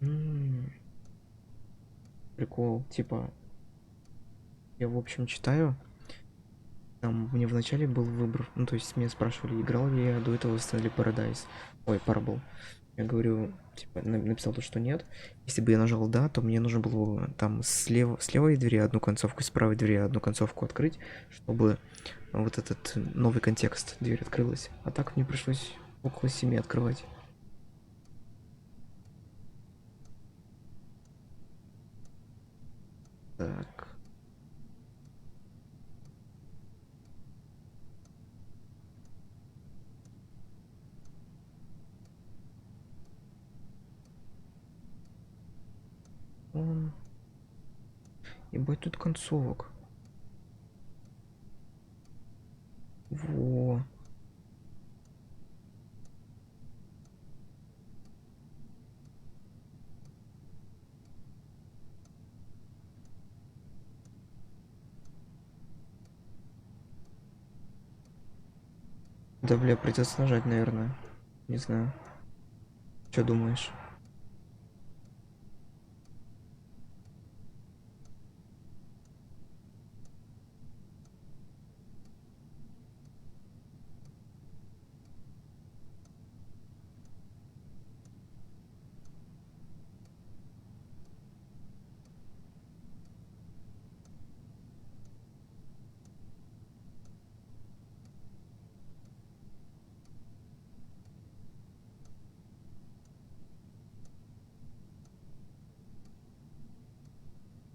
М. Прикол, типа, я в общем читаю. Там мне вначале был выбор, ну то есть меня спрашивали, играл ли я до этого в Стэнли Paradise. Ой, парабл. Я говорю, типа, написал то, что нет. Если бы я нажал да, то мне нужно было там с левой двери одну концовку, с правой двери одну концовку открыть, чтобы вот этот новый контекст, дверь открылась. А так мне пришлось около 7 открывать. Так. Он... Ебать, тут концовок. Во. Да, бля, придется нажать, наверное. Не знаю. Что думаешь?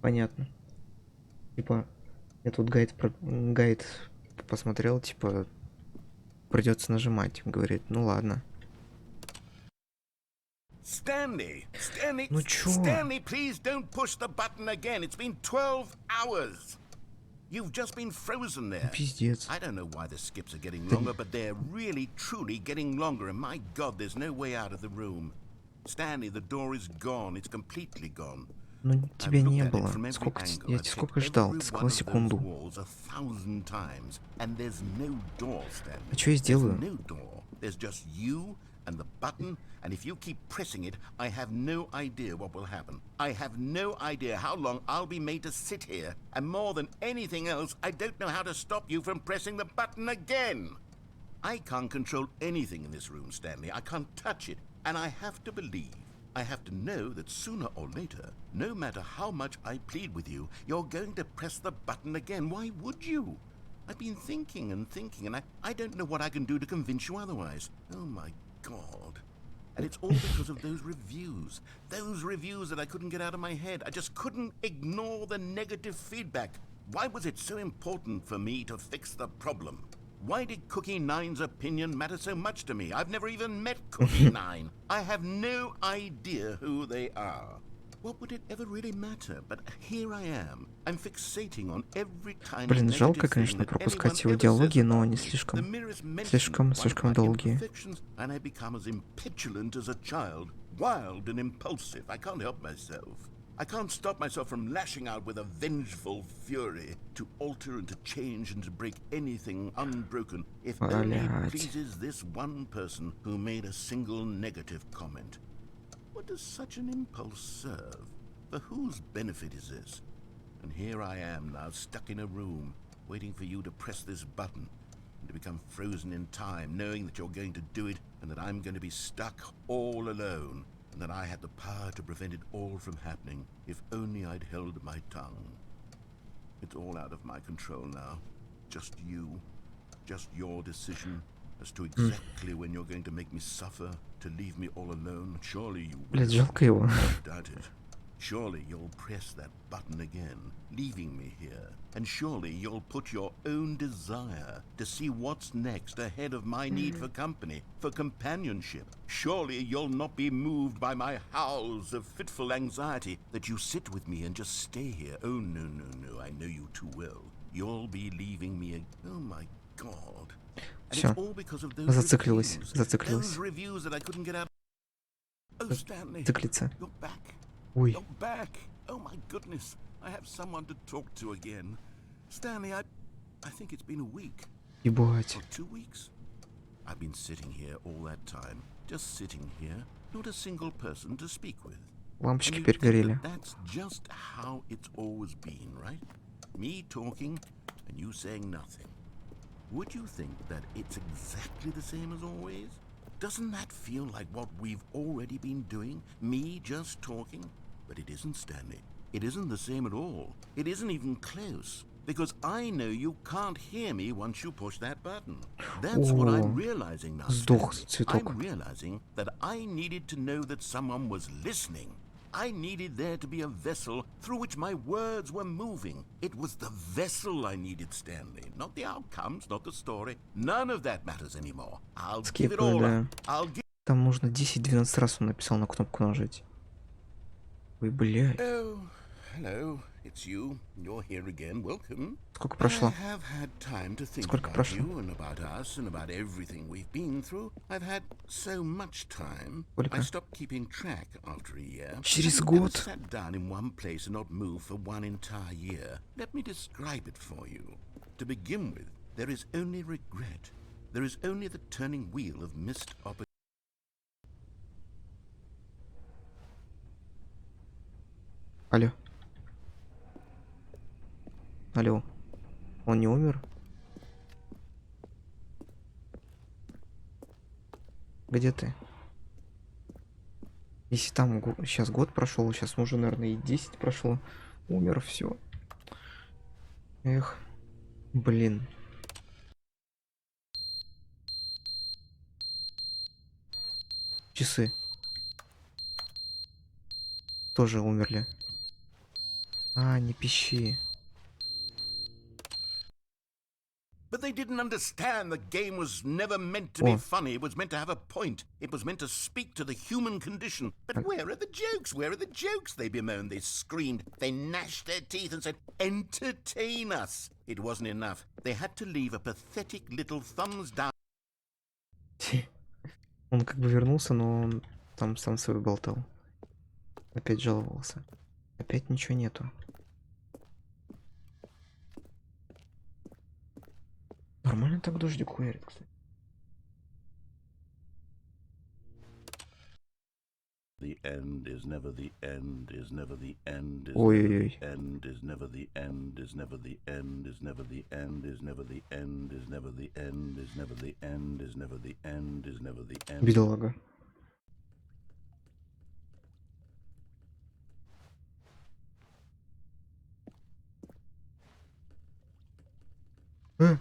Понятно. Типа, я тут гайд посмотрел, типа, придется нажимать. Говорит, ну ладно. Stanley! Stanley! Ну чё? Stanley, please don't push the button again. It's been 12 hours. You've just been frozen there. Пиздец. I don't know why the skips are getting longer, but they're really, truly getting longer. And my God, there's no way out of the room. Stanley, the door is gone. It's completely gone. Ну I've тебя looked не at it было. from every Сколько angle. я I've тебя checked сколько ждал? every Ты one сказал of those секунду. walls 1,000 times, and there's no door, Stanley. А что я There's сделаю? no door. There's just you and the button, and if you keep pressing it, I have no idea what will happen. I have no idea how long I'll be made to sit here, and more than anything else, I don't know how to stop you from pressing the button again. I can't control anything in this room, Stanley. I can't touch it, and I have to believe, I have to know that sooner or later, no matter how much I plead with you, you're going to press the button again. Why would you? I've been thinking and thinking, and I don't know what I can do to convince you otherwise. Oh my God. And it's all because of those reviews. Those reviews that I couldn't get out of my head. I just couldn't ignore the negative feedback. Why was it so important for me to fix the problem? Why did Cookie Nine's opinion matter so much to me? I've never even met Cookie Nine. I have no idea who they are. What would it ever really matter? But here I am. I'm fixating on every tiny Блин, жалко, negative thing конечно, that anyone пропускать его ever says диалоги, но about они me. слишком, The merest mention слишком of one of my долгие. imperfections, and I become as impetulant as a child, wild and impulsive. I can't help myself. I can't stop myself from lashing out with a vengeful fury to alter and to change and to break anything unbroken if only it Блядь. pleases this one person who made a single negative comment. What does such an impulse serve? For whose benefit is this? And here I am now, stuck in a room, waiting for you to press this button and to become frozen in time, knowing that you're going to do it and that I'm going to be stuck all alone, and that I had the power to prevent it all from happening if only I'd held my tongue. It's all out of my control now. Just you. Just your decision as to exactly when you're going to make me suffer, to leave me all alone. Surely you will. Блядь, жалко его. I doubt it. Surely you'll press that button again, leaving me here. And surely you'll put your own desire to see what's next ahead of my need for company, for companionship. Surely you'll not be moved by my howls of fitful anxiety that you sit with me and just stay here. Oh, no, no, no, I know you too well. You'll be leaving me oh my God. And Всё. it's all because of those Зациклилась, reviews. зациклилась. Those reviews that I couldn't get out. Oh, Stanley, Циклиться. you're back. Ой, You're back. Oh my goodness. I have someone to talk to again. Stanley, I think it's been a week. ебать. Or 2 weeks. I've been sitting here all that time. Just sitting here. Not a single person to speak with. Лампочки And you'd think перегорели. that that's just how it's always been, right? Me talking and you saying nothing. Would you think that it's exactly the same as always? Doesn't that feel like what we've already been doing? Me just talking? But it isn't, Stanley. It isn't the same at all. It isn't even close. Because I know you can't hear me once you push that button. That's what I'm О, realizing now, сдох Stanley. цветок. I'm realizing that I needed to know that someone was listening. I needed there to be a vessel through which my words were moving. It was the vessel I needed, Stanley. Not the outcomes, not the story. None of that matters anymore. I'll give it Скипаю, all да. up. I'll give... Там нужно 10-12 раз он написал на кнопку нажать. Ой, блядь. Oh, hello. It's you. You're here again. Welcome. Сколько I прошло? have had time to think Сколько about прошло? you and about us and about everything we've been through. I've had so much time. Сколько? I stopped keeping track after a year. Через I've never год? sat down in one place and not moved for one entire year. Let me describe it for you. To begin with, there is only regret. There is only the turning wheel of missed opportunities. Алло. Алло. Он не умер? Где ты? Если там сейчас год прошел, сейчас уже, наверное, и 10 прошло. Умер, все. Эх. Блин. Часы. Тоже умерли. А, не пищи. But they didn't understand the game was never meant to be Oh. funny. It was meant to have a point. It was meant to speak to the human condition. But where are the jokes? Where are the jokes? They bemoaned, they screamed, they gnashed their teeth and said, entertain us. It wasn't enough. They had to leave a pathetic little thumbs down. Он как бы вернулся, но он там сам свой болтал. Опять жаловался. Опять ничего нету. Нормально так дождик хуярит, кстати. The end is never the end, is never the end, is Ой-ой-ой. end, is never the end, is never the end, is never the end, is never the end, is never the end, is never the end, is never the end, is never the end. Бедолага.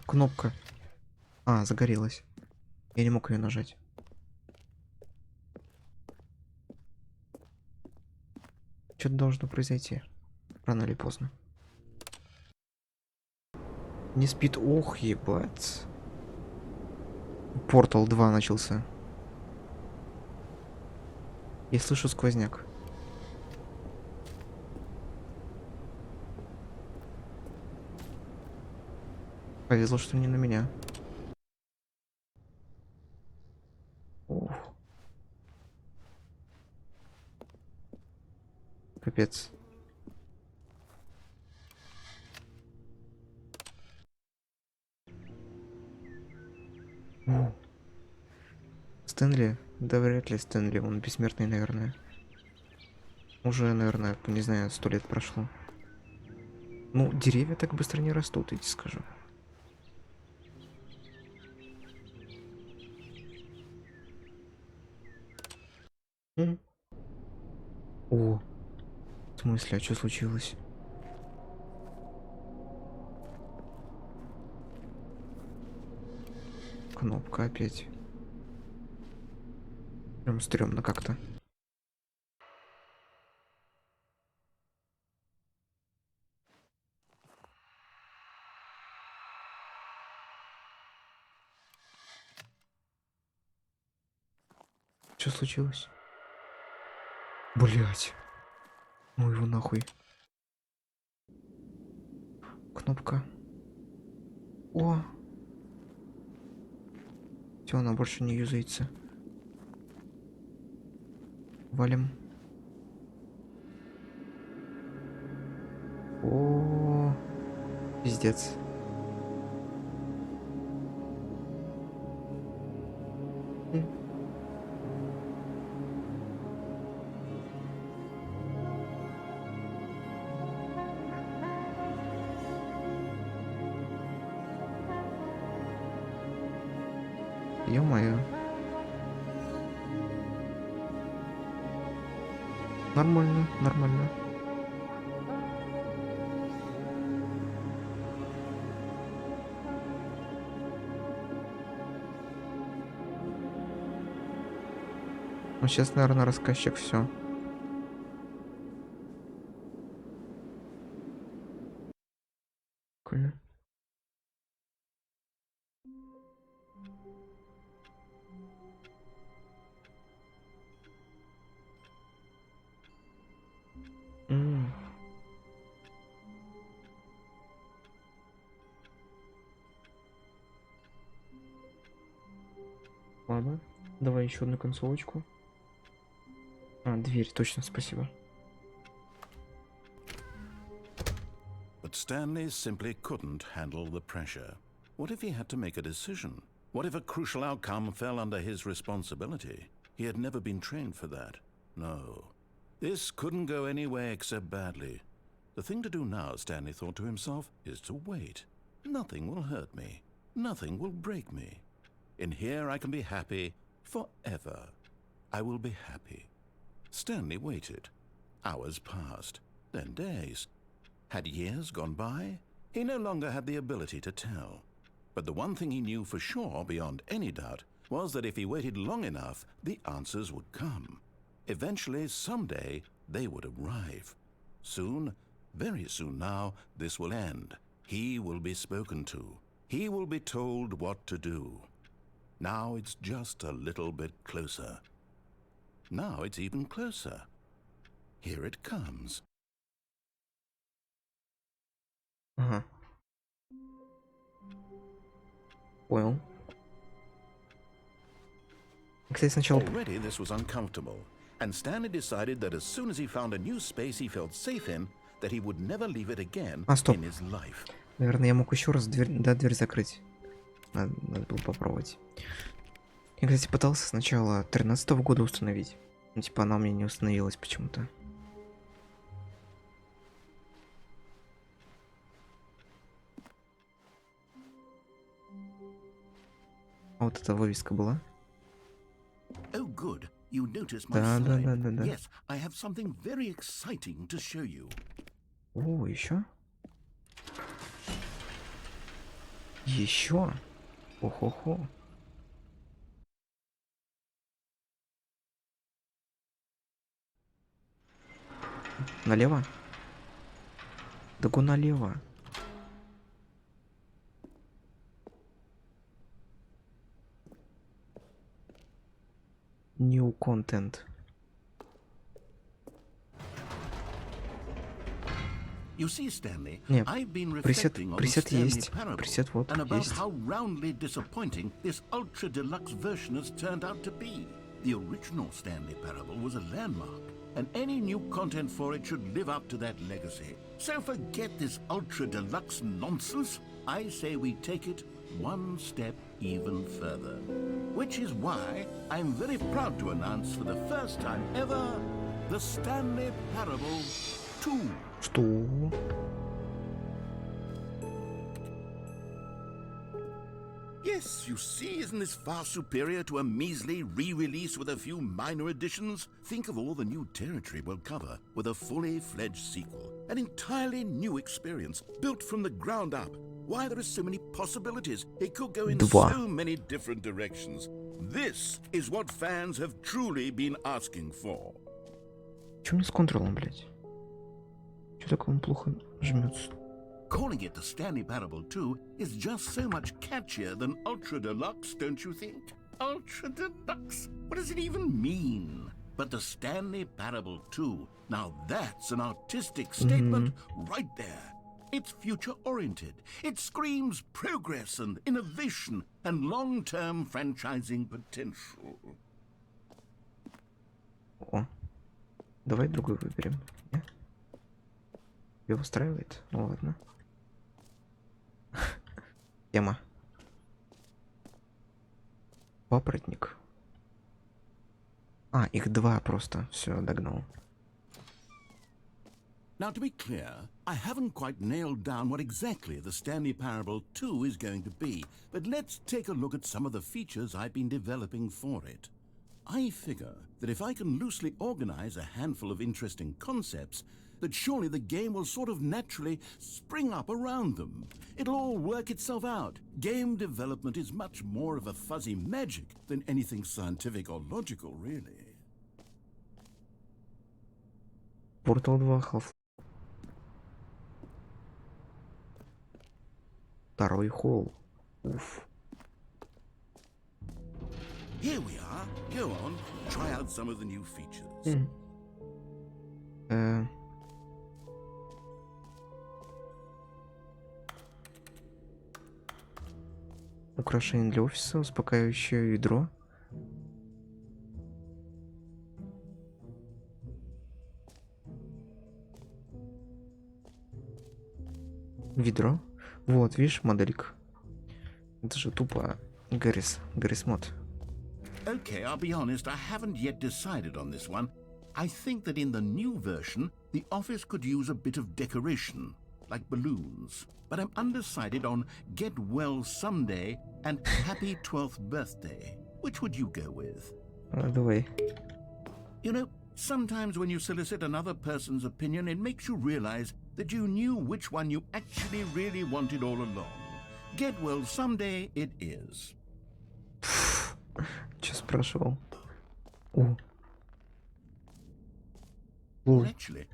Кнопка. А, загорелась. Я не мог ее нажать. Что-то должно произойти. Рано или поздно. Не спит. Ох, ебать. Портал 2 начался. Я слышу сквозняк. Повезло, что не на меня. Ух. Капец. О. Стэнли? Да вряд ли Стэнли, он бессмертный, наверное. Уже, наверное, не знаю, 100 лет прошло. Ну, деревья так быстро не растут, я тебе скажу. М. О, в смысле, а что случилось? Кнопка опять. Прям стрёмно как-то. Что случилось? Блять. Ну его нахуй. Кнопка. О. Все, она больше не юзается. Валим. О, пиздец. М. Ё-моё. Нормально, нормально. Ну сейчас, наверное, рассказчик все. Прикольно. М. Ладно. Давай еще одну концовочку. А, дверь, точно, спасибо. But Stanley simply couldn't handle the pressure. What if he had to make a decision? What if a crucial outcome fell under his responsibility? He had never been trained for that. No. This couldn't go any way except badly. The thing to do now, Stanley thought to himself, is to wait. Nothing will hurt me. Nothing will break me. In here I can be happy forever. I will be happy. Stanley waited. Hours passed, then days. Had years gone by? He no longer had the ability to tell. But the one thing he knew for sure, beyond any doubt, was that if he waited long enough, the answers would come. Eventually, someday, they would arrive. Soon, very soon now, this will end. He will be spoken to. He will be told what to do. Now it's just a little bit closer. Now it's even closer. Here it comes. Ага. Понял. Кстати, сначала... Already this was uncomfortable, and Stanley decided that as soon as he found a new space he felt safe in, that he would never leave it again стоп. in his life. Наверное, я мог еще раз дверь, да, дверь закрыть. Надо было попробовать. Я, кстати, пытался сначала 13-го года установить. Но, типа, она у меня не установилась почему-то. А вот эта вывеска была. Oh, good. You noticed my Да, да, sign. да, да, да. Yes, I have something very exciting to show you. О, еще? Еще? Охо-хо. Налево? Да го налево. New content. You see, Stanley, Не, I've been пресет, reflecting on the пресет Stanley есть. parable Пресет вот, and about есть. how roundly disappointing this Ultra Deluxe version has turned out to be. The original Stanley parable was a landmark, and any new content for it should live up to that legacy. So forget this Ultra Deluxe nonsense. I say we take it one step even further. Which is why I'm very proud to announce for the first time ever the Stanley Parable 2. Что? Yes, you see, isn't this far superior to a measly re-release with a few minor additions? Think of all the new territory we'll cover with a fully fledged sequel. An entirely new experience, built from the ground up. Why, there are so many possibilities. It could go in so many different directions. This is what fans have truly been asking for. Чё мне с контролом, блядь? Чё так он плохо жмется? Calling it the Stanley Parable 2 is just so much catchier than Ultra Deluxe, don't you think? Ultra Deluxe? What does it even mean? But the Stanley Parable 2, now that's an artistic statement right there. It's future-oriented. It screams progress and innovation and long-term franchising potential. О, давай другой выберем. Не? Тебя устраивает? Ну ладно. Тема. Папоротник. А, их два просто. Все, догнал. Now, to be clear, I haven't quite nailed down what exactly the Stanley Parable 2 is going to be, but let's take a look at some of the features I've been developing for it. I figure that if I can loosely organize a handful of interesting concepts, that surely the game will sort of naturally spring up around them. It'll all work itself out. Game development is much more of a fuzzy magic than anything scientific or logical, really. Портал 2 Half. Второй холл. Уф. Here we are. Go on, try out some of the new features. Украшение для офиса, успокаивающее ядро. Ведро. Вот, видишь, моделька. Это же тупо Гаррис мод. Okay, I'll be honest, I haven't yet decided on this one. I think that in the new version, the office could use a bit of decoration, like balloons. But I'm undecided on Get Well Someday and Happy 12th Birthday. Which would you go with? Давай. You know, sometimes when you solicit another person's opinion, it makes you realize that you knew which one you actually really wanted all along. Get Well Someday it is. Че спрашивал? О. Or actually,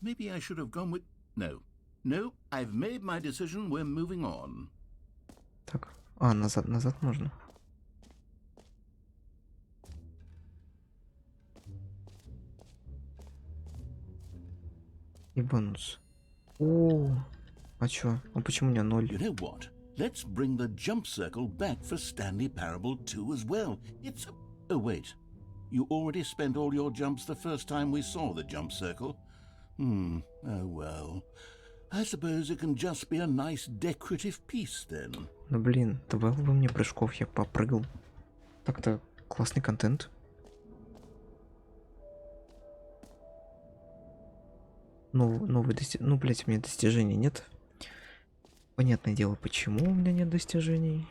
maybe I should have gone with... No, I've made my decision, we're moving on. Так, а, назад можно. И бонус. О, а чё? А почему у меня 0? You know what? Let's bring the jump circle back for Stanley Parable 2 as well. It's... Oh, wait. You already spent all your jumps the first time we saw the jump circle? Oh well. I suppose it can just be a nice decorative piece then. Ну блин, добавил бы мне прыжков, я попрыгал. Так-то классный контент. Новые достижения. Ну, блять, у меня достижений нет. Понятное дело, почему у меня нет достижений.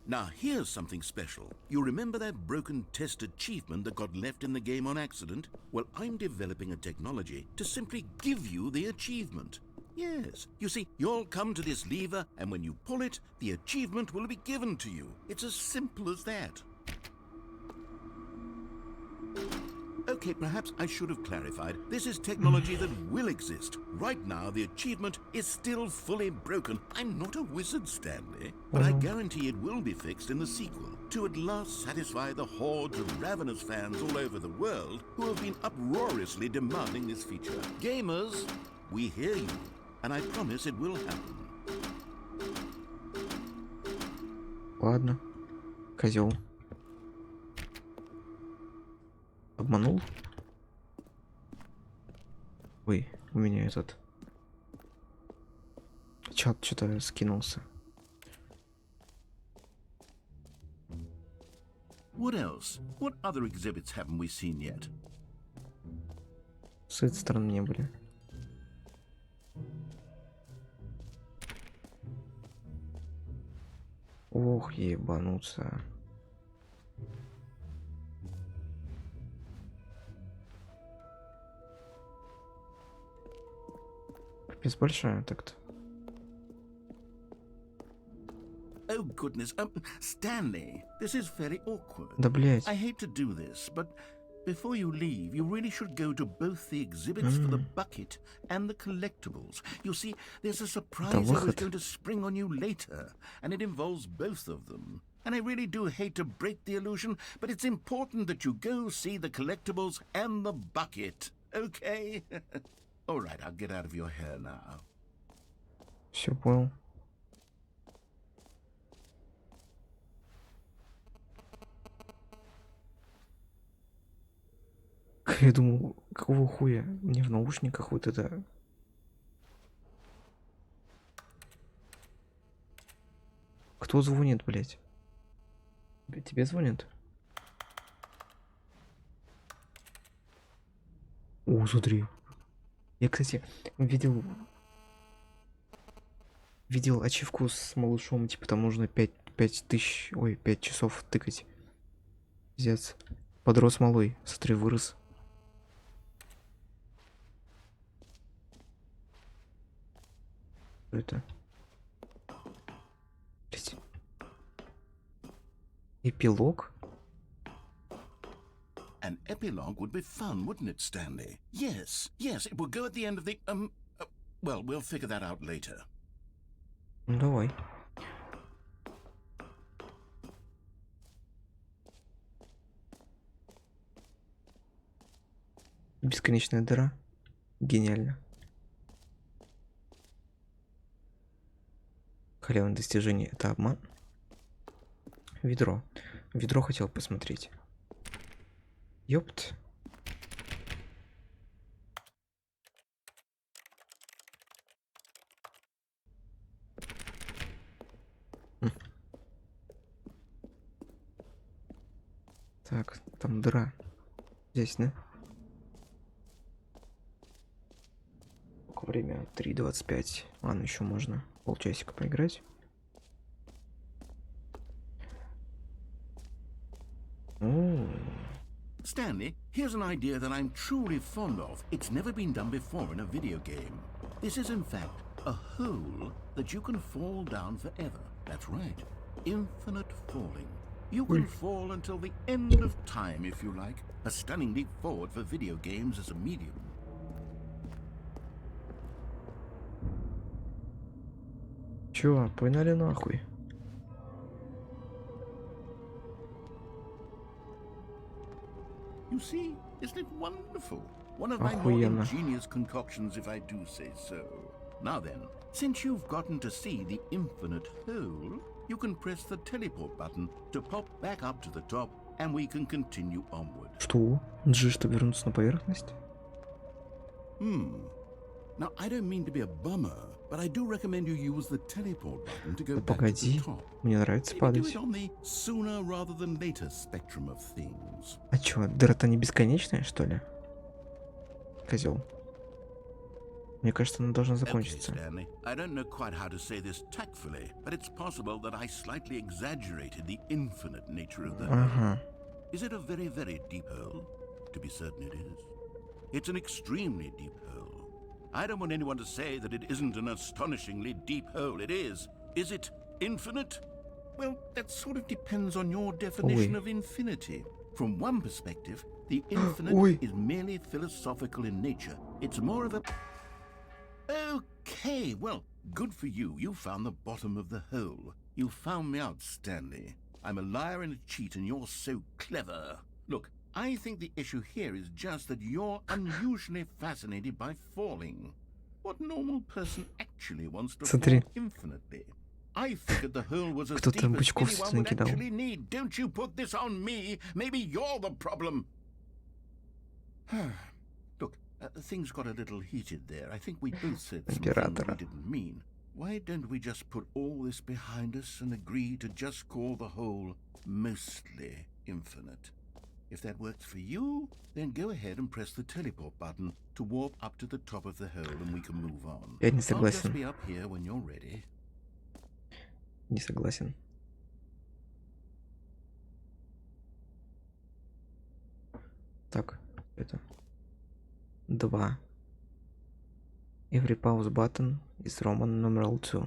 Now here's something special. You remember that broken test achievement that got left in the game on accident? Well, I'm developing a technology to simply give you the achievement. Yes, you see, you'll come to this lever, and when you pull it, the achievement will be given to you. It's as simple as that. Okay. Okay, perhaps I should have clarified. This is technology that will exist. Right now, the achievement is still fully broken. I'm not a wizard, Stanley, but I guarantee it will be fixed in the sequel to at last satisfy the hordes of ravenous fans all over the world who have been uproariously demanding this feature. Gamers, we hear you, and I promise it will happen. Ладно. Козел. Обманул? Ой, у меня этот чат что-то скинулся. What else? What other exhibits haven't we seen yet? С этой стороны не были. Ох, ебануться. Капец большая так-то. Oh, goodness. Stanley, this is very awkward. Да, блять. I hate to do this, but before you leave, you really should go to both the exhibits for the bucket and the collectibles. You see, there's a surprise I was going to spring on you later, and it involves both of them. And I really do hate to break the illusion, but it's important that you go see the collectibles and the bucket, okay? All right, I'll get out of your hair now. Все понял. Я думал, какого хуя мне в наушниках вот это... Кто звонит, блять? Тебе звонит? О, смотри. Я, кстати, видел ачивку с малышом, типа там нужно 5 часов тыкать. Пиздец. Подрос малой, смотри, вырос. Что это? Блять. Эпилог? An epilogue would be fun, wouldn't it, Stanley? Yes, it would go at the end of the, well, we'll figure that out later. Ну, давай. Бесконечная дыра. Гениально. Халявное достижение. Это обман. Ведро. Ведро хотел посмотреть. Ёпт. Так, там дыра. Здесь, да? Сколько время? 3:25. Ладно, еще можно полчасика поиграть. Stanley, here's an idea that I'm truly fond of. It's never been done before in a video game. This is, in fact, a hole that you can fall down forever. That's right. Infinite falling. You can fall until the end of time, if you like. A stunning leap forward for video games as a medium. Чё, погнали нахуй. You see, isn't it wonderful? One of my more ingenious concoctions, if I do say so. Now then, since you've gotten to see the infinite hole, you can press the teleport button to pop back up to the top, and we can continue onward. Что? Джи, чтобы вернуться на поверхность? Now, I don't mean to be a bummer, but I do recommend you use the teleport button to go back to Погоди, the top. мне нравится Maybe do падать. it on the sooner rather than later spectrum of things. А чё, дыра-то не бесконечная, что ли? Козел. Мне кажется, она должна закончиться. Okay, Stanley. I don't know quite how to say this tactfully, but it's possible that I slightly exaggerated the infinite nature of the hole. Ага. Is it a very, very deep hole? To be certain it is. It's an extremely deep hole. I don't want anyone to say that it isn't an astonishingly deep hole. It is. Is it infinite? Well, that sort of depends on your definition of infinity. From one perspective, the infinite Ой. is merely philosophical in nature. It's more of a... Okay, well, good for you. You found the bottom of the hole. You found me out, Stanley. I'm a liar and a cheat, and you're so clever. Look, I think the issue here is just that you're unusually fascinated by falling. What normal person actually wants to Смотри. fall infinitely? I figured the hole was as Кто-то deep as бычков anyone would накидал. actually need. Don't you put this on me. Maybe you're the problem. Look, things got a little heated there. I think we both said something we Императора. didn't mean. Why don't we just put all this behind us and agree to just call the hole mostly infinite? If that works for you, then go ahead and press the teleport button to warp up to the top of the hole and we can move on. Я не I'll just согласен. be up here when you're ready. Не согласен. Так, это 2. Every pause button is Roman numeral 2.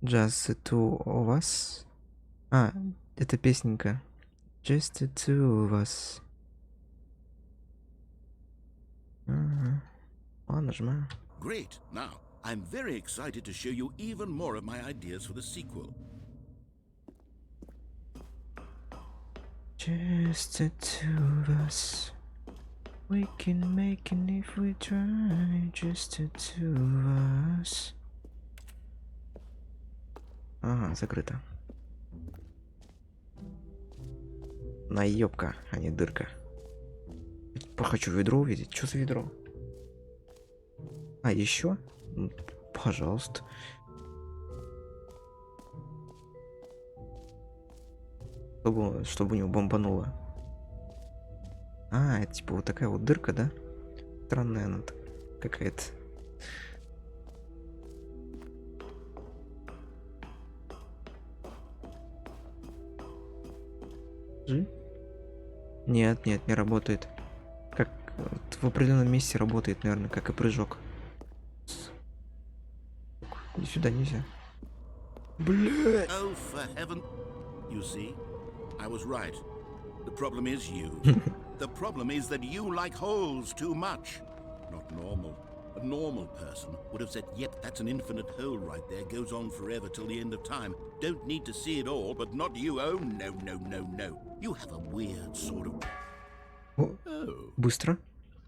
Just the two of us. А, это песенка. Just the two of us. Ага. Ладно, нажимаю. Great. Now, I'm very excited to show you even more of my ideas for the sequel. Just the two of us. We can make it if we try. Just the two of us. Ага, закрыто. Наебка, а не дырка. Хочу ведро увидеть. Что за ведро? А, еще? Пожалуйста. Чтобы у него бомбануло. А, это типа вот такая вот дырка, да? Странная она какая-то. Нет, нет, не работает. Как в определенном месте работает, наверное, как и прыжок. И сюда нельзя. Блядь. Oh, for heaven. You see, I was right. The problem is you. The problem is that you like holes too much. Not normal. A normal person would have said, yep, that's an infinite hole right there. Goes on forever till the end of time. Don't need to see it all, but not you. Oh, no, no, no, no. You have a weird sort of... О, Oh. быстро.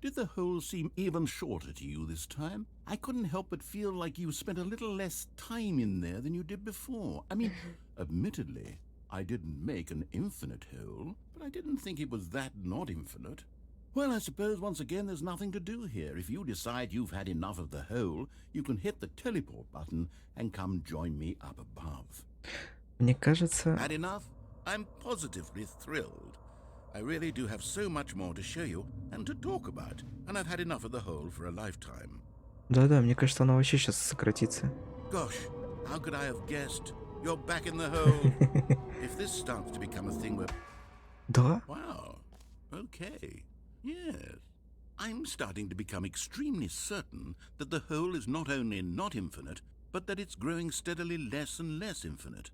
Did the hole seem even shorter to you this time? I couldn't help but feel like you spent a little less time in there than you did before. I mean, admittedly, I didn't make an infinite hole, but I didn't think it was that not infinite. Well, I suppose once again there's nothing to do here. If you decide you've had enough of the hole, you can hit the teleport button and come join me up above. Мне кажется... Had enough? I'm positively thrilled. I really do have so much more to show you and to talk about, and I've had enough of the hole for a lifetime. Да-да, мне кажется, она вообще сейчас сократится. Gosh, how could I have guessed? You're back in the hole. If this starts to become a thing where... Да? Wow. Okay. Yes. I'm starting to become extremely certain that the hole is not only not infinite, but that it's growing steadily less and less infinite.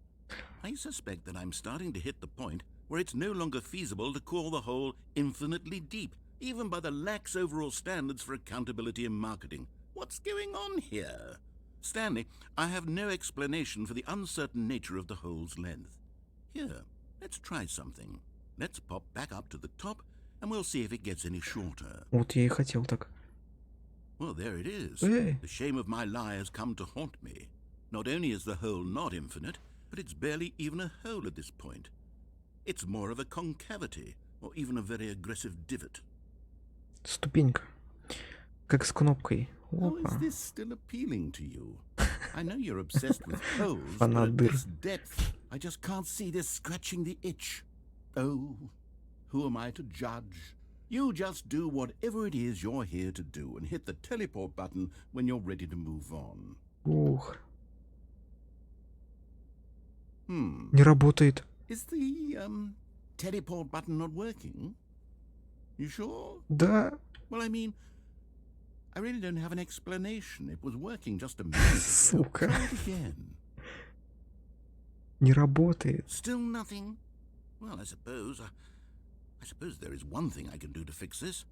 I suspect that I'm starting to hit the point where it's no longer feasible to call the hole infinitely deep, even by the lax overall standards for accountability and marketing. What's going on here? Stanley, I have no explanation for the uncertain nature of the hole's length. Here, let's try something. Let's pop back up to the top, and we'll see if it gets any shorter. Вот я и хотел так. Well, there it is. Hey. The shame of my lie has come to haunt me. Not only is the hole not infinite, but it's barely even a hole at this point. It's more of a concavity, or even a very aggressive divot. Ступенька. Как с кнопкой. How is Опа. this still appealing to you? I know you're obsessed with holes, but Фанат at дыр. this depth, I just can't see this scratching the itch. Oh, who am I to judge? You just do whatever it is you're here to do and hit the teleport button when you're ready to move on. Ух. Не работает. Is the, teleport button not working? You sure? Да. Well, I mean, I really don't have an explanation. It was working just a minute ago. Сука. Try it again. Не работает. Still nothing? Well, I suppose there is one thing I can do to fix this.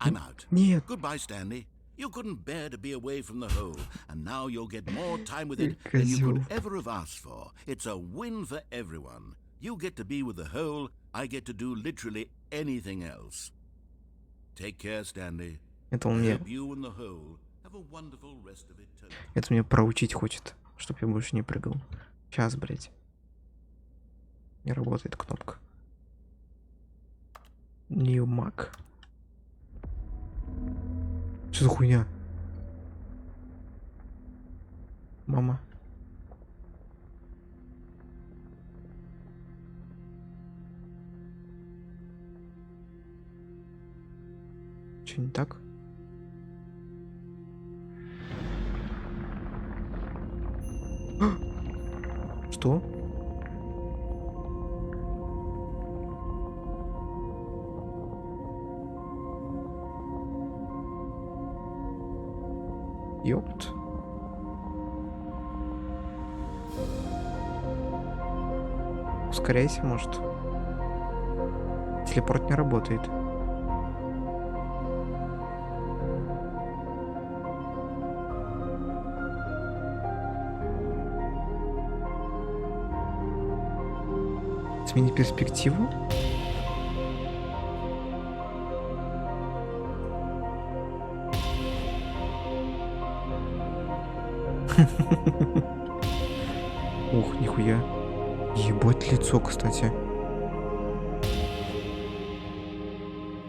I'm out. Нет. Goodbye, Stanley. You couldn't bear to be away from the hole, and now you'll get more time with it than you could ever have asked for. It's a win for everyone. You get to be with the hole, I get to do literally anything else. Take care, Stanley. Это он I мне, hope you and the hole have a wonderful rest of eternity. это мне проучить хочет, чтоб я больше не прыгал. Сейчас, блядь. Не работает кнопка. New Mac. Что за хуйня? Мама. Что не так? Что? Ёпт. Ускоряйся, может. Телепорт не работает. Сменить перспективу? Ух, нихуя. Ебать лицо, кстати.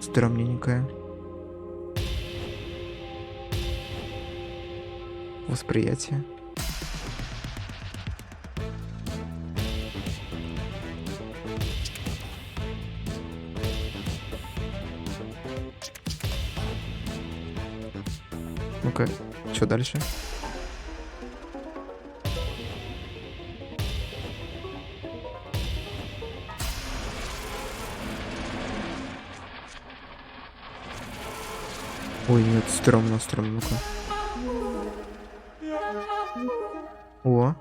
Странненькое. Восприятие. Ну-ка, что дальше? Ой, нет, стрёмно, стрёмно. Ну-ка. О.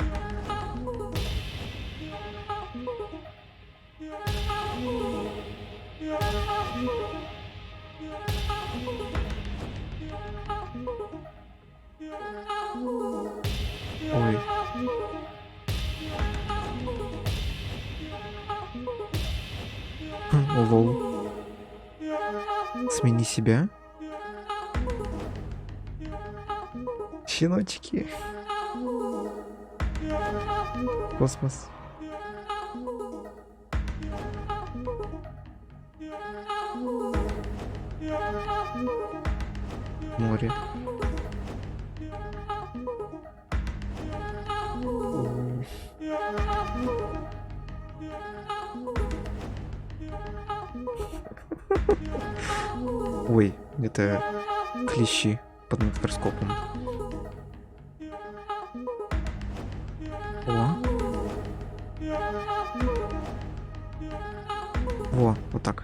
Ой. Лол. Смени себя. Щеночки. Космос. Море. Ой, это клещи под микроскопом. О. Во, вот так.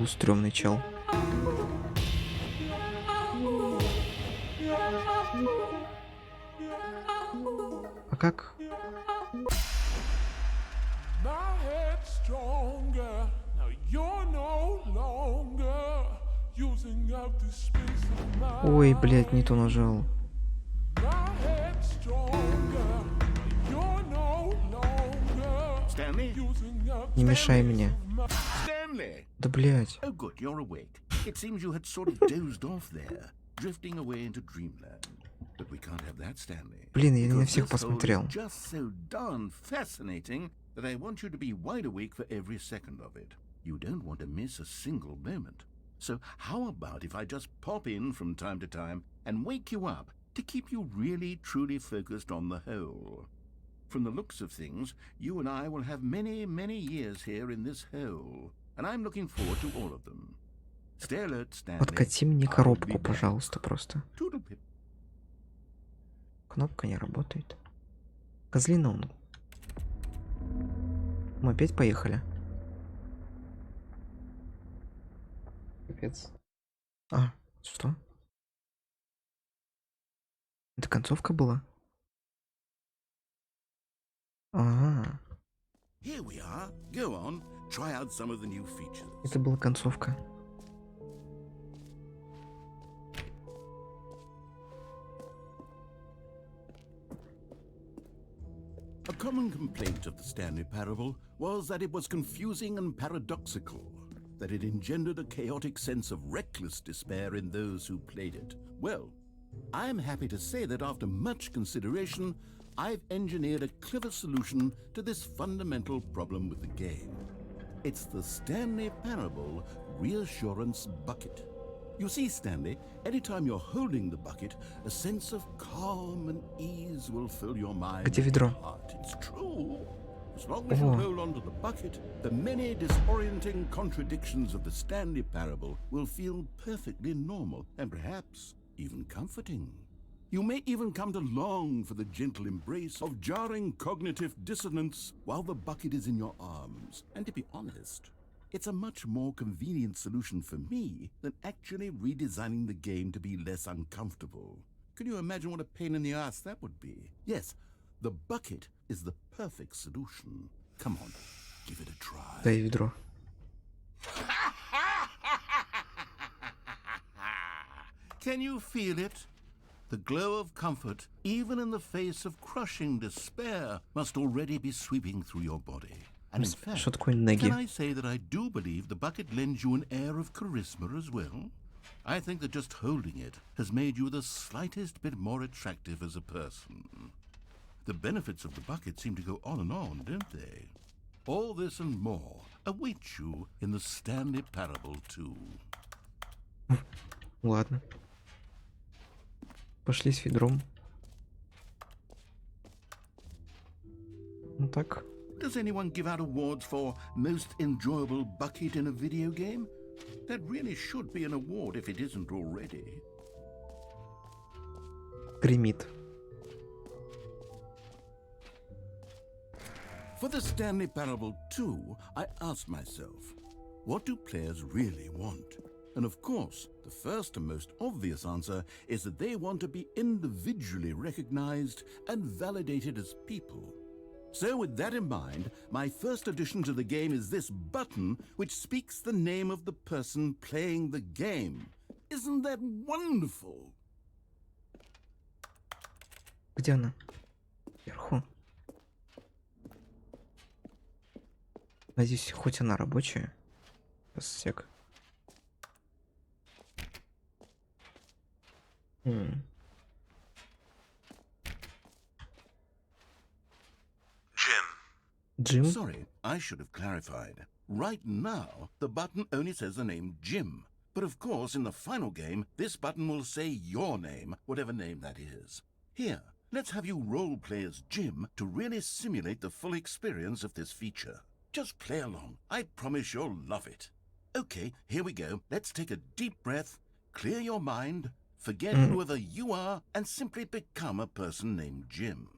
Стрёмный чел. А как? Ой, блядь, не то нажал. Не мешай мне. Да, блядь. Oh, good, you're awake. It seems you had sort of dozed off there, drifting away into dreamland. But we can't have that, Stanley. Блин, я не на Because всех this hole посмотрел. is just so darn fascinating that I want you to be wide awake for every second of it. You don't want to miss a single moment. So how about if I just pop in from time to time and wake you up to keep you really truly focused on the hole? From the looks of things, you and I will have many, many years here in this hole, and I'm looking forward to all of them. Stay alert, Stanley. Подкати мне I'll be коробку, back. пожалуйста, просто. Toodle-pip. Кнопка не работает. Козлина он. Мы опять поехали. Капец. А, что? Это концовка была? Ага, Here we are. Go on, try out some of the new features. это была концовка. A common complaint of the Stanley Parable was that it was confusing and paradoxical, that it engendered a chaotic sense of reckless despair in those who played it. Well, I'm happy to say that after much consideration, I've engineered a clever solution to this fundamental problem with the game. It's the Stanley Parable Reassurance Bucket. You see, Stanley, anytime you're holding the bucket, a sense of calm and ease will fill your mind Где and ведро? heart. It's true. As long as you hold onto the bucket, the many disorienting contradictions of the Stanley Parable will feel perfectly normal and perhaps even comforting. You may even come to long for the gentle embrace of jarring cognitive dissonance while the bucket is in your arms. And to be honest, it's a much more convenient solution for me than actually redesigning the game to be less uncomfortable. Can you imagine what a pain in the ass that would be? Yes, the bucket is the perfect solution. Come on, give it a try. Дай ведро. Can you feel it? The glow of comfort, even in the face of crushing despair, must already be sweeping through your body. And in fact, Что такое неги? can I say that I do believe the bucket lends you an air of charisma as well? I think that just holding it has made you the slightest bit more attractive as a person. The benefits of the bucket seem to go on, don't they? All this and more await you in the Stanley Parable 2. Ладно. Пошли с ведром. Ну так. Does anyone give out awards for most enjoyable bucket in a video game? That really should be an award if it isn't already. Гремит. For the Stanley Parable 2, I asked myself, what do players really want? And of course, the first and most obvious answer is that they want to be individually recognized and validated as people. So with that in mind, my first addition to the game is this button which speaks the name of the person playing the game. Isn't that wonderful? Где она? Вверху. Надеюсь, хоть она рабочая. Сейчас сек. Jim? Sorry, I should have clarified. Right now, the button only says the name Jim. But of course, in the final game, this button will say your name, whatever name that is. Here, let's have you role-play as Jim to really simulate the full experience of this feature. Just play along. I promise you'll love it. Okay, here we go. Let's take a deep breath, clear your mind, forget whoever you are, and simply become a person named Jim.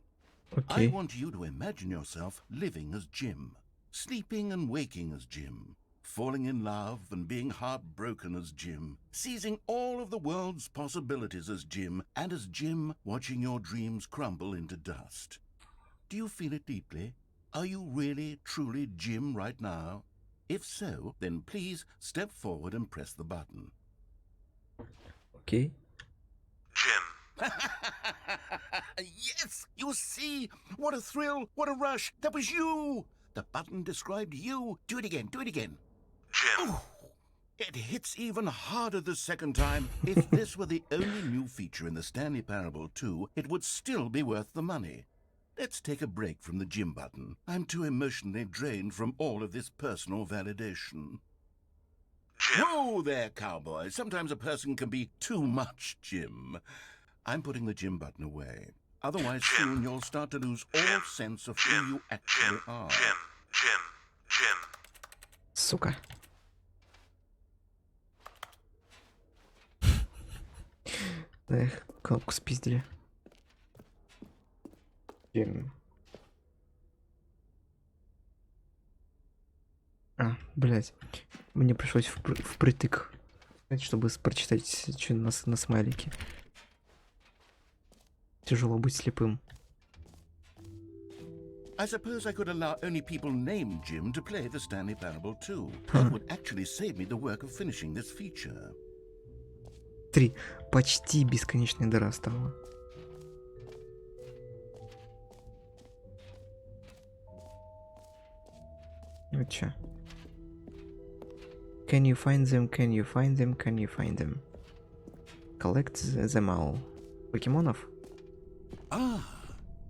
Okay. I want you to imagine yourself living as Jim, sleeping and waking as Jim, falling in love and being heartbroken as Jim, seizing all of the world's possibilities as Jim, and as Jim watching your dreams crumble into dust. Do you feel it deeply? Are you really, truly Jim right now? If so, then please step forward and press the button. Okay. Jim. Yes, you see? What a thrill, what a rush. That was you. The button described you. Do it again, do it again. Jim. Oh, it hits even harder the second time. If this were the only new feature in the Stanley Parable 2, it would still be worth the money. Let's take a break from the Jim button. I'm too emotionally drained from all of this personal validation. Jim. Whoa there, cowboy. Sometimes a person can be too much Jim. I'm putting the Jim button away. Otherwise, soon you'll start to lose all sense of who you actually are. Jim. Сука. Эх, кнопку спиздили. Jim. А, блядь. Мне пришлось впритык, чтобы прочитать что на смайлике. Тяжело быть слепым. I suppose I could allow only people named Jim to play the Stanley Parable too. That would actually save me the work of finishing this feature. 3. Почти бесконечная дыра стала. Вот чё. Can you find them? Can you find them? Can you find them? Collect them all. Покемонов? Ah,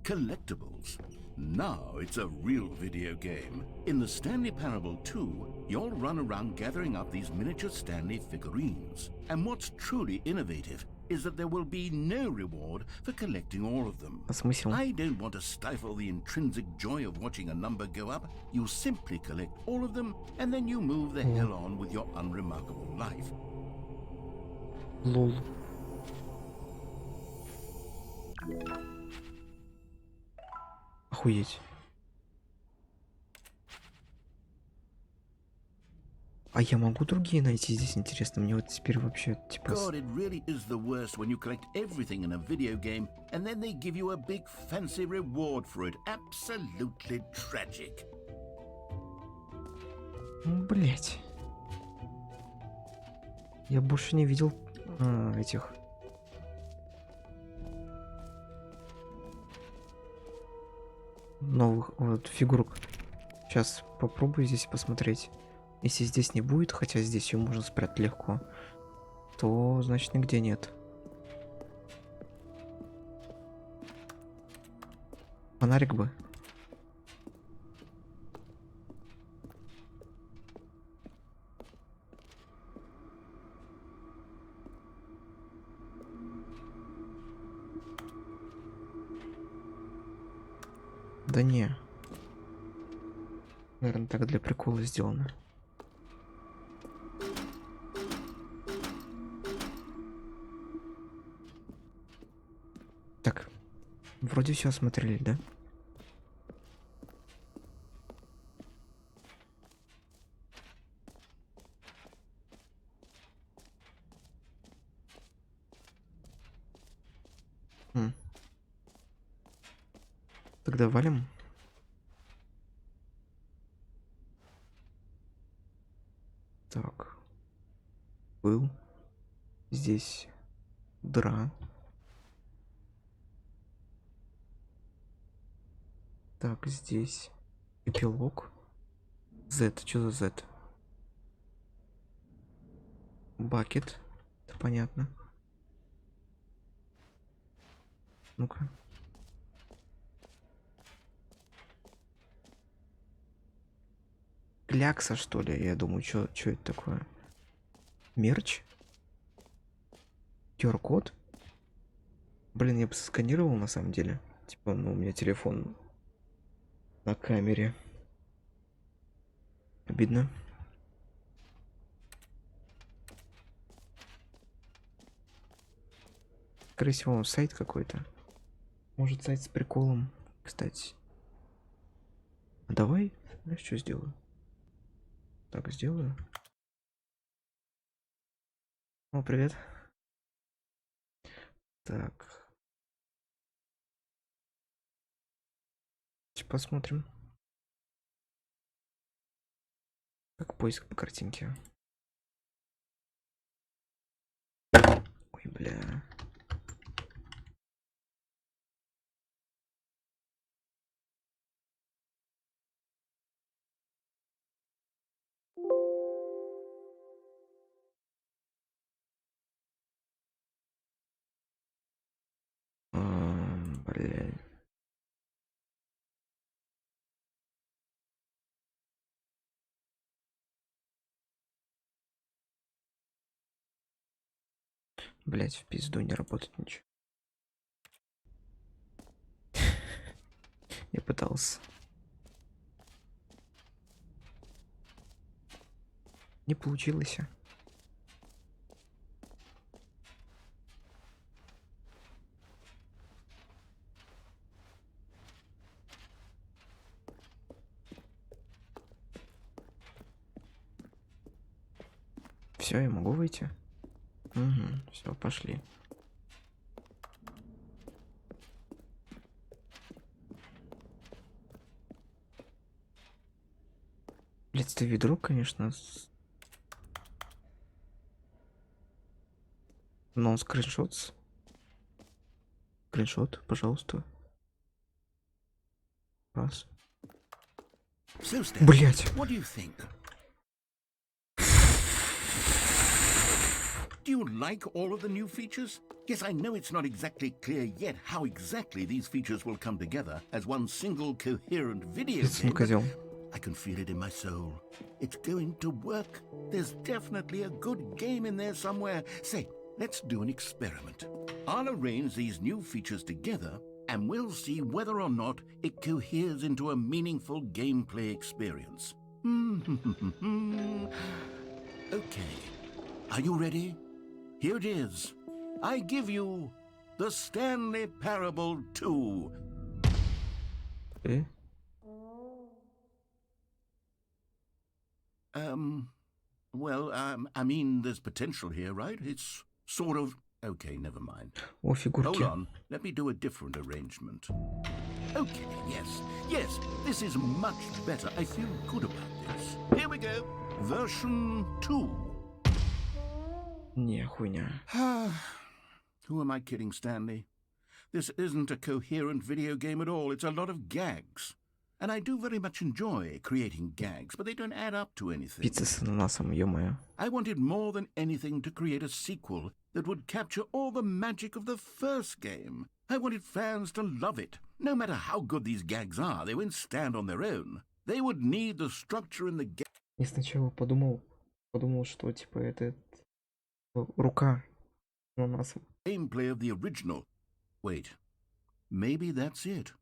collectibles. Now it's a real video game. In the Stanley Parable 2, you'll run around gathering up these miniature Stanley figurines. And what's truly innovative is that there will be no reward for collecting all of them. А смысл? I don't want to stifle the intrinsic joy of watching a number go up. You simply collect all of them, and then you move the hell on with your unremarkable life. Лол. Охуеть. А я могу другие найти здесь, интересно? Мне вот теперь вообще, типа... God, it really is the worst when you collect everything in a video game, and then they give you a big fancy reward for it. Absolutely tragic. Блять. Я больше не видел этих... новых вот фигурок. Сейчас попробую здесь посмотреть. Если здесь не будет, хотя здесь ее можно спрятать легко, то значит нигде нет. Фонарик бы. Да не. Наверное, так для прикола сделано. Так. Вроде все осмотрели, да? Тогда валим. Так. Был. Здесь дыра. Так, здесь эпилог. Z. Что за Z? Бакет. Это понятно. Ну-ка. Клякса, что ли? Я думаю, что это такое? Мерч? QR-код? Блин, я бы сосканировал на самом деле. Типа, ну, у меня телефон на камере. Обидно. Скорее всего, сайт какой-то. Может, сайт с приколом, кстати. А давай, знаешь, что сделаю? Так, сделаю. О, привет. Так. Посмотрим. Как поиск по картинке. Ой, бля. Бля. Блять, в пизду не работает ничего. Я пытался. Не получилось. Все, я могу выйти. Угу, все, пошли. Блядь, это ведро, конечно. Но скриншот. Скриншот, пожалуйста. Раз. So, Stanley, Блять. what do you think? Do you like all of the new features? Yes, I know it's not exactly clear yet how exactly these features will come together as one single coherent video game, but Козел. I can feel it in my soul. It's going to work. There's definitely a good game in there somewhere. Say, let's do an experiment. I'll arrange these new features together, and we'll see whether or not it coheres into a meaningful gameplay experience. Okay. Are you ready? Here it is. I give you the Stanley Parable 2. Э? I mean, there's potential here, right? It's sort of... Okay, never mind. О, Hold фигурки. on, let me do a different arrangement. Okay, yes, this is much better. I feel good about this. Here we go. Version 2. Не, хуйня. Who am I kidding, Stanley? This isn't a coherent video game at all. It's a lot of gags. And I do very much enjoy creating gags, but they don't add up to anything. Пицца с ананасом, ё-моё. I wanted more than anything to create a sequel that would capture all the magic of the first game. I wanted fans to love it. No matter how good these gags are, they won't stand on their own. They would need the structure in the Я сначала подумал, что типа это рука с ананасом. gameplay of the original. Wait, maybe that's it.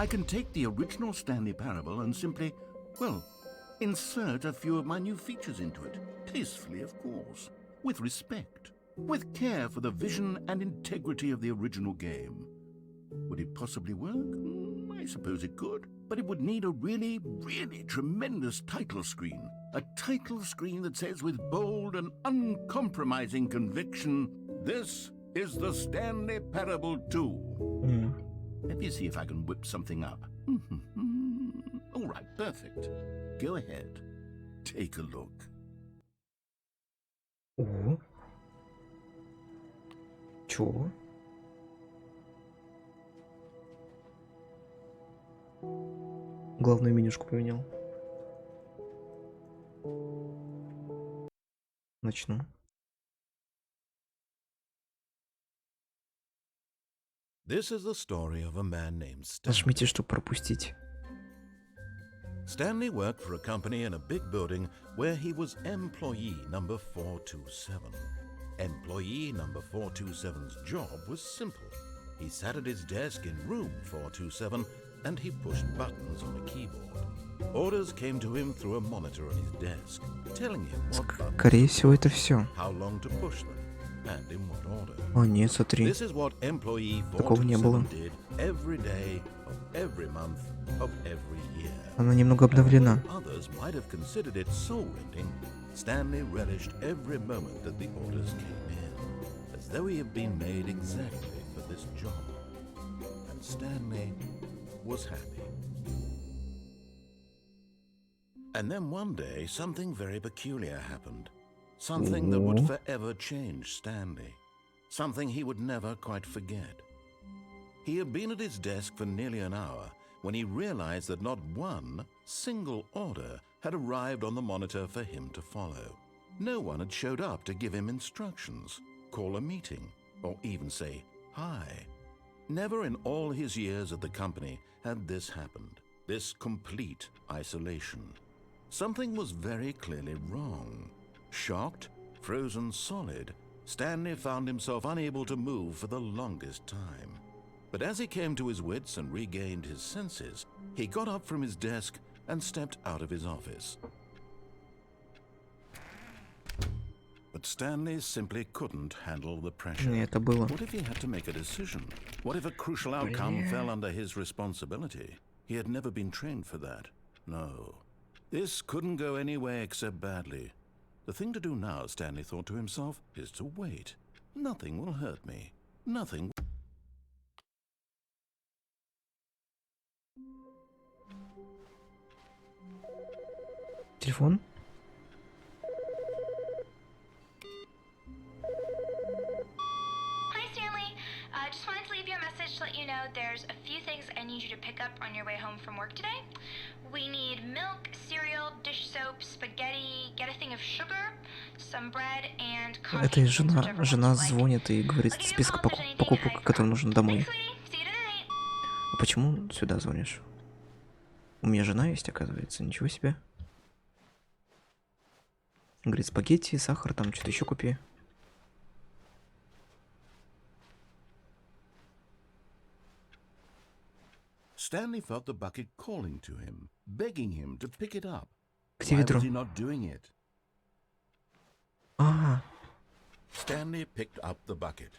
I can take the original Stanley Parable and simply, well, insert a few of my new features into it. Tastefully, of course. With respect. With care for the vision and integrity of the original game. Would it possibly work? I suppose it could. But it would need a really, really tremendous title screen. A title screen that says with bold and uncompromising conviction, "This is the Stanley Parable 2. Let me see if I can whip something up. All right, perfect. Go ahead. Take a look. О. Чё? Главную менюшку поменял. Начну. This is the story of a man named Stanley. Нажмите, чтобы пропустить. Stanley worked for a company in a big building where he was employee number 427. Employee number 427's job was simple. He sat at his desk in room 427 and he pushed buttons on a keyboard. Orders came to him through a monitor on his desk, telling him what buttons, Скорее всего, это все. how long to push them, and in what order. О, нет, смотри. This is what employee Такого не было. 427 did every day of every month of every year. Она немного обновлена. Others might have considered it soul-rending. Stanley relished every moment that the orders came in, as though he had been made exactly for this job. And Stanley was happy. And then one day, something very peculiar happened. Something that would forever change Stanley. Something he would never quite forget. He had been at his desk for nearly an hour when he realized that not one single order had arrived on the monitor for him to follow. No one had showed up to give him instructions, call a meeting, or even say hi. Never in all his years at the company had this happened, this complete isolation. Something was very clearly wrong. Shocked, frozen solid, Stanley found himself unable to move for the longest time. But as he came to his wits and regained his senses, he got up from his desk and stepped out of his office. But Stanley simply couldn't handle the pressure. Не, это было. What if he had to make a decision? What if a crucial outcome fell under his responsibility? He had never been trained for that. No. This couldn't go any way except badly. The thing to do now, Stanley thought to himself, is to wait. Nothing will hurt me. Nothing. Телефон? Hi, Stanley. Just wanted to leave you a message to let you know there's a few things I need you to pick up on your way home from work today. We need milk, cereal, dish soap, spaghetti, get a thing of sugar, some bread, and Это coffee. и Whichever жена. ones Жена you like. звонит и говорит I'll give you a список call if there's anything покупок, I которые forgot. нужно Thanks, домой. sweetie. See you tonight. А почему сюда звонишь? У меня жена есть, оказывается. Ничего себе. Говорит, спагетти, сахар, там что-то еще купи. Stanley felt the bucket calling to him, begging him to pick it up. Где Why ведро? was he not doing it? А, Stanley picked up the bucket.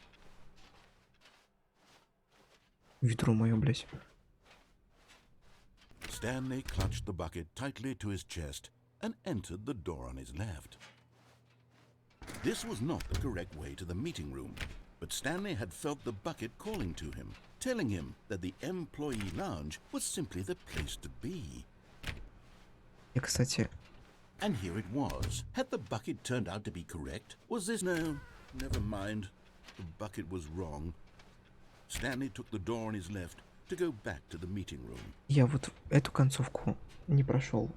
ведро мое, блядь. Stanley clutched the bucket tightly to his chest and entered the door on his left. This was not the correct way to the meeting room, but Stanley had felt the bucket calling to him, telling him that the employee lounge was simply the place to be. Я, кстати, And here it was. Had the bucket turned out to be correct? Was this... No, never mind. The bucket was wrong. Stanley took the door on his left to go back to the meeting room. я вот эту концовку не прошел.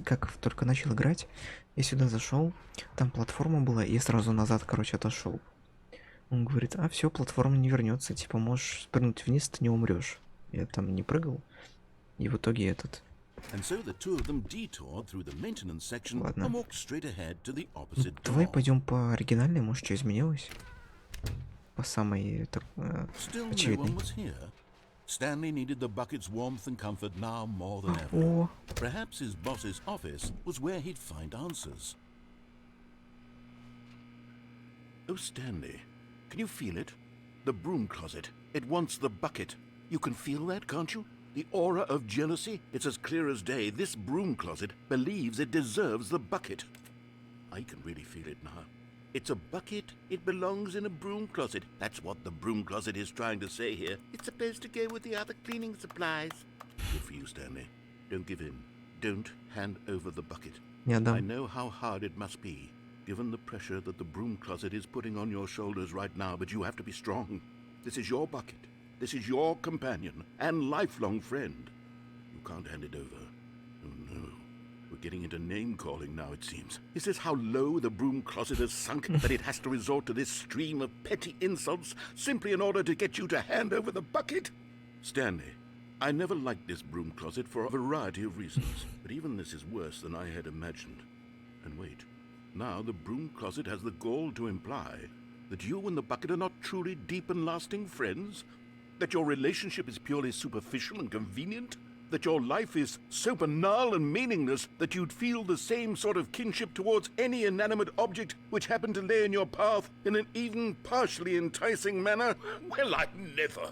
Как только начал играть, я сюда зашел, там платформа была, и я сразу назад, короче, отошел. Он говорит, а все, платформа не вернется, типа можешь спрыгнуть вниз, ты не умрешь. Я там не прыгал, и в итоге этот. And so the two of them detoured through the maintenance section Ладно. and walked straight ahead to the opposite Давай door. пойдем по оригинальной, может, что изменилось? По самой Still no очевидной. one was here. Stanley needed the bucket's warmth and comfort now more than ever. О, Perhaps his boss's office was where he'd find answers. Oh, Stanley, can you feel it? The broom closet. It wants the bucket. You can feel that, can't you? The aura of jealousy? It's as clear as day. This broom closet believes it deserves the bucket. I can really feel it now. It's a bucket. It belongs in a broom closet. That's what the broom closet is trying to say here. It's supposed to go with the other cleaning supplies. Good for you, Stanley. Don't give in. Don't hand over the bucket. не I отдам. know how hard it must be, given the pressure that the broom closet is putting on your shoulders right now, but you have to be strong. This is your bucket. This is your companion and lifelong friend. You can't hand it over. Oh no. We're getting into name-calling now, it seems. Is this how low the broom closet has sunk that it has to resort to this stream of petty insults simply in order to get you to hand over the bucket? Stanley, I never liked this broom closet for a variety of reasons, but even this is worse than I had imagined. And wait, now the broom closet has the gall to imply that you and the bucket are not truly deep and lasting friends? That your relationship is purely superficial and convenient? That your life is so banal and meaningless that you'd feel the same sort of kinship towards any inanimate object which happened to lay in your path in an even partially enticing manner? Well, I never.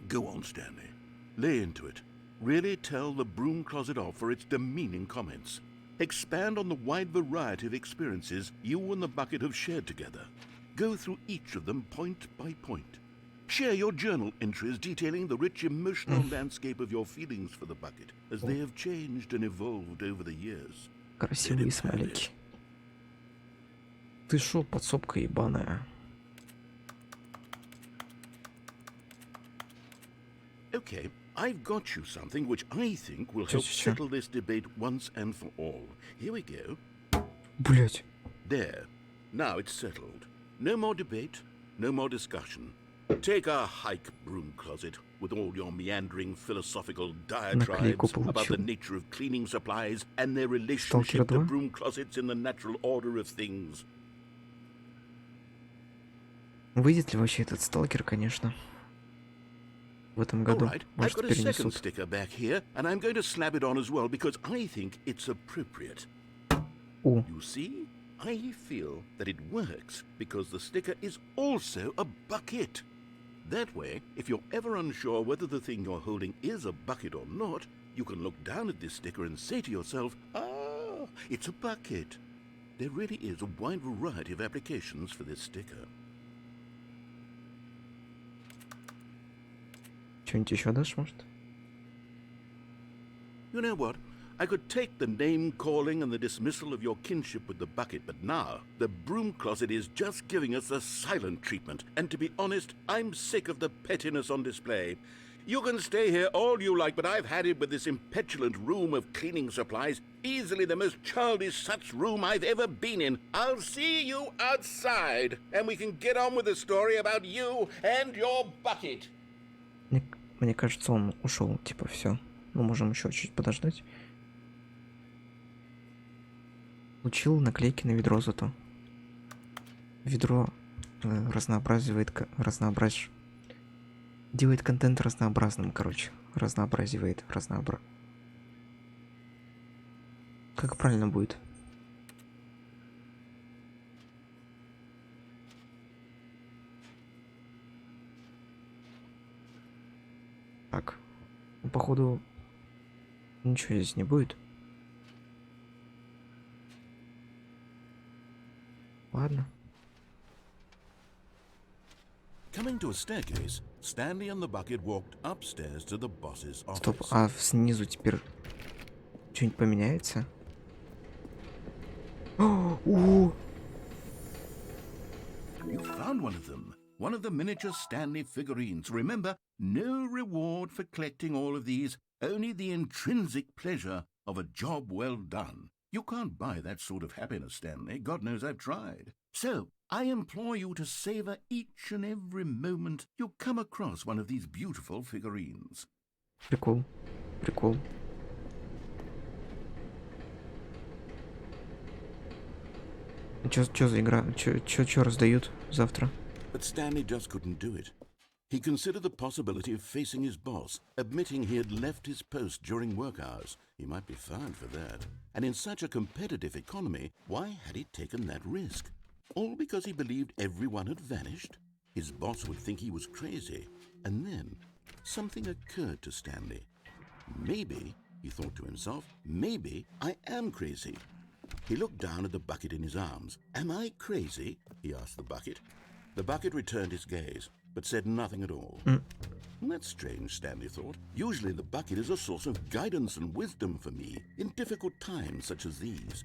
Go on, Stanley. Lay into it. Really tell the broom closet off for its demeaning comments. Expand on the wide variety of experiences you and the bucket have shared together. Go through each of them point by point. Share your journal entries detailing the rich emotional landscape of your feelings for the bucket as they have changed and evolved over the years. Красивые смайлики. Ты шо, подсобка ебаная? Okay, I've got you something which I think will help Чё? settle this debate once and for all. Here we go. Блять. There. Now it's settled. No more debate, no more discussion. Take a hike, broom closet, with all your meandering philosophical diatribes получил. about the nature of cleaning supplies and their relationship to 2. broom closets in the natural order of things. Выйдет ли вообще этот сталкер, конечно? В этом All году. right, I've Может, got a second перенесут. sticker back here, and I'm going to slap it on as well because I think it's appropriate. О, You see, I feel that it works because the sticker is also a bucket. That way, if you're ever unsure whether the thing you're holding is a bucket or not, you can look down at this sticker and say to yourself, ah, it's a bucket. There really is a wide variety of applications for this sticker. что-нибудь еще дашь, может? You know what? I could take the name-calling and the dismissal of your kinship with the bucket, but now the broom closet is just giving us the silent treatment. And to be honest, I'm sick of the pettiness on display. You can stay here all you like, but I've had it with this impetulant room of cleaning supplies. Easily the most childish such room I've ever been in. I'll see you outside, and we can get on with the story about you and your bucket. Мне кажется, он ушел, типа, все. Мы можем еще чуть подождать. Получил наклейки на ведро зато. Ведро делает контент разнообразным, короче. Как правильно будет? Так. Ну, походу, ничего здесь не будет. Ладно. Coming to a staircase, Stanley and the bucket walked upstairs to the boss's office. Стоп, а снизу теперь что-нибудь поменяется? You found one of them. One of the miniature Stanley figurines. Remember, no reward for collecting all of these, only the intrinsic pleasure of a job well done. You can't buy that sort of happiness, Stanley. God knows I've tried. So, I implore you to savor each and every moment you come across one of these beautiful figurines. Прикол. Чё за игра? Чё раздают завтра? But Stanley just couldn't do it. He considered the possibility of facing his boss, admitting he had left his post during work hours. He might be fined for that. And in such a competitive economy, why had he taken that risk? All because he believed everyone had vanished? His boss would think he was crazy. And then something occurred to Stanley. Maybe, he thought to himself, maybe I am crazy. He looked down at the bucket in his arms. Am I crazy? He asked the bucket. The bucket returned his gaze, but said nothing at all. That's strange, Stanley thought. Usually the bucket is a source of guidance and wisdom for me in difficult times such as these.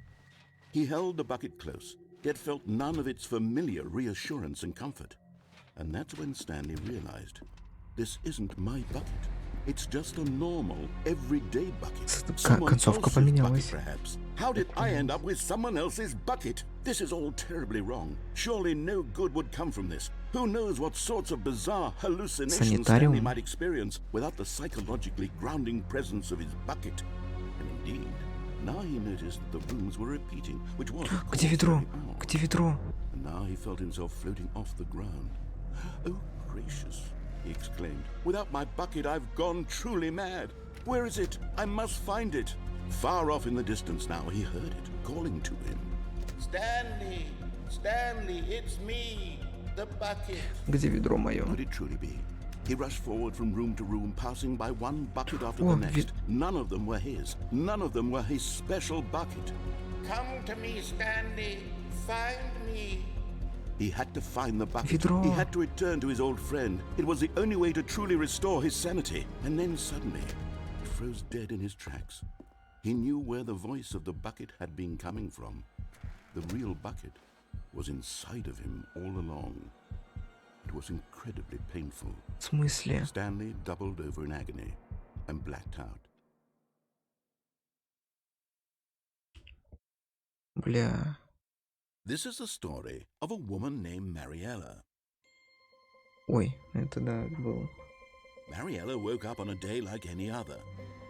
He held the bucket close, yet felt none of its familiar reassurance and comfort. And that's when Stanley realized, this isn't my bucket. It's just a normal, everyday bucket. Someone else's bucket, perhaps. How did I end up with someone else's bucket? This is all terribly wrong. Surely no good would come from this. Who knows what sorts of bizarre hallucinations Stanley might experience without the psychologically grounding presence of his bucket. And indeed, now he noticed that the rooms were repeating, which was Где ведро? Где ведро? And now he felt himself floating off the ground. Oh, gracious, he exclaimed. Without my bucket, I've gone truly mad. Where is it? I must find it. Far off in the distance now, he heard it, calling to him. Stanley! Stanley, it's me, the bucket. Где ведро мое? Could it truly be? He rushed forward from room to room, passing by one bucket after the next. None of them were his. None of them were his special bucket. Come to me, Stanley. Find me. He had to find the bucket. Ведро. He had to return to his old friend. It was the only way to truly restore his sanity. And then suddenly, he froze dead in his tracks. He knew where the voice of the bucket had been coming from. The real bucket was inside of him all along. It was incredibly painful. В смысле? Stanley doubled over in agony and blacked out. Бля. This is the story of a woman named Mariella. Ой, это да, было. Mariella woke up on a day like any other.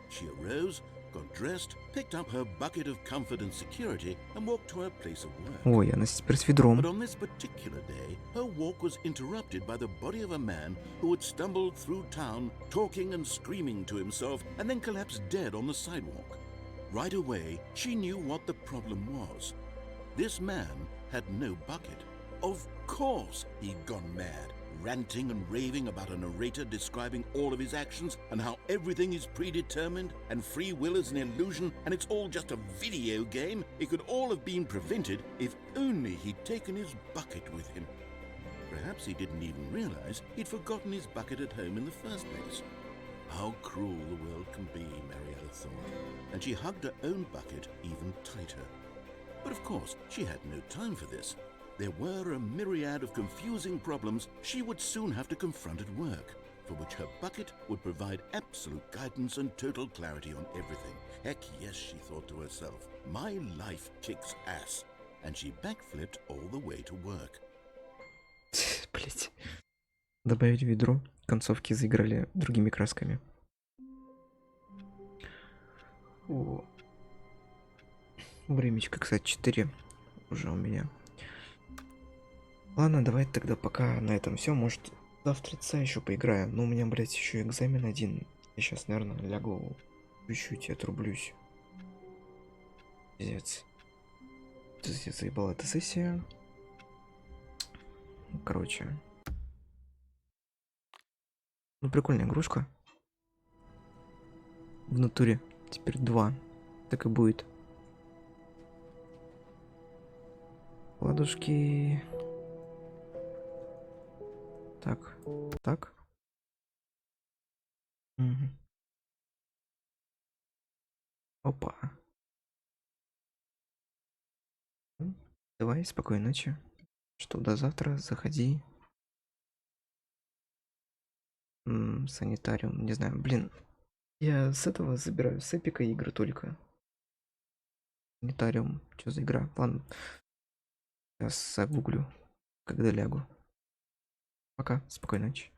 She arose, got dressed, picked up her bucket of comfort and security, and walked to her place of work. Ой, она теперь с ведром. But on this particular day, her walk was interrupted by the body of a man who had stumbled through town, talking and screaming to himself, and then collapsed dead on the sidewalk. Right away, she knew what the problem was. This man had no bucket. Of course he'd gone mad, ranting and raving about a narrator describing all of his actions and how everything is predetermined and free will is an illusion and it's all just a video game. It could all have been prevented if only he'd taken his bucket with him. Perhaps he didn't even realize he'd forgotten his bucket at home in the first place. How cruel the world can be, Mariella thought, and she hugged her own bucket even tighter. But of course, she had no time for this. There were a myriad of confusing problems she would soon have to confront at work, for which her bucket would provide absolute guidance and total clarity on everything. Heck yes, she thought to herself, my life kicks ass. And she backflipped all the way to work. Блять. Добавить ведро. Концовки заиграли другими красками. О. Времечко, кстати, 4 уже у меня. Ладно, давай тогда пока на этом все. Может, завтра еще поиграем. Но у меня, блядь, еще экзамен один. Я сейчас, наверное, лягу чуть-чуть и отрублюсь. Пиздец. Я заебала эта сессия. Короче. Ну, прикольная игрушка. В натуре. Теперь 2. Так и будет. Ладушки. Так. Так. Угу. Опа. Давай, спокойной ночи. Что, до завтра, заходи. Санитариум, не знаю, блин. Я с этого забираю, с эпика игры только. Санитариум, что за игра? Ладно. Сейчас загуглю, когда лягу. Пока, спокойной ночи.